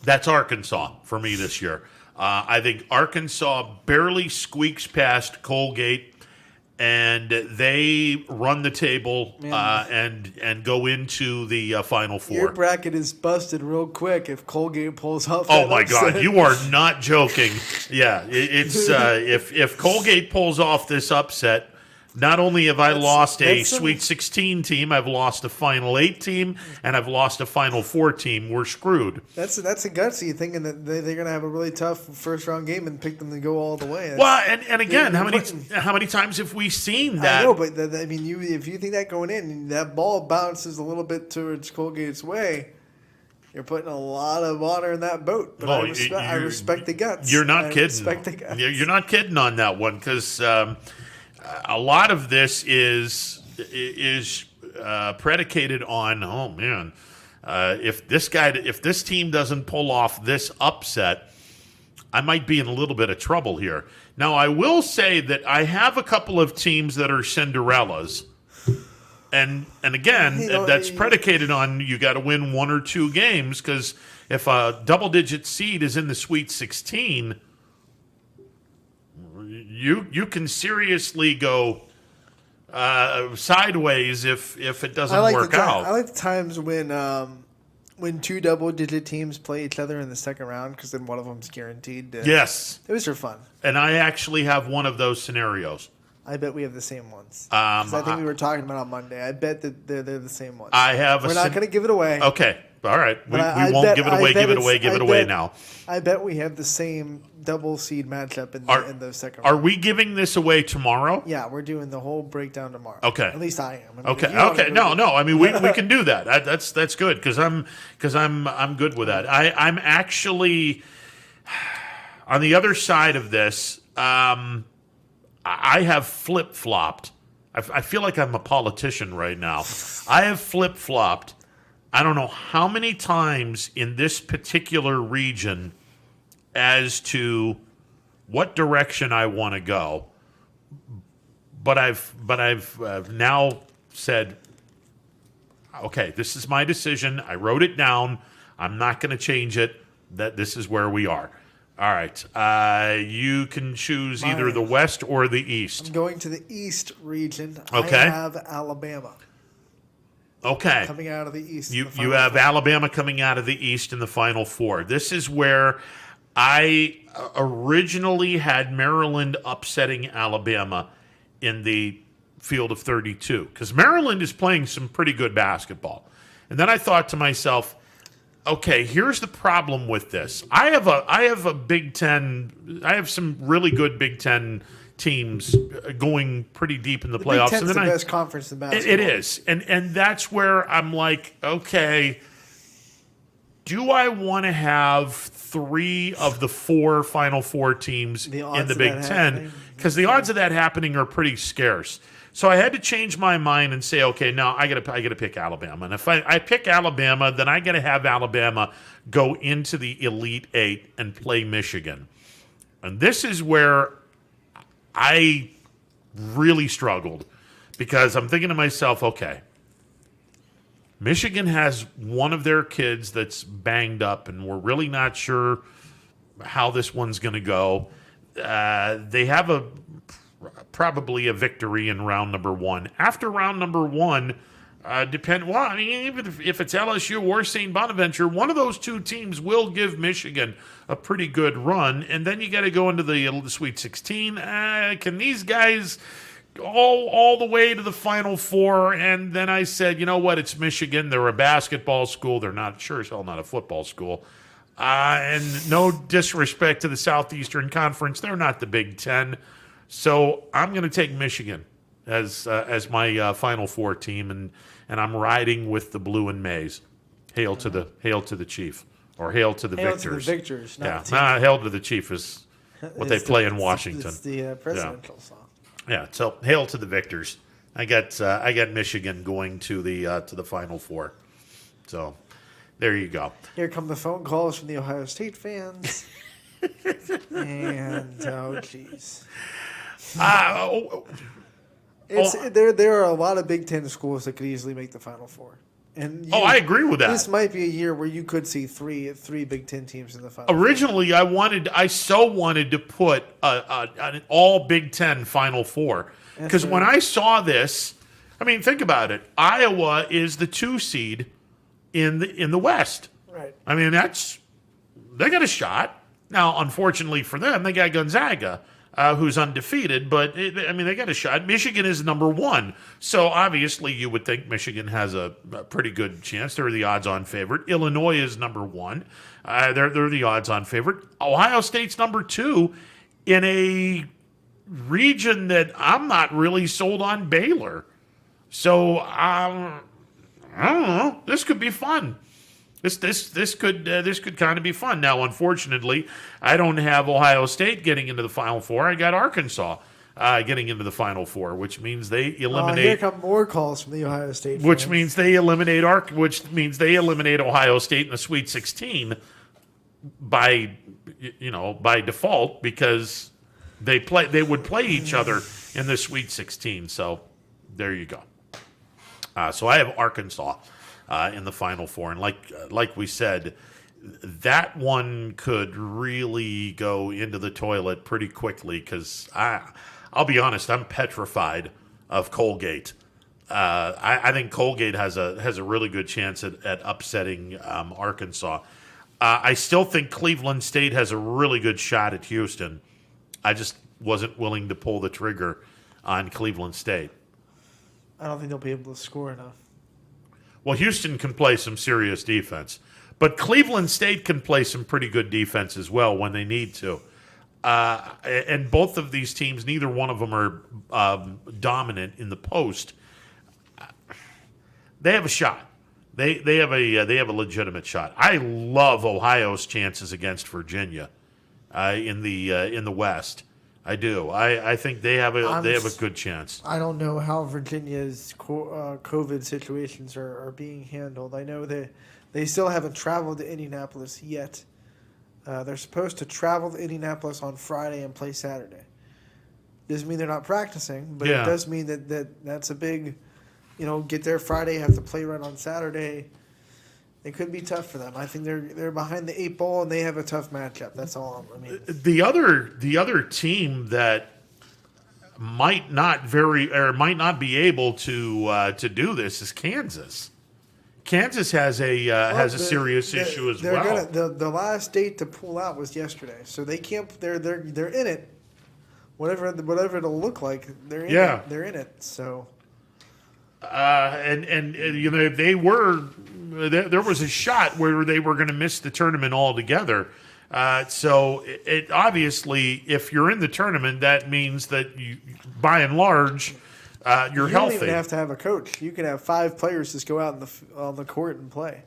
That's Arkansas for me this year. I think Arkansas barely squeaks past Colgate, and they run the table and go into the Final Four. Your bracket is busted real quick if Colgate pulls off. Oh my God, you are not joking. Yeah, it's if Colgate pulls off this upset. Not only have I lost a Sweet 16 team, I've lost a Final 8 team, and I've lost a Final 4 team. We're screwed. That's a gutsy thinking that they're going to have a really tough first round game and pick them to go all the way. Well, and again, how many times have we seen that? I know, but I mean, if you think that going in, that ball bounces a little bit towards Colgate's way, you're putting a lot of water in that boat. But I respect the guts. You're not kidding. Respect the guts. You're not kidding on that one, because a lot of this is predicated on, oh man, if this team doesn't pull off this upset, I might be in a little bit of trouble here. Now, I will say that I have a couple of teams that are Cinderellas, and again, that's predicated on you got to win one or two games, because if a double-digit seed is in the Sweet 16. You can seriously go sideways if it doesn't work out. I like the times when two double-digit teams play each other in the second round, because then one of them's guaranteed. Yes. Those are fun. And I actually have one of those scenarios. I bet we have the same ones. Because I think we were talking about on Monday. I bet that they're the same ones. We're not going to give it away. Okay. All right. We won't give it away. Give it away now. I bet we have the same double seed matchup in the second round. Are we giving this away tomorrow? Yeah, we're doing the whole breakdown tomorrow. Okay. At least I am. Okay. No. I mean, we can do that. That's good, because I'm good with that. I'm actually on the other side of this. I have flip-flopped. I feel like I'm a politician right now. I have flip-flopped. I don't know how many times in this particular region as to what direction I want to go. But I've now said, okay, this is my decision. I wrote it down. I'm not going to change it. That this is where we are. All right. You can choose either the West or the East. I'm going to the East region. Okay. I have Alabama. Okay. Coming out of the East. You have Alabama coming out of the East in the Final Four. This is where I originally had Maryland upsetting Alabama in the field of 32, because Maryland is playing some pretty good basketball. And then I thought to myself, okay, here's the problem with this. I have a Big Ten. I have some really good Big Ten teams going pretty deep in the playoffs. Big Ten's the best conference in basketball. It is, and that's where I'm like, okay, do I want to have 3 of the 4 Final Four teams in the Big Ten? Because the odds of that happening are pretty scarce. So I had to change my mind and say, okay, now I gotta pick Alabama. And if I pick Alabama, then I gotta have Alabama go into the Elite Eight and play Michigan. And this is where I really struggled, because I'm thinking to myself, okay, Michigan has one of their kids that's banged up, and we're really not sure how this one's going to go. They have probably a victory in round number 1. After round number 1, even if it's LSU or St. Bonaventure, one of those two teams will give Michigan a pretty good run, and then you got to go into the Sweet 16. Can these guys all the way to the Final Four? And then I said, you know what? It's Michigan. They're a basketball school. They're not, sure as hell not a football school. And no disrespect to the Southeastern Conference, they're not the Big Ten. So I'm going to take Michigan as my Final Four team, and I'm riding with the blue and maize. Hail to the chief, or hail to the victors. Hail to the victors. Hail to the chief is what they play in Washington. It's the presidential song. Yeah, so hail to the victors. I got Michigan going to the Final Four. So there you go. Here come the phone calls from the Ohio State fans. And jeez. There are a lot of Big Ten schools that could easily make the Final Four. And I agree with that. This might be a year where you could see three Big Ten teams in the Final Originally, Four. I so wanted to put an all Big Ten Final Four, because when I saw this, I mean, think about it. Iowa is the 2 seed in the West. Right. I mean, they got a shot. Now, unfortunately for them, they got Gonzaga, who's undefeated, but they got a shot. Michigan is number 1, so obviously you would think Michigan has a pretty good chance. They're the odds-on favorite. Illinois is number 1. They're the odds-on favorite. Ohio State's number 2 in a region that I'm not really sold on, Baylor. So I don't know. This could be fun. This could kind of be fun. Now, unfortunately, I don't have Ohio State getting into the Final Four. I got Arkansas getting into the Final Four, which means they eliminate. Here come more calls from the Ohio State fans. Which means they eliminate Ohio State in the Sweet 16 by default, because they would play each other in the Sweet 16. So there you go. So I have Arkansas in the Final Four, and like we said, that one could really go into the toilet pretty quickly, because I'll be honest, I'm petrified of Colgate. I think Colgate has a really good chance at upsetting Arkansas. I still think Cleveland State has a really good shot at Houston. I just wasn't willing to pull the trigger on Cleveland State. I don't think they'll be able to score enough. Well, Houston can play some serious defense, but Cleveland State can play some pretty good defense as well when they need to. And both of these teams, neither one of them are dominant in the post. They have a shot. They have a legitimate shot. I love Ohio's chances against Virginia in the West. I do. I think they have a good chance. I don't know how Virginia's COVID situations are being handled. I know they still haven't traveled to Indianapolis yet. They're supposed to travel to Indianapolis on Friday and play Saturday. Doesn't mean they're not practicing, but it does mean that's a big, get there Friday, have to play right on Saturday. It could be tough for them. I think they're behind the 8 ball, and they have a tough matchup. That's all. The other team that might not be able to do this is Kansas. Kansas has a serious issue as well. The last date to pull out was yesterday, so they can't. They're in it. Whatever it'll look like, they're in it. They're in it. So. They were. There was a shot where they were going to miss the tournament altogether. So it obviously, if you're in the tournament, that means that you, by and large, you're healthy. You don't even have to have a coach. You can have 5 players just go out on the court and play.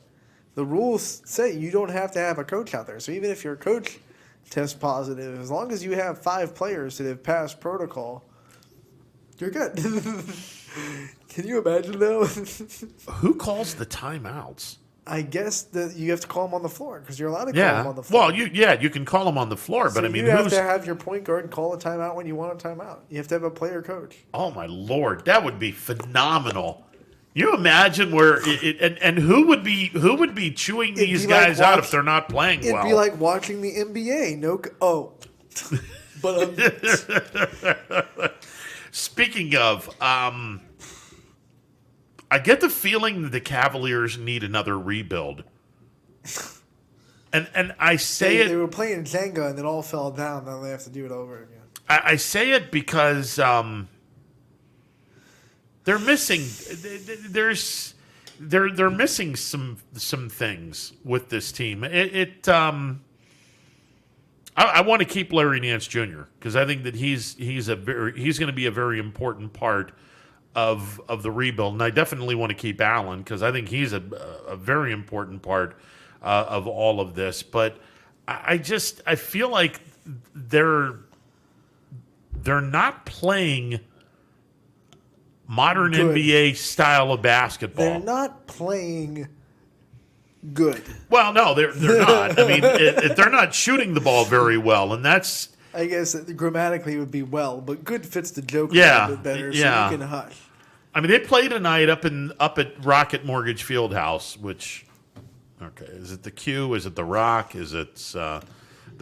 The rules say you don't have to have a coach out there. So even if your coach tests positive, as long as you have 5 players that have passed protocol, You're good. Can you imagine, though? Who calls the timeouts? I guess that you have to call them on the floor because you're allowed to call them on the floor. Well, you can call them on the floor, So but I mean, you have to have your point guard call a timeout when you want a timeout. You have to have a player coach. Oh my Lord, that would be phenomenal. You imagine where and who would be chewing these guys out if they're not playing well? It'd be like watching the NBA. But Speaking of, I get the feeling that the Cavaliers need another rebuild. And I say they were playing Jenga and it all fell down. Now they have to do it over again. I say it because they're missing. They're missing some things with this team. I want to keep Larry Nance Jr. because I think that he's going to be a very important part of the rebuild, and I definitely want to keep Allen because I think he's a very important part of all of this. But I feel like they're not playing modern Good. NBA style of basketball. They're not playing good. Well, no, they're not. I mean, they're not shooting the ball very well, and that's. I guess grammatically it would be well, but good fits the joke a little bit better, so you can hush. I mean, they played tonight up at Rocket Mortgage Fieldhouse, which, okay, is it the Q? Is it the Rock? Is it the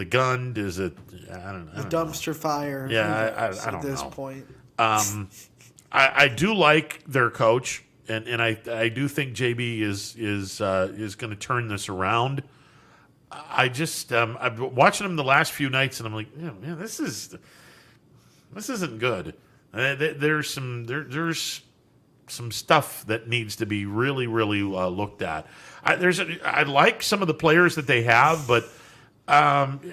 Gund? Is it, I don't know. The dumpster fire. Yeah, I don't know. At this point. I do like their coach, and I do think JB is going to turn this around. I just I've been watching him the last few nights, and I'm like, yeah, this isn't good. There's some stuff that needs to be really, really looked at. I like some of the players that they have, but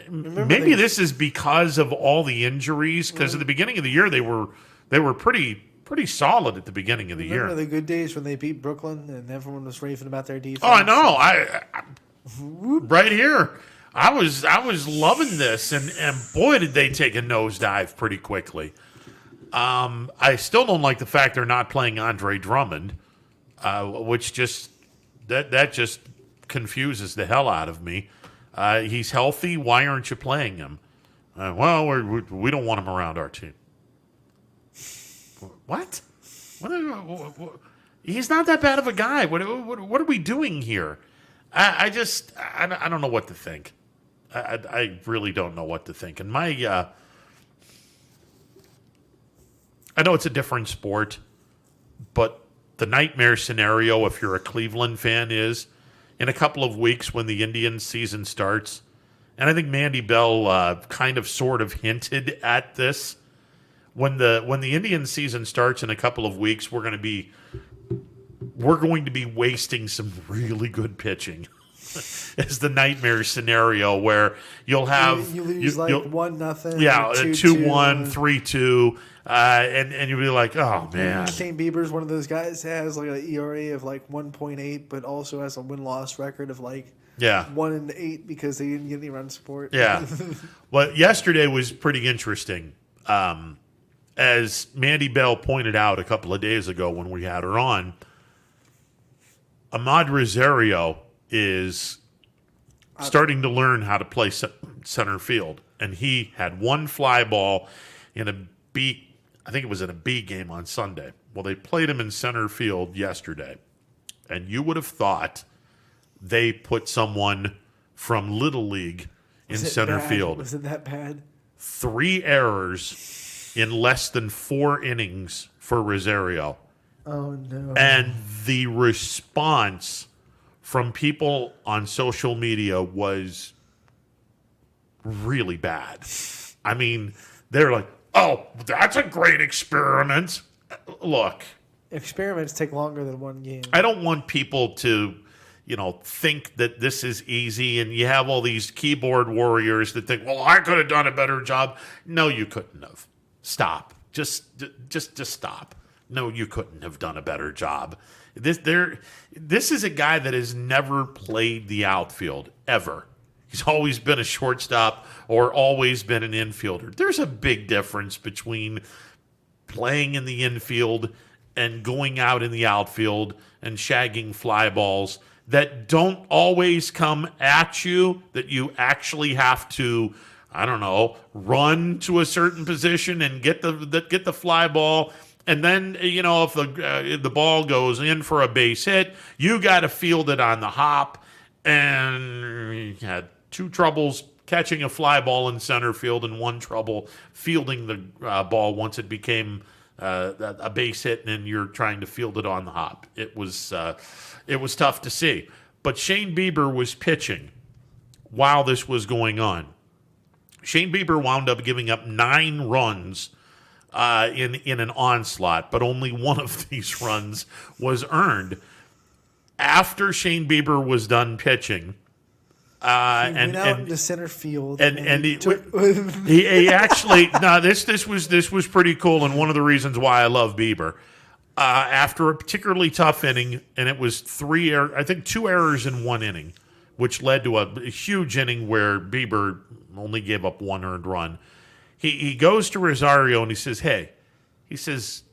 maybe this is because of all the injuries. Because at the beginning of the year, they were pretty solid at the beginning of the year. Remember the good days when they beat Brooklyn and everyone was raving about their defense? Oh, I know. Right here. I was loving this, and boy, did they take a nosedive pretty quickly. I still don't like the fact they're not playing Andre Drummond, which just confuses the hell out of me. He's healthy. Why aren't you playing him? Well, we don't want him around our team. What? He's not that bad of a guy. What are we doing here? I don't know what to think. I really don't know what to think. And I know it's a different sport, but the nightmare scenario, if you're a Cleveland fan, is in a couple of weeks when the Indians season starts, and I think Mandy Bell kind of sort of hinted at this. When the Indians season starts in a couple of weeks, we're going to be wasting some really good pitching. Is the nightmare scenario where you'll have you lose 1-0, 2-1, 3-2, and you'll be like, oh man. Shane Bieber's one of those guys that has like an ERA of 1.8, but also has a win-loss record of 1-8 because they didn't get any run support. Yeah. Well, yesterday was pretty interesting. As Mandy Bell pointed out a couple of days ago when we had her on, Ahmad Rosario is starting to learn how to play center field. And he had one fly ball in I think it was in a B game on Sunday. Well, they played him in center field yesterday. And you would have thought they put someone from Little League in center field. Was it that bad? 3 errors in less than 4 innings for Rosario. Oh, no. And the response from people on social media was really bad. I mean, they're like, oh, that's a great experiment. Look. Experiments take longer than 1 game. I don't want people to, think that this is easy, and you have all these keyboard warriors that think, well, I could have done a better job. No, you couldn't have. Stop. Just stop. No, you couldn't have done a better job. This is a guy that has never played the outfield, ever. He's always been a shortstop or always been an infielder. There's a big difference between playing in the infield and going out in the outfield and shagging fly balls that don't always come at you, that you actually have to, I don't know, run to a certain position and get the fly ball. And then, you know, if the ball goes in for a base hit, you got to field it on the hop. And you had 2 troubles catching a fly ball in center field and 1 trouble fielding the ball once it became a base hit and you're trying to field it on the hop. It was tough to see. But Shane Bieber was pitching while this was going on. Shane Bieber wound up giving up 9 runs in an onslaught, but only one of these runs was earned. After Shane Bieber was done pitching, he went out in the center field, and he actually this was pretty cool, and one of the reasons why I love Bieber. After a particularly tough inning, and it was 2 errors in 1 inning, which led to a huge inning where Bieber only gave up 1 earned run. He goes to Rosario and he says, "Hey," he says,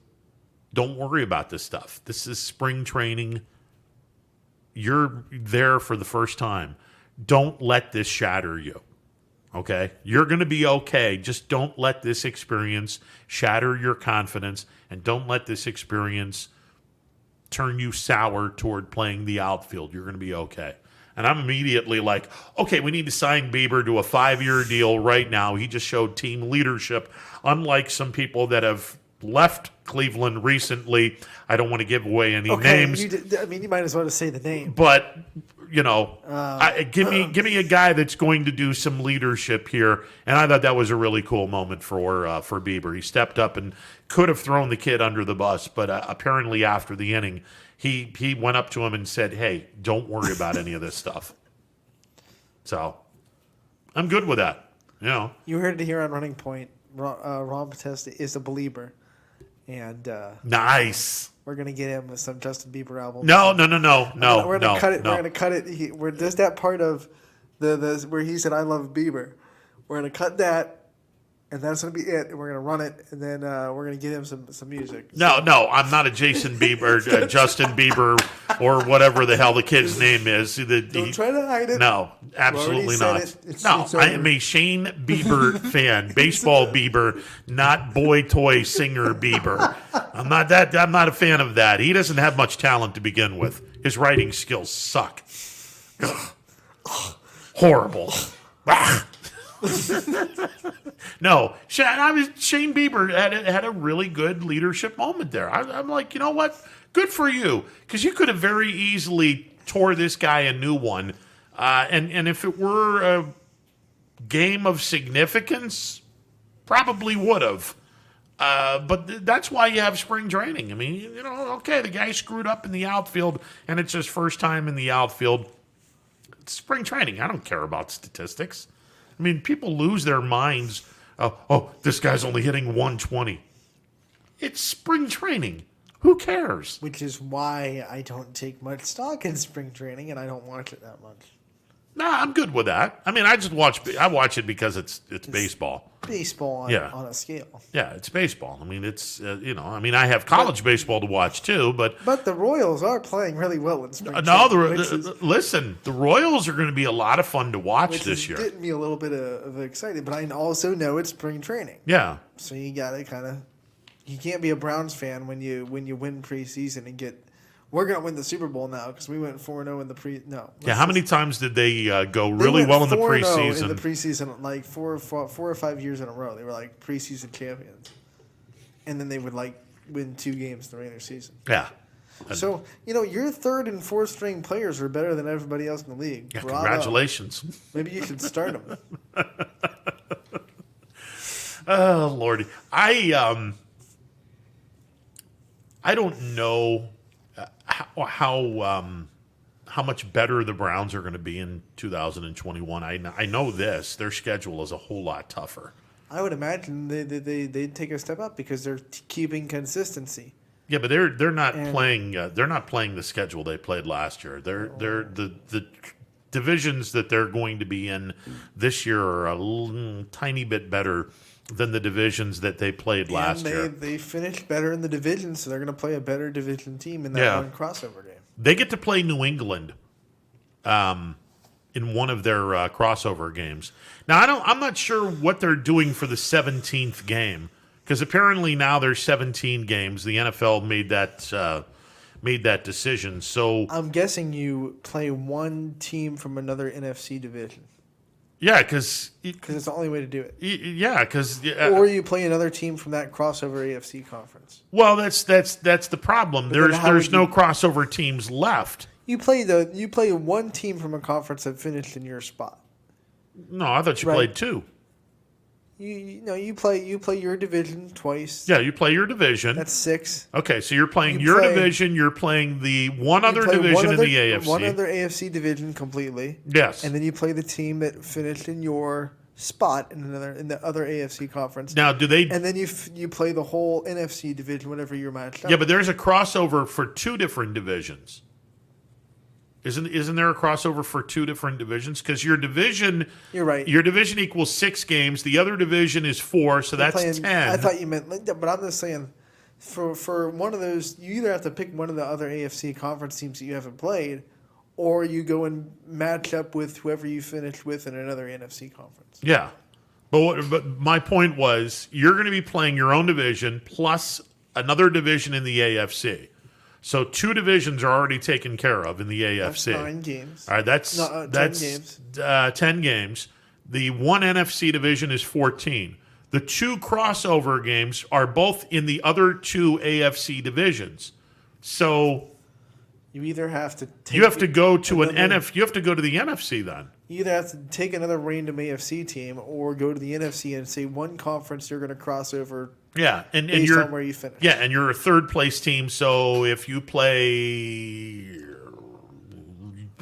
"don't worry about this stuff. This is spring training. You're there for the first time. Don't let this shatter you. Okay? You're going to be okay. Just don't let this experience shatter your confidence, and don't let this experience turn you sour toward playing the outfield. You're going to be okay." And I'm immediately like, okay, we need to sign Bieber to a 5-year deal right now. He just showed team leadership, unlike some people that have left Cleveland recently. I don't want to give away any names. You might as well just say the name. But, you know, give me a guy that's going to do some leadership here. And I thought that was a really cool moment for Bieber. He stepped up and could have thrown the kid under the bus, but apparently after the inning, he went up to him and said, "Hey, don't worry about any of this stuff." So I'm good with that. You know, you heard it here on Running Point. Ron Potesta is a believer, and nice. We're gonna get him with some Justin Bieber album. No. We're gonna cut it. We're gonna cut it. There's that part of the where he said, "I love Bieber." We're gonna cut that. And that's going to be it. And we're going to run it. And then we're going to get him some music. No, I'm not a Jason Bieber, Justin Bieber, or whatever the hell the kid's name is. Don't try to hide it. No, absolutely not. I am a Shane Bieber fan. Baseball Bieber, not boy toy singer Bieber. I'm not a fan of that. He doesn't have much talent to begin with. His writing skills suck. Horrible. No, Shane Bieber had a really good leadership moment there. I'm like, you know what? Good for you, because you could have very easily tore this guy a new one, and if it were a game of significance, probably would have. But that's why you have spring training. I mean, you know, okay, the guy screwed up in the outfield, and it's his first time in the outfield. It's spring training. I don't care about statistics. I mean, people lose their minds. Oh, this guy's only hitting 120. It's spring training. Who cares? Which is why I don't take much stock in spring training, and I don't watch it that much. Nah, I'm good with that. I mean, I watch it because it's baseball. Baseball on a scale. Yeah, it's baseball. I mean, it's I have college baseball to watch too, but the Royals are playing really well in spring. Listen, the Royals are going to be a lot of fun to watch this year. Getting me a little bit of excited, but I also know it's spring training. Yeah. So you got to you can't be a Browns fan when you win preseason and get. We're going to win the Super Bowl now because we went 4-0 in the pre. No. Yeah, how many times did they go really well in the preseason? In the preseason, like four or 5 years in a row, they were like preseason champions, and then they would like win 2 games in the regular season. Yeah. So your 3rd and 4th string players are better than everybody else in the league. Yeah, congratulations. Maybe you should start them. Oh Lordy, I don't know. How much better the Browns are going to be in 2021. I know this. Their schedule is a whole lot tougher. I would imagine they'd take a step up because they're keeping consistency. Yeah, but they're not playing. They're not playing the schedule they played last year. They're the divisions that they're going to be in this year are a tiny bit better than the divisions that they played last year. They finished better in the division, so they're going to play a better division team in that one crossover game. They get to play New England in one of their crossover games. Now, I'm not sure what they're doing for the 17th game, because apparently now there's 17 games. The NFL made that decision. So I'm guessing you play one team from another NFC division. Yeah, because it's the only way to do it. Yeah, because or you play another team from that crossover AFC conference. Well, that's the problem. There's no crossover teams left. You play one team from a conference that finished in your spot. No, I thought you played two. You play your division twice. Yeah, you play your division. That's 6. Okay, so you're playing your division. You're playing the one other division in the AFC. One other AFC division completely. Yes. And then you play the team that finished in your spot in the other AFC conference. Now, do they? And then you play the whole NFC division, whatever you're matched up. Yeah, but there's a crossover for two different divisions. Isn't there a crossover for two different divisions? Because your division, you're right. Your division equals 6 games. The other division is 4, so that's 10. I thought you meant, but I'm just saying, for one of those, you either have to pick one of the other AFC conference teams that you haven't played, or you go and match up with whoever you finished with in another NFC conference. Yeah, but my point was, you're going to be playing your own division plus another division in the AFC. So 2 divisions are already taken care of in the AFC. That's 9 games. All right, that's 10 games. 10 games. The one NFC division is 14. The 2 crossover games are both in the other 2 AFC divisions. So you either have to you have to go to the NFC then. You either have to take another random AFC team or go to the NFC and say one conference you're going to cross over. Yeah, and based you're on where you finish. Yeah, and you're a third place team. So if you play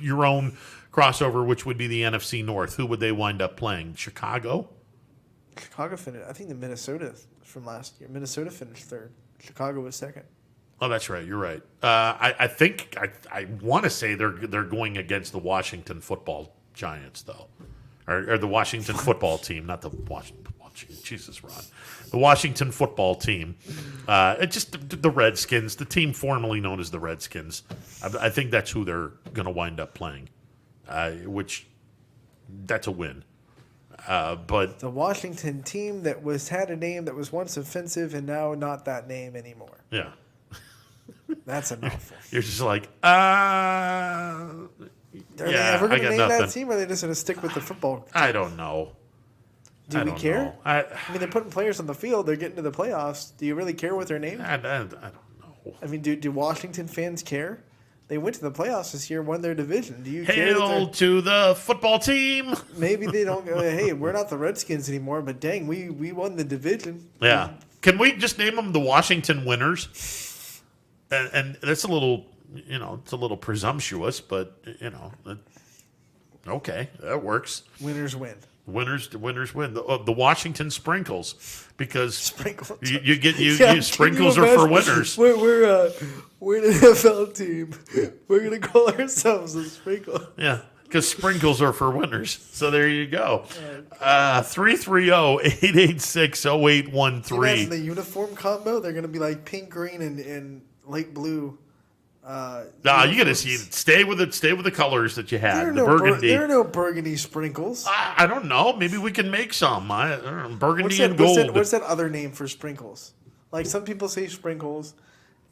your own crossover, which would be the NFC North, who would they wind up playing? Chicago. Chicago finished. I think the Minnesota from last year. Minnesota finished 3rd. Chicago was 2nd. Oh, that's right. You're right. I think I want to say they're going against the Washington Football Giants though, or the Washington Football Team, not the Washington. Jesus, Ron. The Washington Football Team. Just the Redskins, the team formerly known as the Redskins. I think that's who they're going to wind up playing, which that's a win. But the Washington team that had a name that was once offensive and now not that name anymore. Yeah. That's a mouthful. You're just like, Are they ever going to name that team, or are they just going to stick with the football team? I don't know. Do we care? I mean, they're putting players on the field. They're getting to the playoffs. Do you really care what their name? I don't know. I mean, do Washington fans care? They went to the playoffs this year, won their division. Do you care? Hail to the football team. Maybe they don't go, hey, we're not the Redskins anymore, but dang, we won the division. Yeah. Can we just name them the Washington Winners? And that's a little, it's a little presumptuous, but, okay, that works. Winners win. Winners win. The Washington Sprinkles, because Sprinkles. you get sprinkles are for winners. We're an NFL team. We're gonna call ourselves the Sprinkle. Yeah, because sprinkles are for winners. So there you go. 330-886-0813. Imagine the uniform combo. They're gonna be like pink, green, and light blue. You gotta stay with the colors that you had. Burgundy. There are no burgundy sprinkles. I don't know. Maybe we can make some. Burgundy and gold. What's that other name for sprinkles? Like some people say sprinkles,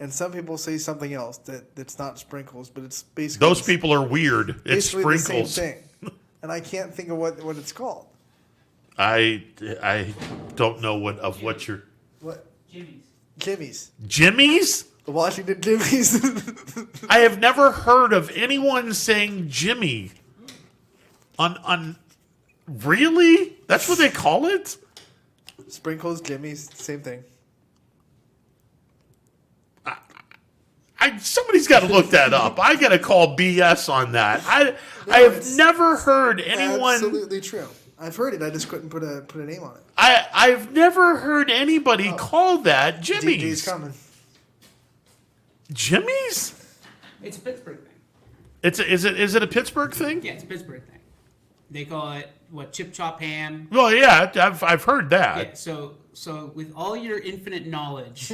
and some people say something else that's not sprinkles, but it's basically those people are weird. It's sprinkles. The same thing, and I can't think of what it's called. I don't know what you're. What? Jimmy's. Jimmy's. The Washington Jimmies. I have never heard of anyone saying Jimmy. On really? That's what they call it? Sprinkles, Jimmy's, same thing. Somebody's got to look that up. I got to call BS on that. I have never heard anyone. Absolutely true. I've heard it. I just couldn't put a name on it. I've never heard anybody call that Jimmy's. DJ's coming. Jimmy's? It's a Pittsburgh thing. Is it a Pittsburgh thing? Yeah, it's a Pittsburgh thing. They call it chip chop ham. Well, yeah, I've heard that. Yeah, so with all your infinite knowledge,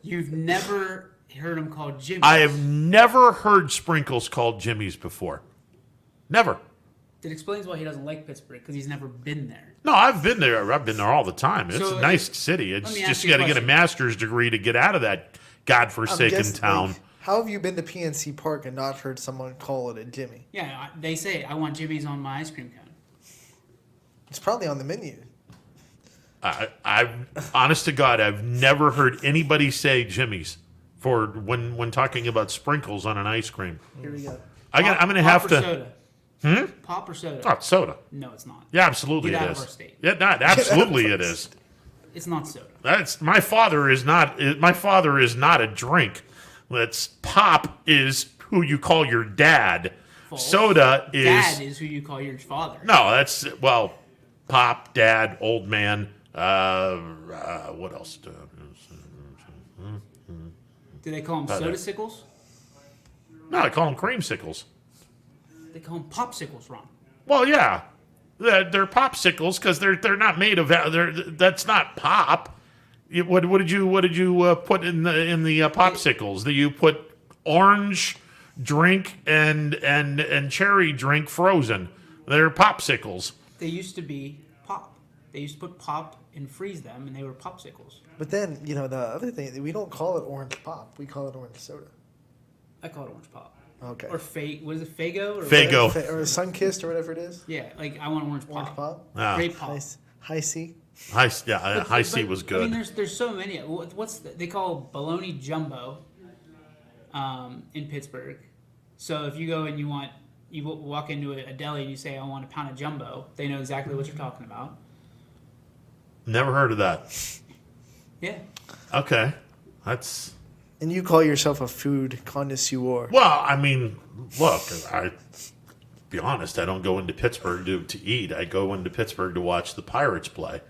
you've never heard them called Jimmy's. I have never heard sprinkles called Jimmy's before. Never. That explains why he doesn't like Pittsburgh, because he's never been there. No, I've been there. I've been there all the time. It's So, a nice city. It's let me just ask you you a got to get a question. master's degree to get out of that godforsaken town. How have you been to PNC Park and not heard someone call it a Jimmy? Yeah, they say, I want Jimmy's on my ice cream cone. It's probably on the menu. I've honest to God, I've never heard anybody say Jimmy's for when talking about sprinkles on an ice cream. Here we go. I'm going to have to. Soda. Pop or soda? Oh, it's soda. No, it's not. Yeah, absolutely Get it out is. of our state. Yeah, absolutely it is. It's not soda. That's my father is not a drink. That's pop is who you call your dad. False. Soda is Dad is who you call your father. No, that's pop, dad, old man. What else? Do they call them soda sickles? No, I call them creamsicles. They call them popsicles, Ron. Well, yeah, they're popsicles because they're not made of that's not pop. What did you put in the popsicles? That you put orange drink and cherry drink frozen. They're popsicles. They used to be pop. They used to put pop and freeze them, and they were popsicles. But then, the other thing, we don't call it orange pop. We call it orange soda. I call it orange pop. Okay. Or what is it, Fago? Or Fago. Or Sunkissed or whatever it is. Yeah, I want orange pop. Orange pop? Ah. Grape pop. High C. High C was good. I mean, there's so many. They call bologna jumbo in Pittsburgh. So if you go and you walk into a deli and you say, I want a pound of jumbo, they know exactly what you're talking about. Never heard of that. Yeah. Okay, that's. And you call yourself a food connoisseur. Well, I mean, look, be honest, I don't go into Pittsburgh to eat. I go into Pittsburgh to watch the Pirates play.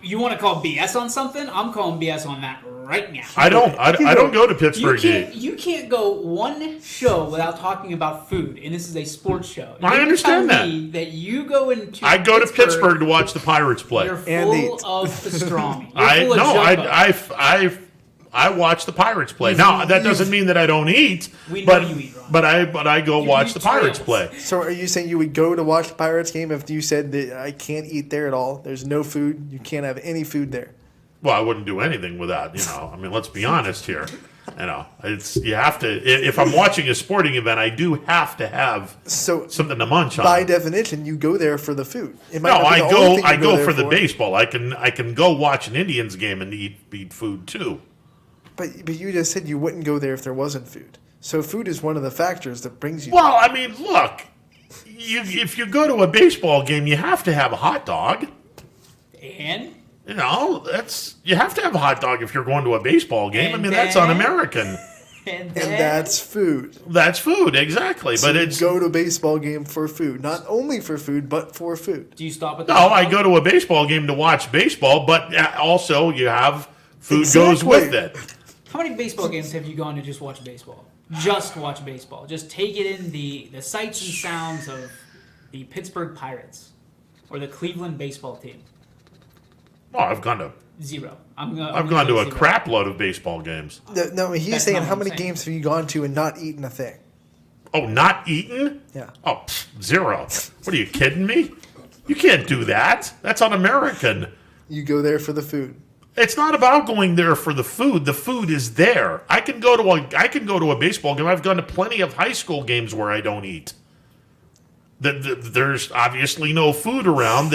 You want to call BS on something? I'm calling BS on that right now. I don't go to Pittsburgh to eat. You can't go one show without talking about food, and this is a sports show. I understand that. That you go into I go to Pittsburgh to watch the Pirates play. You're full of pastrami. You're full of jumbo. I watch the Pirates play. Now that doesn't mean that I don't eat. We know but you eat, Ron. but I go watch the Pirates play. So are you saying you would go to watch the Pirates game if you said that I can't eat there at all? There's no food. You can't have any food there. Well, I wouldn't do anything without. I mean, let's be honest here. You have to. If I'm watching a sporting event, I do have to have something to munch on. By definition, you go there for the food. I go for the baseball. I can go watch an Indians game and eat food too. But you just said you wouldn't go there if there wasn't food. So food is one of the factors that brings you. Well, I mean, look, if you go to a baseball game, you have to have a hot dog. And you have to have a hot dog if you're going to a baseball game. I mean, that's un-American. And that's food. That's food, exactly. So but you go to a baseball game for food, not only for food, but for food. Do you stop at No, I go to a baseball game to watch baseball, but also you have food goes with it. How many baseball games have you gone to just watch baseball? Just watch baseball. Just take it in the sights and sounds of the Pittsburgh Pirates or the Cleveland baseball team. Oh, I've gone to zero. I've gone to a crap load of baseball games. No, he's saying how many games have you gone to and not eaten a thing? Oh, not eaten? Yeah. Oh, zero. What are you kidding me? You can't do that. That's un-American. You go there for the food. It's not about going there for the food. The food is there. I can go to a baseball game. I've gone to plenty of high school games where I don't eat. There's obviously no food around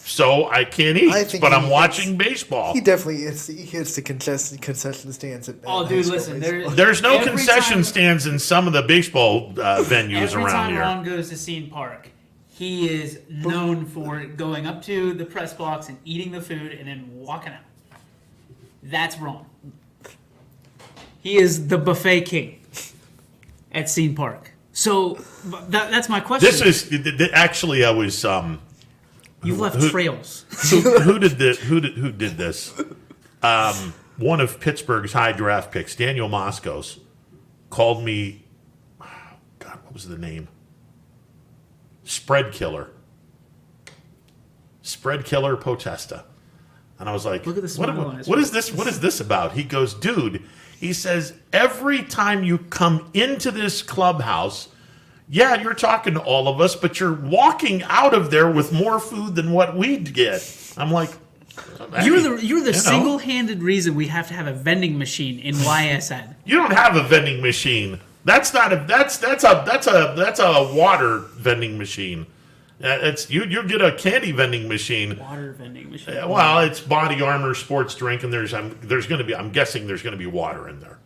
so I can't eat. But I'm watching baseball. He definitely hits the concession stands at Oh, dude, listen. There's no concession stands in some of the baseball venues around here. Every time Ron goes to Scene Park, he is known for going up to the press box and eating the food and then walking out. That's wrong. He is the buffet king at Scene Park. So that's my question. This is actually I was. You've left trails. Who did this? Who did this? One of Pittsburgh's high draft picks, Daniel Moscos, called me. God, what was the name? Spread killer. Spread killer Potesta. And I was like, Look at the smile on his what is face. this? What is this about? He goes, dude, he says, every time you come into this clubhouse, yeah, you're talking to all of us, but you're walking out of there with more food than what we'd get. I'm like, hey, You're the single-handed reason we have to have a vending machine in YSN. You don't have a vending machine. That's not a that's a water vending machine. You get a candy vending machine. Water vending machine. Well, it's Body Armor sports drink, and I'm guessing there's going to be water in there.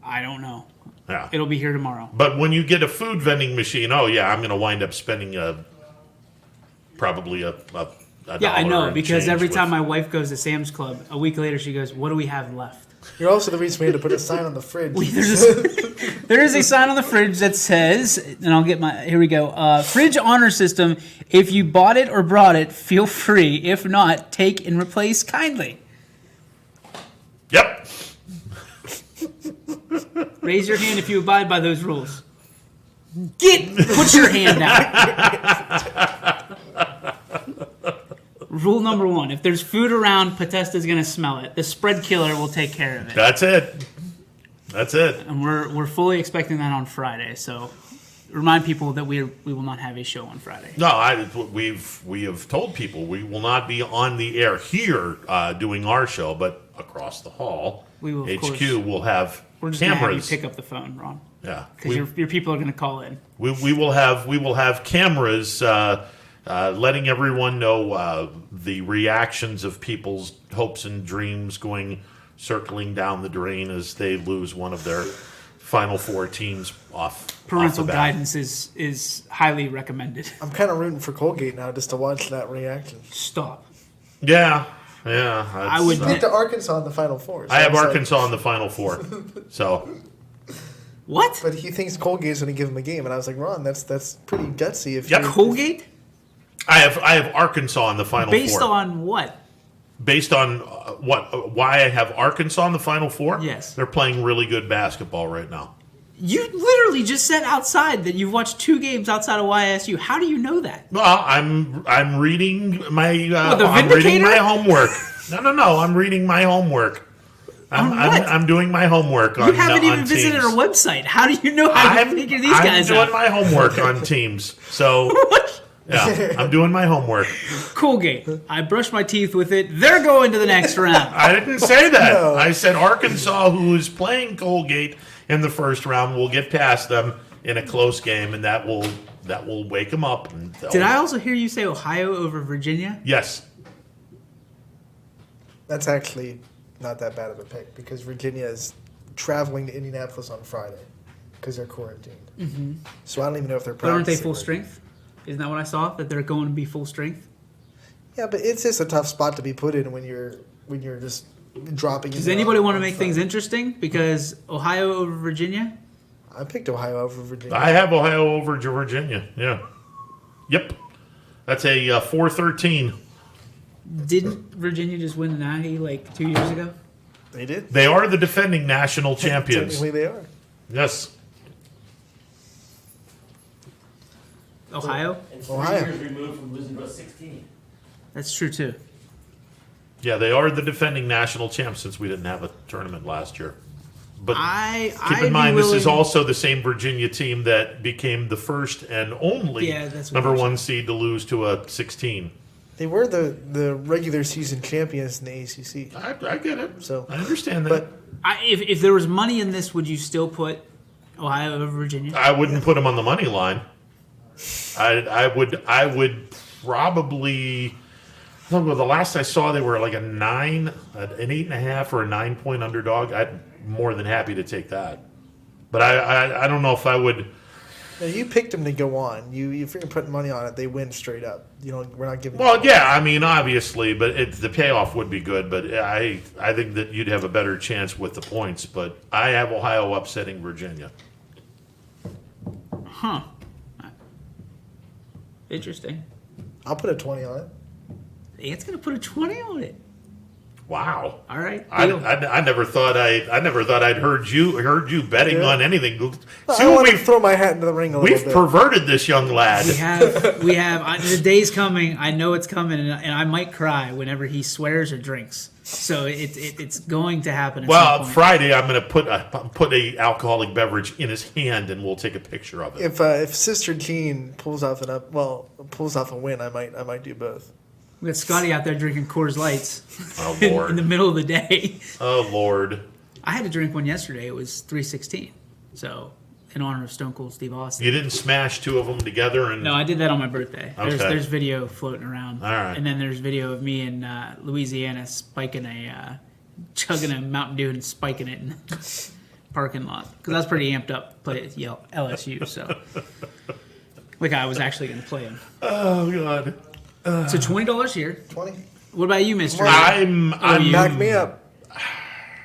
I don't know. Yeah, it'll be here tomorrow. But when you get a food vending machine, oh yeah, I'm going to wind up spending probably a Yeah, I know, $1 because change every with- time my wife goes to Sam's Club, a week later she goes, "What do we have left?" You're also the reason we had to put a sign on the fridge. There is a sign on the fridge that says, and I'll get here we go, fridge honor system. If you bought it or brought it, feel free. If not, take and replace kindly. Yep. Raise your hand if you abide by those rules. Put your hand out. Rule number 1, if there's food around, Potesta's going to smell it. The spread killer will take care of it. That's it. That's it. And we're fully expecting that on Friday, so remind people that we will not have a show on Friday. No, we have told people we will not be on the air here doing our show, but across the hall, we will, of HQ course, will have we're just gonna have you cameras. pick up the phone, Ron. Yeah, because your people are going to call in. We will have cameras letting everyone know the reactions of people's hopes and dreams circling down the drain as they lose one of their Final Four teams off. Parental off the bat. guidance is highly recommended. I'm kind of rooting for Colgate now just to watch that reaction. Stop. Yeah. I would pick the Arkansas in the Final Four. So I have it's like- Arkansas in the Final Four. So. What? But he thinks Colgate's going to give him a game, and I was like, Ron, that's pretty gutsy. If Yeah. you Colgate? I have Arkansas in the Final Based Four. on what? Based on why I have Arkansas in the Final Four? Yes. They're playing really good basketball right now. You literally just said outside that you've watched 2 games outside of YSU. How do you know that? Well, I'm reading my the I'm reading Vindicator? my homework. No, I'm reading my homework. I'm doing my homework on You haven't even on visited teams. our website. How do you know how to figure these guys out? I'm doing my homework on teams. So yeah, I'm doing my homework. Colgate. I brushed my teeth with it. They're going to the next round. I didn't say that. No. I said Arkansas, who is playing Colgate in the first round, will get past them in a close game, and that will wake them up. And Did I also hear you say Ohio over Virginia? Yes. That's actually not that bad of a pick because Virginia is traveling to Indianapolis on Friday because they're quarantined. Mm-hmm. So I don't even know if they're But aren't they practicing full right strength? Isn't that what I saw? That they're going to be full strength? Yeah, but it's just a tough spot to be put in when you're just dropping. Does in anybody on- want to on make Friday. things interesting? Because Ohio over Virginia? I picked Ohio over Virginia. I have Ohio over Virginia. Yeah. Yep. That's a 4-13. Didn't Virginia just win the Natty like 2 years ago? They did. They are the defending national champions. Technically, they are. Yes. Ohio? And 3 Ohio. years removed from losing to 16. That's true too. Yeah, they are the defending national champs since we didn't have a tournament last year. But keep in mind, this is also the same Virginia team that became the first and only Yeah, that's what number I'm 1 seed to lose to a 16. They were the regular season champions in the ACC. I get it. So I understand that. But If there was money in this, would you still put Ohio over Virginia? I wouldn't put them on the money line. I would probably. Well, the last I saw, they were like an 8.5 or a 9-point underdog. I'd more than happy to take that. But I don't know if I would. now, you picked them to go on. If you're putting money on it, they win straight up. We're not giving. Well, yeah, I mean, obviously, but the payoff would be good. But I think that you'd have a better chance with the points. But I have Ohio upsetting Virginia. Huh. Interesting. I'll put a 20 on it. Ant's going to put a 20 on it. Wow. All right. I never thought I'd heard you betting on anything. I want to throw my hat into the ring a little bit. We've perverted this young lad. We have. The day's coming. I know it's coming, and I might cry whenever he swears or drinks. So it's going to happen. At some point. Friday I'm going to put a alcoholic beverage in his hand, and we'll take a picture of it. If Sister Jean pulls off a win, I might do both. We got Scotty out there drinking Coors Lights. Oh Lord! in the middle of the day. Oh Lord! I had to drink one yesterday. It was 316. So in honor of Stone Cold Steve Austin. You didn't smash two of them together and? No, I did that on my birthday. Okay. There's video floating around. All right. And then there's video of me in Louisiana chugging a Mountain Dew and spiking it in the parking lot because I was pretty amped up to play LSU. So like I was actually going to play them. Oh God. So $20 here. 20. What about you, Mister? I'm back me up.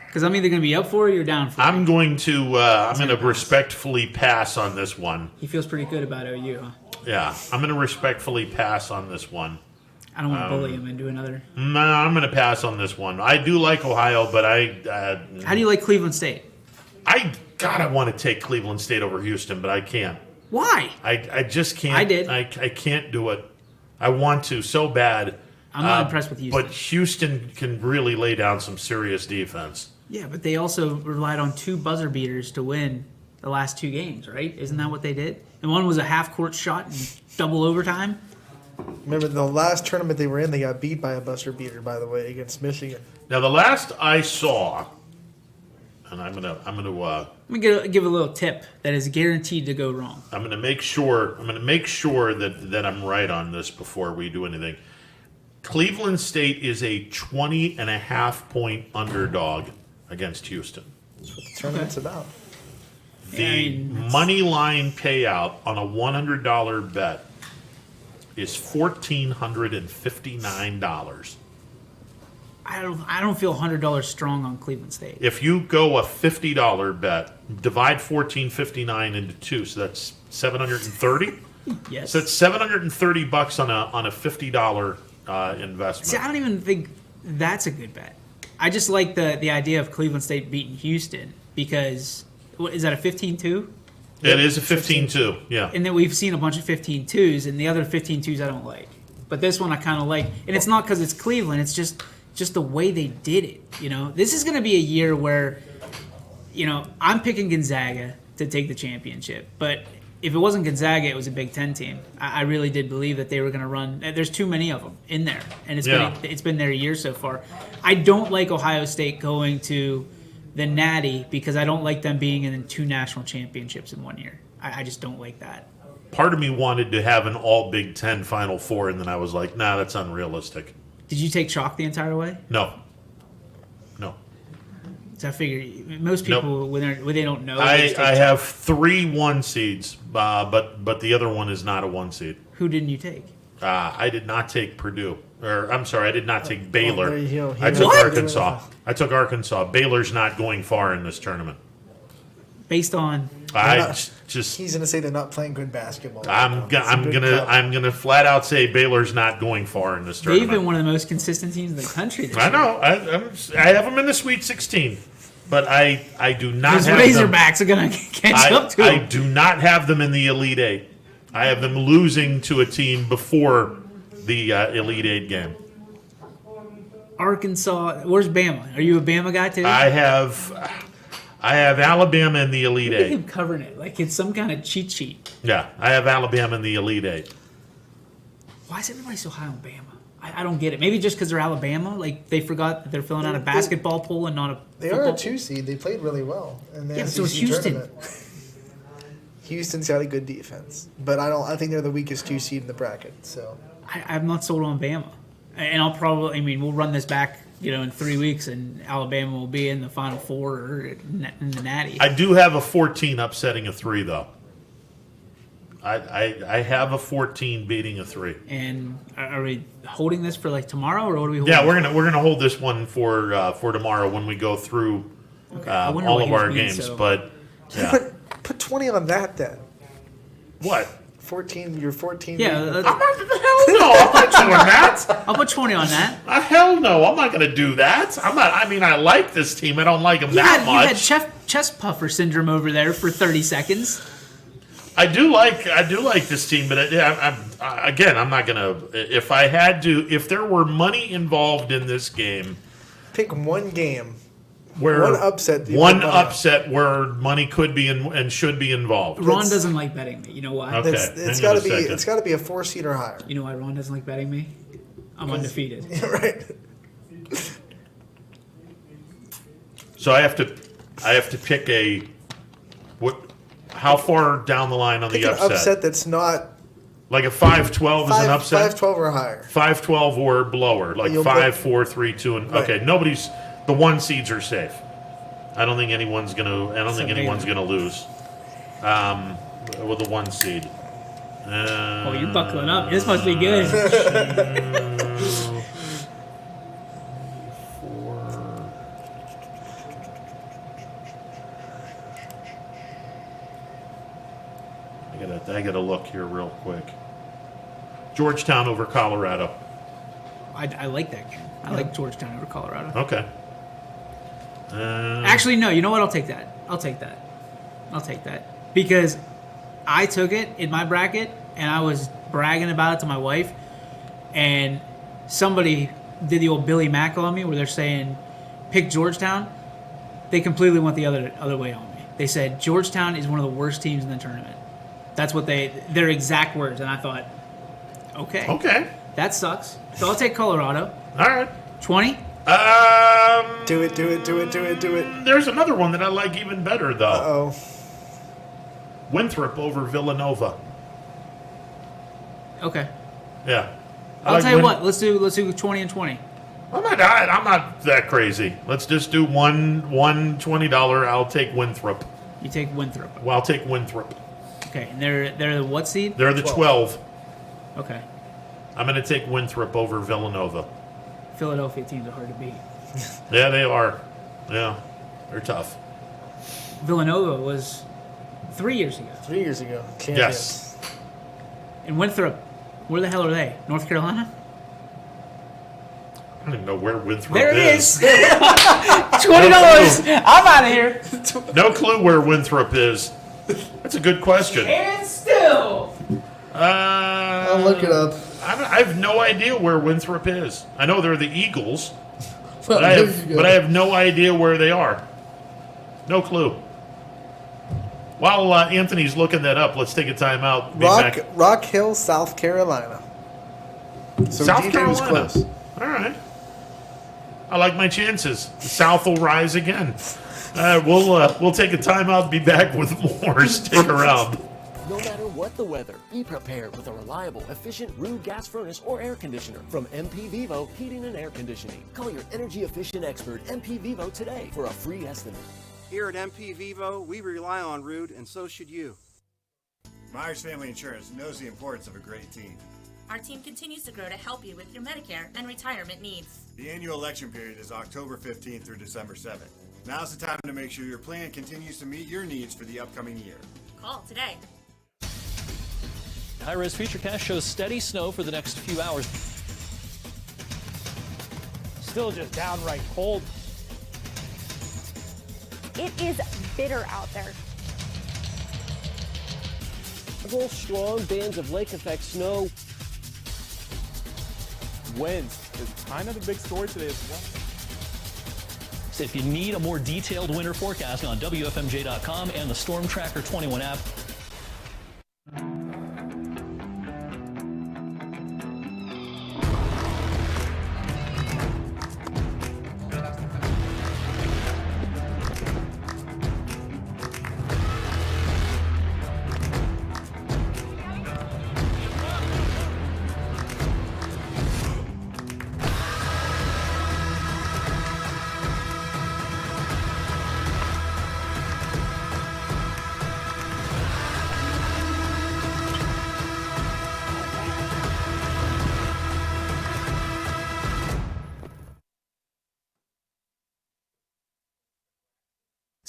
Because I'm either going to be up for you or down for you. I'm going to respectfully pass on this one. He feels pretty good about OU, huh? Yeah, I'm going to respectfully pass on this one. I don't want to bully him into another. No, I'm going to pass on this one. I do like Ohio, but How do you like Cleveland State? I want to take Cleveland State over Houston, but I can't. Why? I just can't. I did. I can't do it. I want to so bad. I'm not impressed with Houston. But Houston can really lay down some serious defense. Yeah, but they also relied on 2 buzzer beaters to win the last 2 games, right? Isn't that what they did? And one was a half-court shot in double overtime. Remember the last tournament they were in, they got beat by a buzzer beater, by the way, against Michigan. Now the last I saw, and I'm gonna give a little tip that is guaranteed to go wrong. I'm gonna make sure that I'm right on this before we do anything. Cleveland State is a 20.5-point underdog against Houston. That's what the tournament's about. The money line payout on a $100 bet is $1,459. I don't feel $100 strong on Cleveland State. If you go a $50 bet, divide $1,459 into 2, so that's $730. Yes. So that's $730 on a $50 investment. See, I don't even think that's a good bet. I just like the idea of Cleveland State beating Houston because is that a 15-2? It is a 15-2, yeah. And then we've seen a bunch of 15-2s, and the other 15-2s I don't like. But this one I kind of like, and it's not because it's Cleveland. It's just the way they did it. This is going to be a year where, I'm picking Gonzaga to take the championship, but if it wasn't Gonzaga, it was a Big Ten team. I really did believe that they were going to run. There's too many of them in there, and it's been their year so far. I don't like Ohio State going to the Natty because I don't like them being in 2 national championships in 1 year. I just don't like that. Part of me wanted to have an all Big Ten Final Four, and then I was like, nah, that's unrealistic. Did you take chalk the entire way? No. So I figure most people when they don't know. I have 3 1 seeds, but the other one is not a 1 seed. Who didn't you take? I did not take Purdue. I'm sorry, I did not take Baylor. I took Arkansas. Baylor's not going far in this tournament. Based on he's going to say they're not playing good basketball. I'm gonna flat out say Baylor's not going far in this tournament. They've been one of the most consistent teams in the country this year. I know. I have them in the Sweet 16, but I do not. Those have Razorbacks them, are gonna catch up to them. I do not have them in the Elite Eight. I have them losing to a team before the Elite Eight game. Arkansas. Where's Bama? Are you a Bama guy too? I have Alabama in the Elite Look at Eight. him covering it like it's some kind of cheat sheet. Yeah, I have Alabama in the Elite Eight. Why is everybody so high on Bama? I don't get it. Maybe just because they're Alabama, like they forgot that they're filling out a basketball pool and not a. They are a 2 seed. They played really well. Yeah, so is Houston. Tournament. Houston's got a good defense, but I think they're the weakest 2 seed in the bracket. So I'm not sold on Bama, and we'll run this back, in 3 weeks, and Alabama will be in the Final Four or in the Natty. I do have a 14 upsetting a 3 though. I have a 14 beating a 3. And are we holding this for tomorrow, or what are we holding? Yeah, we're gonna hold this one for tomorrow when we go through all of our games. But yeah. Put 20 on that then. What? 14. You're 14. Yeah, I'm not, hell no, I'm not doing that. I'll put 20 on that. Hell no, I'm not going to do that. I'm not. I mean, I like this team. I don't like them that much. You had chest puffer syndrome over there for 30 seconds. I do like this team, but I'm not going to. If there were money involved in this game, pick one game. Where one upset where money could be and should be involved. Ron doesn't like betting me. You know why? Okay, it's got to be a 4-seed or higher. You know why Ron doesn't like betting me? I'm undefeated. Right. So I have to pick a how far down the line on pick the an upset that's not like a 5-12 is an upset. 5-12 or higher. 5-12 or lower, like 5-4-3-2 and right. Okay, the 1 seeds are safe. I don't think anyone's gonna lose. With the 1 seed. Oh, you're buckling up. This must be good. 4. I gotta look here real quick. Georgetown over Colorado. I like that game. I like Georgetown over Colorado. Okay. Actually, no. You know what? I'll take that. Because I took it in my bracket, and I was bragging about it to my wife, and somebody did the old Billy Mack on me where they're saying, pick Georgetown. They completely went the other way on me. They said, Georgetown is one of the worst teams in the tournament. That's what their exact words, and I thought, okay. That sucks. So I'll take Colorado. All right. 20? Do it. There's another one that I like even better, though. Uh-oh. Winthrop over Villanova. Okay. Yeah. I'll tell you what. Let's do 20 and 20. I'm not that crazy. Let's just do one $20. I'll take Winthrop. You take Winthrop. Well, I'll take Winthrop. Okay, and they're the what seed? They're the 12. Okay. I'm going to take Winthrop over Villanova. Philadelphia teams are hard to beat. Yeah, they are. Yeah, they're tough. Villanova was 3 years ago. 3 years ago. Champions. Yes. And Winthrop, where the hell are they? North Carolina? I don't even know where Winthrop there is. There it is. $20. I'm out of here. No clue where Winthrop is. That's a good question. And still. I'll look it up. I have no idea where Winthrop is. I know they're the Eagles, but I have no idea where they are. No clue. While Anthony's looking that up, let's take a time out. Rock Hill, South Carolina. So South DJ Carolina. was close. All right. I like my chances. The South will rise again. We'll take a time out. Be back with more. Stick around. No matter what the weather, be prepared with a reliable, efficient Rude gas furnace or air conditioner from MP Vivo Heating and Air Conditioning. Call your energy efficient expert, MP Vivo, today for a free estimate. Here at MP Vivo, we rely on Rude, and so should you. Myers Family Insurance knows the importance of a great team. Our team continues to grow to help you with your Medicare and retirement needs. The annual election period is October 15th through December 7th. Now's the time to make sure your plan continues to meet your needs for the upcoming year. Call today. High-res Futurecast shows steady snow for the next few hours. Still just downright cold. It is bitter out there. Several strong bands of lake effect snow. Winds is kind of the big story today as well. So if you need a more detailed winter forecast on WFMJ.com and the Storm Tracker 21 app.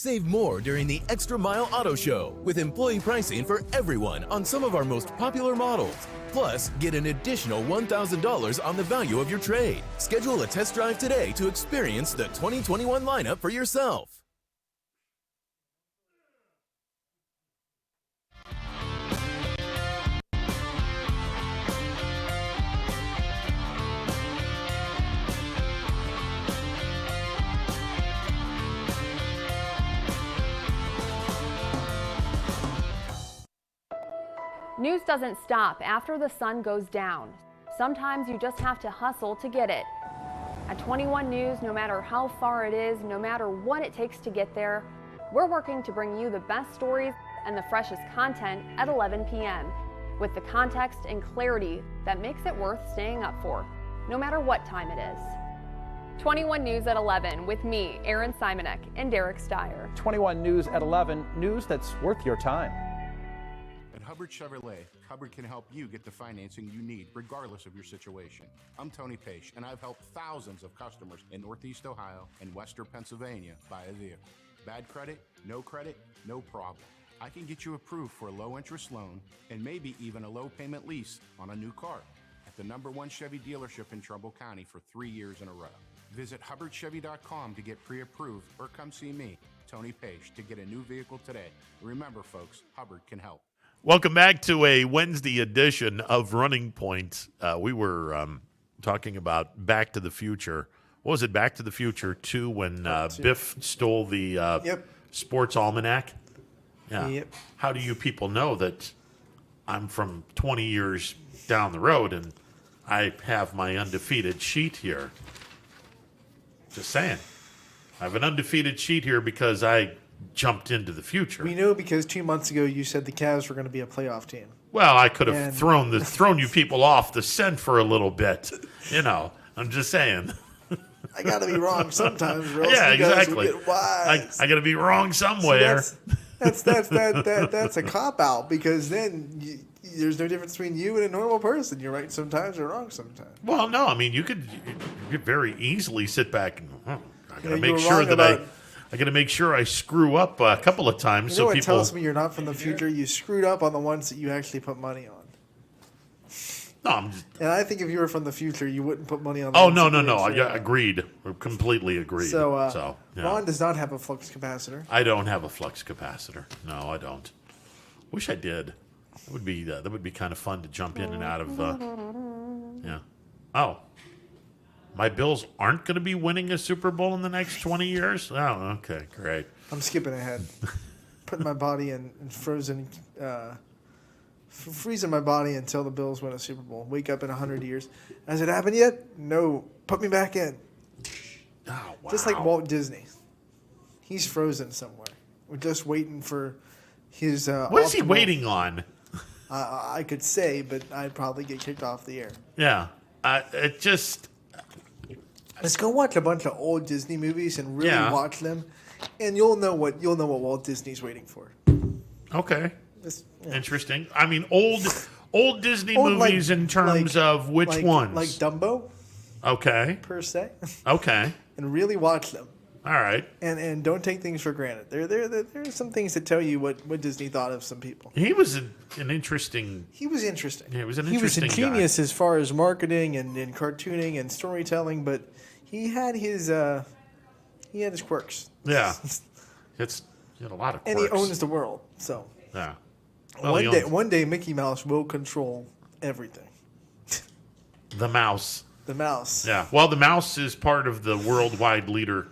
Save more during the Extra Mile Auto Show with employee pricing for everyone on some of our most popular models. Plus, get an additional $1,000 on the value of your trade. Schedule a test drive today to experience the 2021 lineup for yourself. News doesn't stop after the sun goes down. Sometimes you just have to hustle to get it. At 21 News, no matter how far it is, no matter what it takes to get there, we're working to bring you the best stories and the freshest content at 11 p.m. with the context and clarity that makes it worth staying up for, no matter what time it is. 21 News at 11 with me, Aaron Simonek, and Derek Steyer. 21 News at 11, news that's worth your time. At Hubbard Chevrolet, Hubbard can help you get the financing you need regardless of your situation. I'm Tony Page, and I've helped thousands of customers in Northeast Ohio and Western Pennsylvania buy a vehicle. Bad credit, no problem. I can get you approved for a low-interest loan and maybe even a low-payment lease on a new car at the #1 Chevy dealership in Trumbull County for 3 years in a row. Visit HubbardChevy.com to get pre-approved or come see me, Tony Page, to get a new vehicle today. Remember, folks, Hubbard can help. Welcome back to a Wednesday edition of Running Point. We were talking about Back to the Future. What was it, Back to the Future 2, when Biff stole the sports almanac? Yeah. Yep. How do you people know that I'm from 20 years down the road and I have my undefeated sheet here? Just saying. I have an undefeated sheet here because I jumped into the future. We know because 2 months ago you said the Cavs were going to be a playoff team. Well, I could have thrown you people off the scent for a little bit. You know, I'm just saying. I got to be wrong sometimes, or else yeah, you guys exactly. will get wise. I got to be wrong somewhere. That's a cop out, because then there's no difference between you and a normal person. You're right sometimes or wrong sometimes. Well, no, I mean you could very easily sit back and I got to make you sure were that wrong I got to make sure I screw up a couple of times. You know so what people tells me you're not from the future? You screwed up on the ones that you actually put money on. No, I'm just, and I think if you were from the future, you wouldn't put money on. Oh no! I agreed. Completely agreed. So, yeah. Ron does not have a flux capacitor. I don't have a flux capacitor. No, I don't. Wish I did. That would be kind of fun to jump in and out of. Yeah. Oh. My Bills aren't going to be winning a Super Bowl in the next 20 years? Oh, okay, great. I'm skipping ahead. Putting my body in frozen, freezing my body until the Bills win a Super Bowl. Wake up in 100 years. Has it happened yet? No. Put me back in. Oh, wow. Just like Walt Disney. He's frozen somewhere. We're just waiting for his What is he waiting on? I could say, but I'd probably get kicked off the air. Yeah. It just... Let's go watch a bunch of old Disney movies and really watch them, and you'll know what Walt Disney's waiting for. Okay, interesting. I mean, old Disney movies in terms of which ones? Like Dumbo. Okay. Per se. Okay. And really watch them. All right. And don't take things for granted. There are some things that tell you what Disney thought of some people. He was an interesting. He was interesting. Yeah, he was an interesting guy. He was ingenious as far as marketing and cartooning and storytelling, but he had his quirks. Yeah. He had a lot of quirks. And he owns the world. So yeah. Well, one day Mickey Mouse will control everything. The mouse. The mouse. Yeah. Well, the mouse is part of the worldwide leader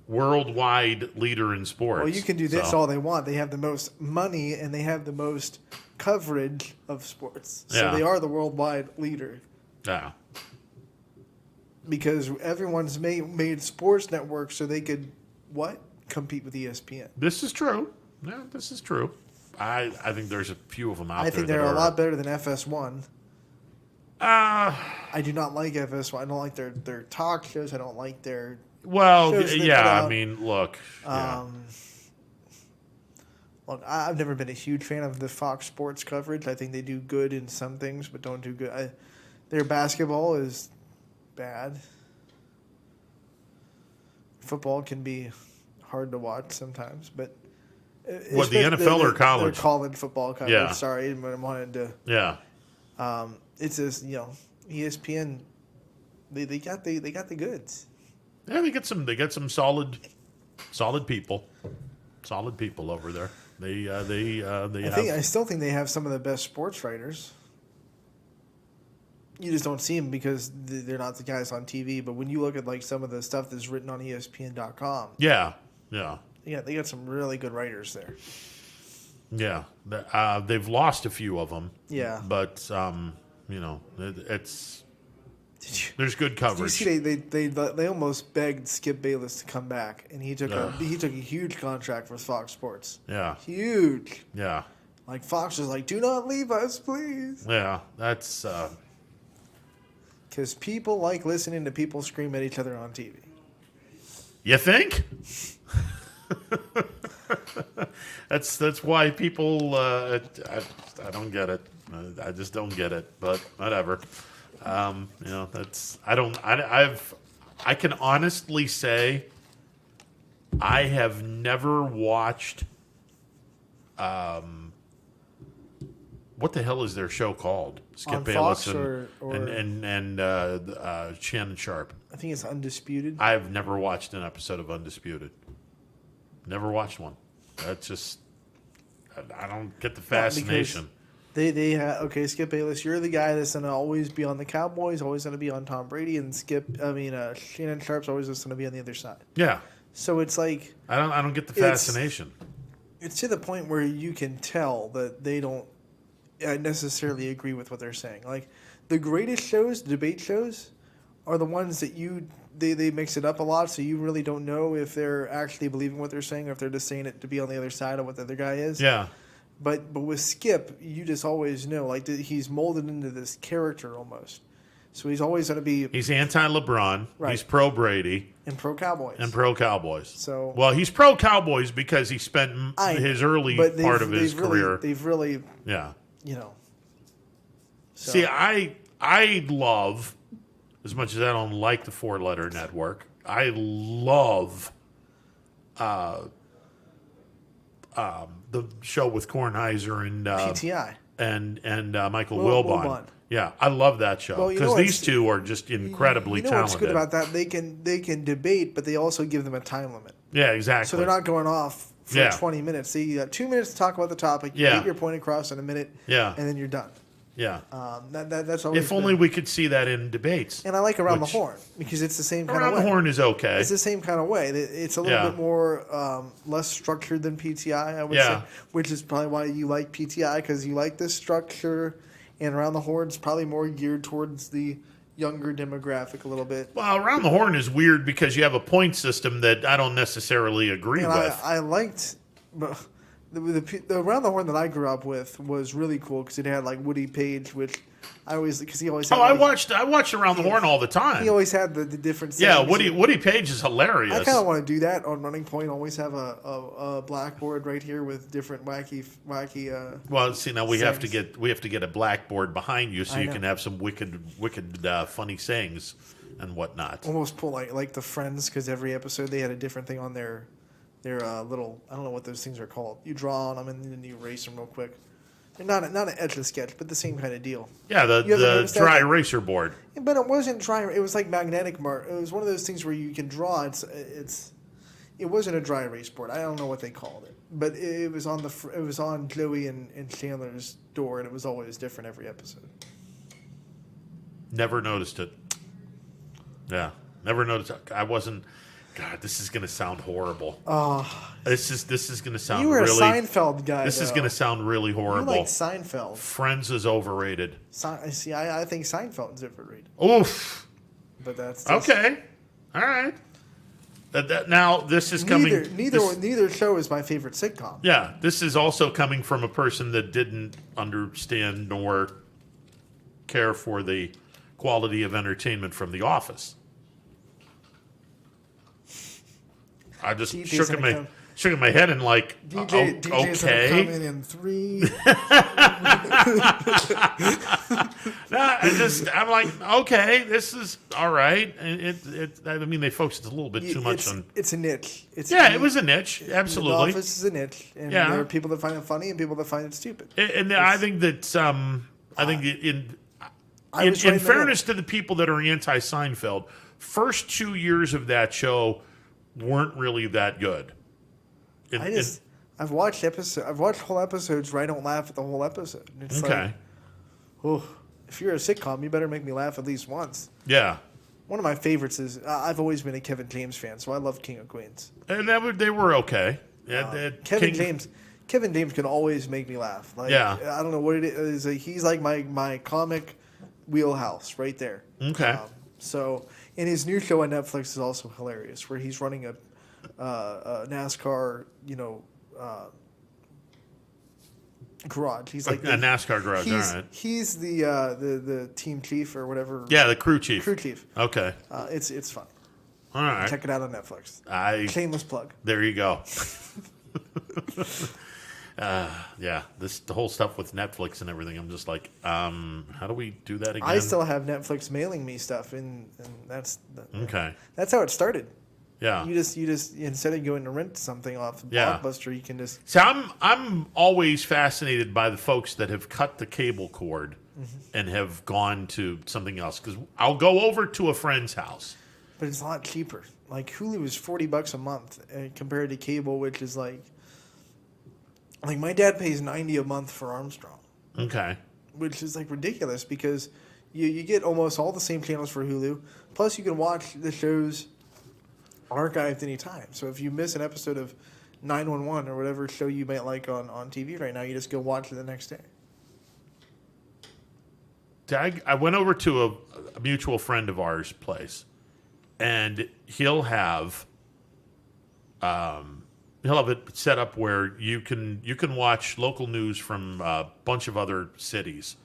in sports. Well, you can do this all they want. They have the most money and they have the most coverage of sports. So they are the worldwide leader. Yeah. Because everyone's made sports networks so they could compete with ESPN. This is true. Yeah, this is true. I think there's a few of them out there. I think they're a lot better than FS1. I do not like FS1. I don't like their talk shows. I don't like their shows I mean, look. Look, I've never been a huge fan of the Fox Sports coverage. I think they do good in some things, but don't do good. Their basketball is bad. Football can be hard to watch sometimes. But What, the NFL or college? Their college football coverage. Yeah. Sorry, I wanted to. Yeah. It's just ESPN. They got the goods. Yeah, they get some solid people, over there. I still think they have some of the best sports writers. You just don't see them because they're not the guys on TV. But when you look at like some of the stuff that's written on ESPN.com, yeah, they got some really good writers there. Yeah, they've lost a few of them. Yeah, but there's good coverage. Did you see they almost begged Skip Bayless to come back, and he took a huge contract with Fox Sports. Yeah, huge. Yeah, like Fox was like, "Do not leave us, please." Yeah, that's because people like listening to people scream at each other on TV. You think? That's why people. I don't get it. I just don't get it. But whatever. That's I can honestly say I have never watched what the hell is their show called? Skip on Bayless Fox and Shannon Sharp. I think it's Undisputed. I've never watched an episode of Undisputed. Never watched one. That's just I don't get the fascination. They okay, Skip Bayless, you're the guy that's gonna always be on the Cowboys, always gonna be on Tom Brady, and Shannon Sharp's always just gonna be on the other side. Yeah. So it's like I don't get the fascination. It's to the point where you can tell that they don't necessarily agree with what they're saying. Like the greatest shows, debate shows, are the ones that they mix it up a lot, so you really don't know if they're actually believing what they're saying or if they're just saying it to be on the other side of what the other guy is. Yeah. But with Skip, you just always know, like he's molded into this character almost. So he's always going to be. He's anti-LeBron. Right. He's pro-Brady. And pro-Cowboys. So well, he's pro-Cowboys because he spent his early part of his career. They've really. Yeah. So. See, I love, as much as I don't like the four-letter network, I love the show with Kornheiser and PTI and Michael Wilbon. Yeah, I love that show because these two are just incredibly talented. What's good about that? They can debate, but they also give them a time limit. Yeah, exactly. So they're not going off for 20 minutes. So you got 2 minutes to talk about the topic. You get your point across in a minute. Yeah, and then you're done. Yeah. That's always. If only we could see that in debates. And I like Around the Horn because it's the same kind of way. Around the Horn is okay. It's the same kind of way. It's a little bit more less structured than PTI, I would say, which is probably why you like PTI because you like this structure. And Around the Horn is probably more geared towards the younger demographic a little bit. Well, Around the Horn is weird because you have a point system that I don't necessarily agree with. I liked. The Around the Horn that I grew up with was really cool because it had like Woody Page, which I always Had I watched Around the Horn all the time. He always had the different. Yeah, Woody Page is hilarious. I kind of want to do that on Running Point. Always have a blackboard right here with different wacky. Well, see now we have to get a blackboard behind you so you can have some wicked funny sayings and whatnot. Almost pull like the Friends because every episode they had a different thing on their little, I don't know what those things are called. You draw on them and then you erase them real quick. They're not an Etch-a-Sketch, but the same kind of deal. Yeah, the dry eraser board. But it wasn't dry. It was like magnetic mark. It was one of those things where you can draw. It wasn't a dry erase board. I don't know what they called it, but it was on Joey and Chandler's door, and it was always different every episode. Never noticed it. Yeah, never noticed. I wasn't. God, this is going to sound horrible. This is going to sound really. You were a Seinfeld guy. This is going to sound really horrible. You like Seinfeld. Friends is overrated. See, I think Seinfeld's overrated. Oof. But that's okay. All right. Now this is coming. Neither show is my favorite sitcom. Yeah, this is also coming from a person that didn't understand nor care for the quality of entertainment from The Office. I just shook in my head and like, DJ's okay. Gonna come in 3. Now, I'm like, okay, this is all right. I mean, they focused a little bit too much on. It's a niche. It was a niche. Absolutely. The Office is a niche, and there are people that find it funny and people that find it stupid. And I think that in fairness to the people that are anti-Seinfeld, first 2 years of that show weren't really that good. I've watched whole episodes where I don't laugh at the whole episode. It's like, oh, if you're a sitcom, you better make me laugh at least once. Yeah. One of my favorites is I've always been a Kevin James fan, so I love King of Queens. And they were okay. Kevin James can always make me laugh. Like, I don't know what it is. He's like my comic wheelhouse right there. Okay. So, and his new show on Netflix is also hilarious, where he's running a NASCAR, garage. He's like a NASCAR garage. All right. He's the team chief or whatever. Yeah, the crew chief. Crew chief. Okay. It's fun. All right. Check it out on Netflix. Shameless plug. There you go. The whole stuff with Netflix and everything. I'm just like, how do we do that again? I still have Netflix mailing me stuff, and that's okay. That's how it started. Yeah. You just instead of going to rent something off Blockbuster, you can just. So I'm always fascinated by the folks that have cut the cable cord and have gone to something else, because I'll go over to a friend's house. But it's a lot cheaper. Like Hulu is $40 a month compared to cable, which is like my dad pays $90 a month for Armstrong. Okay. Which is like ridiculous because you get almost all the same channels for Hulu. Plus you can watch the shows archived anytime. So if you miss an episode of 911 or whatever show you might like on TV right now, you just go watch it the next day. I went over to a mutual friend of ours' place, and he'll have it set up where you can watch local news from a bunch of other cities.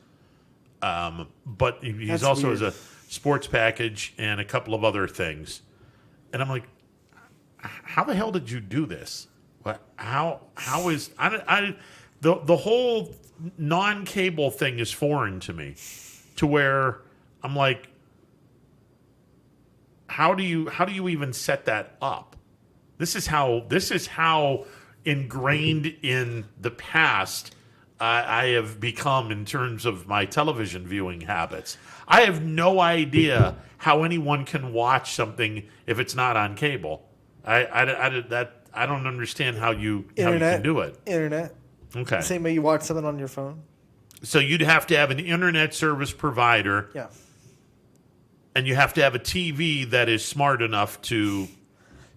But he's also has a sports package and a couple of other things. And I'm like, how the hell did you do this? What? How is the whole non-cable thing is foreign to me, to where I'm like, how do you even set that up? This is how ingrained in the past I have become in terms of my television viewing habits. I have no idea how anyone can watch something if it's not on cable. I don't understand how you can do it. Internet. Okay. Same way you watch something on your phone. So you'd have to have an internet service provider. Yeah. And you have to have a TV that is smart enough to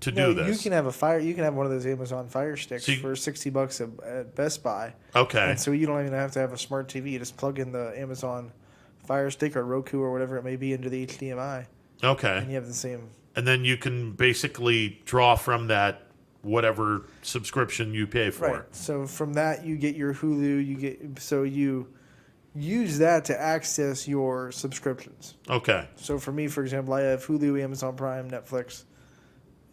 do this. You can have one of those Amazon Fire Sticks for $60 at Best Buy. Okay. And so you don't even have to have a smart TV. You just plug in the Amazon Fire Stick or Roku or whatever it may be into the HDMI. Okay. And you have the same. And then you can basically draw from that whatever subscription you pay for. Right. So from that you get your Hulu. You use that to access your subscriptions. Okay. So for me, for example, I have Hulu, Amazon Prime, Netflix,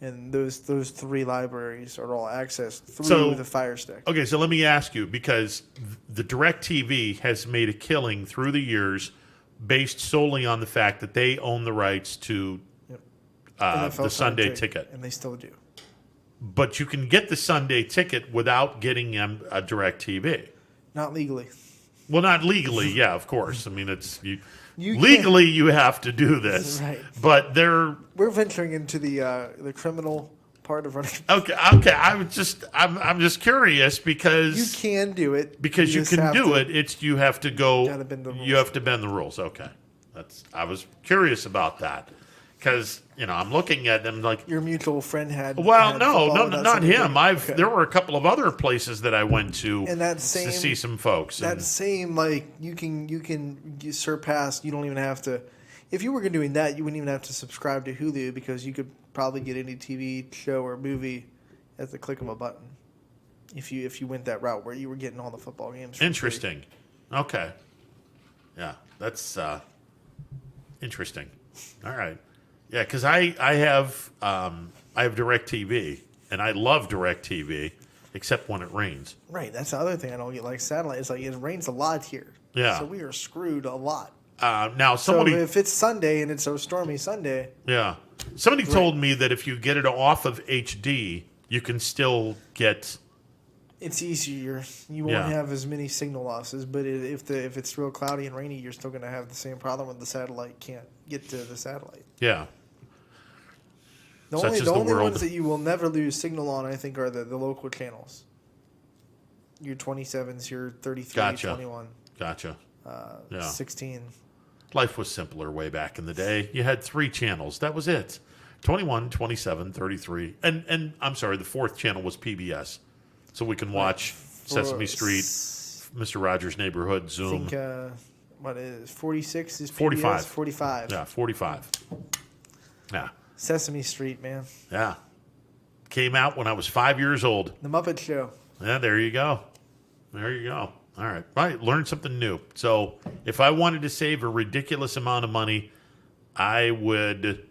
and those three libraries are all accessed through the Fire Stick. Okay, so let me ask you, because the DirecTV has made a killing through the years based solely on the fact that they own the rights to the Sunday ticket. And they still do. But you can get the Sunday ticket without getting a DirecTV. Not legally. Well, not legally, yeah, of course. I mean, it's legally you have to do this, right? But we're venturing into the criminal part of running. Okay. I'm just curious because you can do it because you can do it. It's you have to go. You have to bend the rules. Okay, I was curious about that. Because I'm looking at them like your mutual friend had. Well, not him. There were a couple of other places that I went to to see some folks. You can surpass. You don't even have to. If you were doing that, you wouldn't even have to subscribe to Hulu because you could probably get any TV show or movie at the click of a button. If you went that route where you were getting all the football games. Interesting. Okay. Yeah, that's interesting. All right. Yeah, because I have DirecTV, and I love DirecTV, except when it rains. Right, that's the other thing I don't get. Like satellite, it's like it rains a lot here. Yeah. So we are screwed a lot. Now, somebody. So if it's Sunday and it's a stormy Sunday. Yeah. Somebody told me that if you get it off of HD, you can still get. It's easier. You won't have as many signal losses, but if it's real cloudy and rainy, you're still going to have the same problem when the satellite can't get to the satellite. Yeah. The only ones that you will never lose signal on, I think, are the local channels. Your 27s, your 33, 21. Gotcha. 16. Life was simpler way back in the day. You had 3 channels. That was it. 21, 27, 33. And I'm sorry, the 4th channel was PBS. So we can watch Sesame Street, Mr. Rogers' Neighborhood, Zoom. I think, what is 46 is PBS? 45. 45. Yeah, 45. Yeah. Sesame Street, man. Yeah. Came out when I was 5 years old. The Muppet Show. Yeah, there you go. There you go. All right. Right. Learn something new. So if I wanted to save a ridiculous amount of money, I would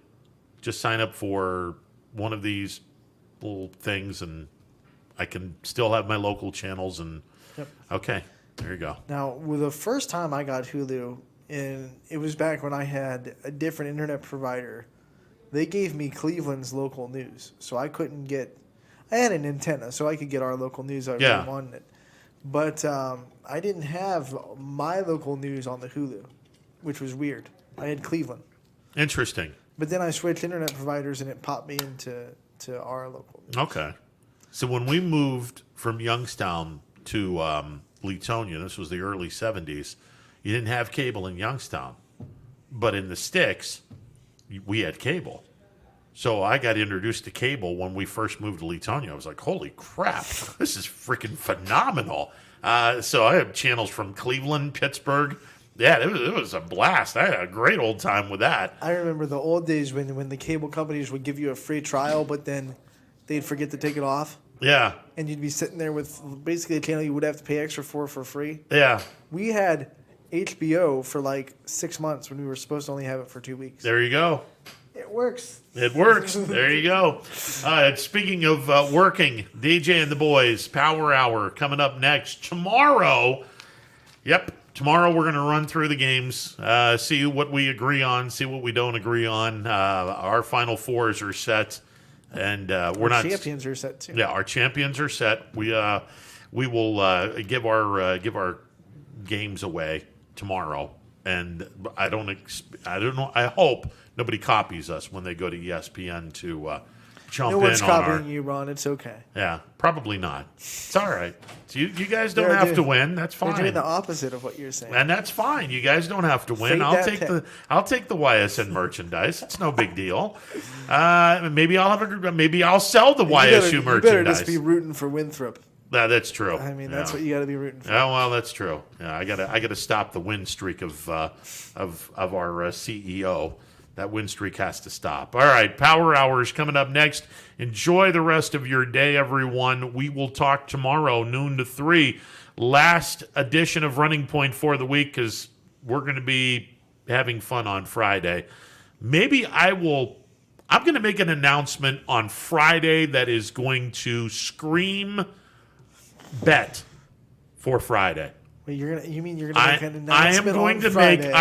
just sign up for one of these little things, and I can still have my local channels. And okay, there you go. Now, the first time I got Hulu, and it was back when I had a different internet provider, they gave me Cleveland's local news. So I couldn't get... I had an antenna, so I could get our local news if I wanted it. But I didn't have my local news on the Hulu, which was weird. I had Cleveland. Interesting. But then I switched internet providers, and it popped me into our local news. Okay. So when we moved from Youngstown to Leetonia, this was the early 70s, you didn't have cable in Youngstown. But in the sticks, we had cable. So I got introduced to cable when we first moved to Leetonia. I was like, holy crap, this is freaking phenomenal. So I have channels from Cleveland, Pittsburgh. Yeah, it was a blast. I had a great old time with that. I remember the old days when the cable companies would give you a free trial, but then they'd forget to take it off. Yeah. And you'd be sitting there with basically a channel you would have to pay extra for free. Yeah. We had HBO for like 6 months when we were supposed to only have it for 2 weeks. There you go. It works. It works. There you go. Speaking of working, DJ and the boys, Power Hour coming up next. Tomorrow, tomorrow we're going to run through the games, see what we agree on, see what we don't agree on. Our Final Fours are set. And our champions are set too. Yeah, our champions are set. We will give our games away tomorrow, and I don't know. I hope nobody copies us when they go to ESPN to jump in on our. No one's copying you, Ron. It's okay. Yeah, probably not. It's all right. So you guys don't have to win. That's fine. They're doing the opposite of what you're saying, and that's fine. You guys don't have to win. I'll take the YSN merchandise. It's no big deal. Maybe I'll sell the YSU merchandise. You better just be rooting for Winthrop. That's true. I mean, that's what you got to be rooting for. Yeah, well, that's true. Yeah, I gotta stop the win streak of our CEO. That win streak has to stop. All right, Power Hour is coming up next. Enjoy the rest of your day, everyone. We will talk tomorrow, noon to 3. Last edition of Running Point for the week, because we're going to be having fun on Friday. Maybe I'm going to make an announcement on Friday that is going to scream bet for Friday. Wait, you're gonna make an announcement I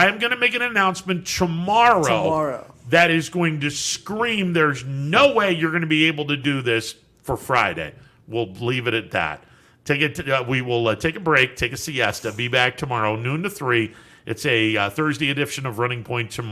am going to make an announcement tomorrow that is going to scream, there's no way you're going to be able to do this for Friday. We'll leave it at that. We will take a break, take a siesta, be back tomorrow, noon to 3. It's a Thursday edition of Running Point tomorrow.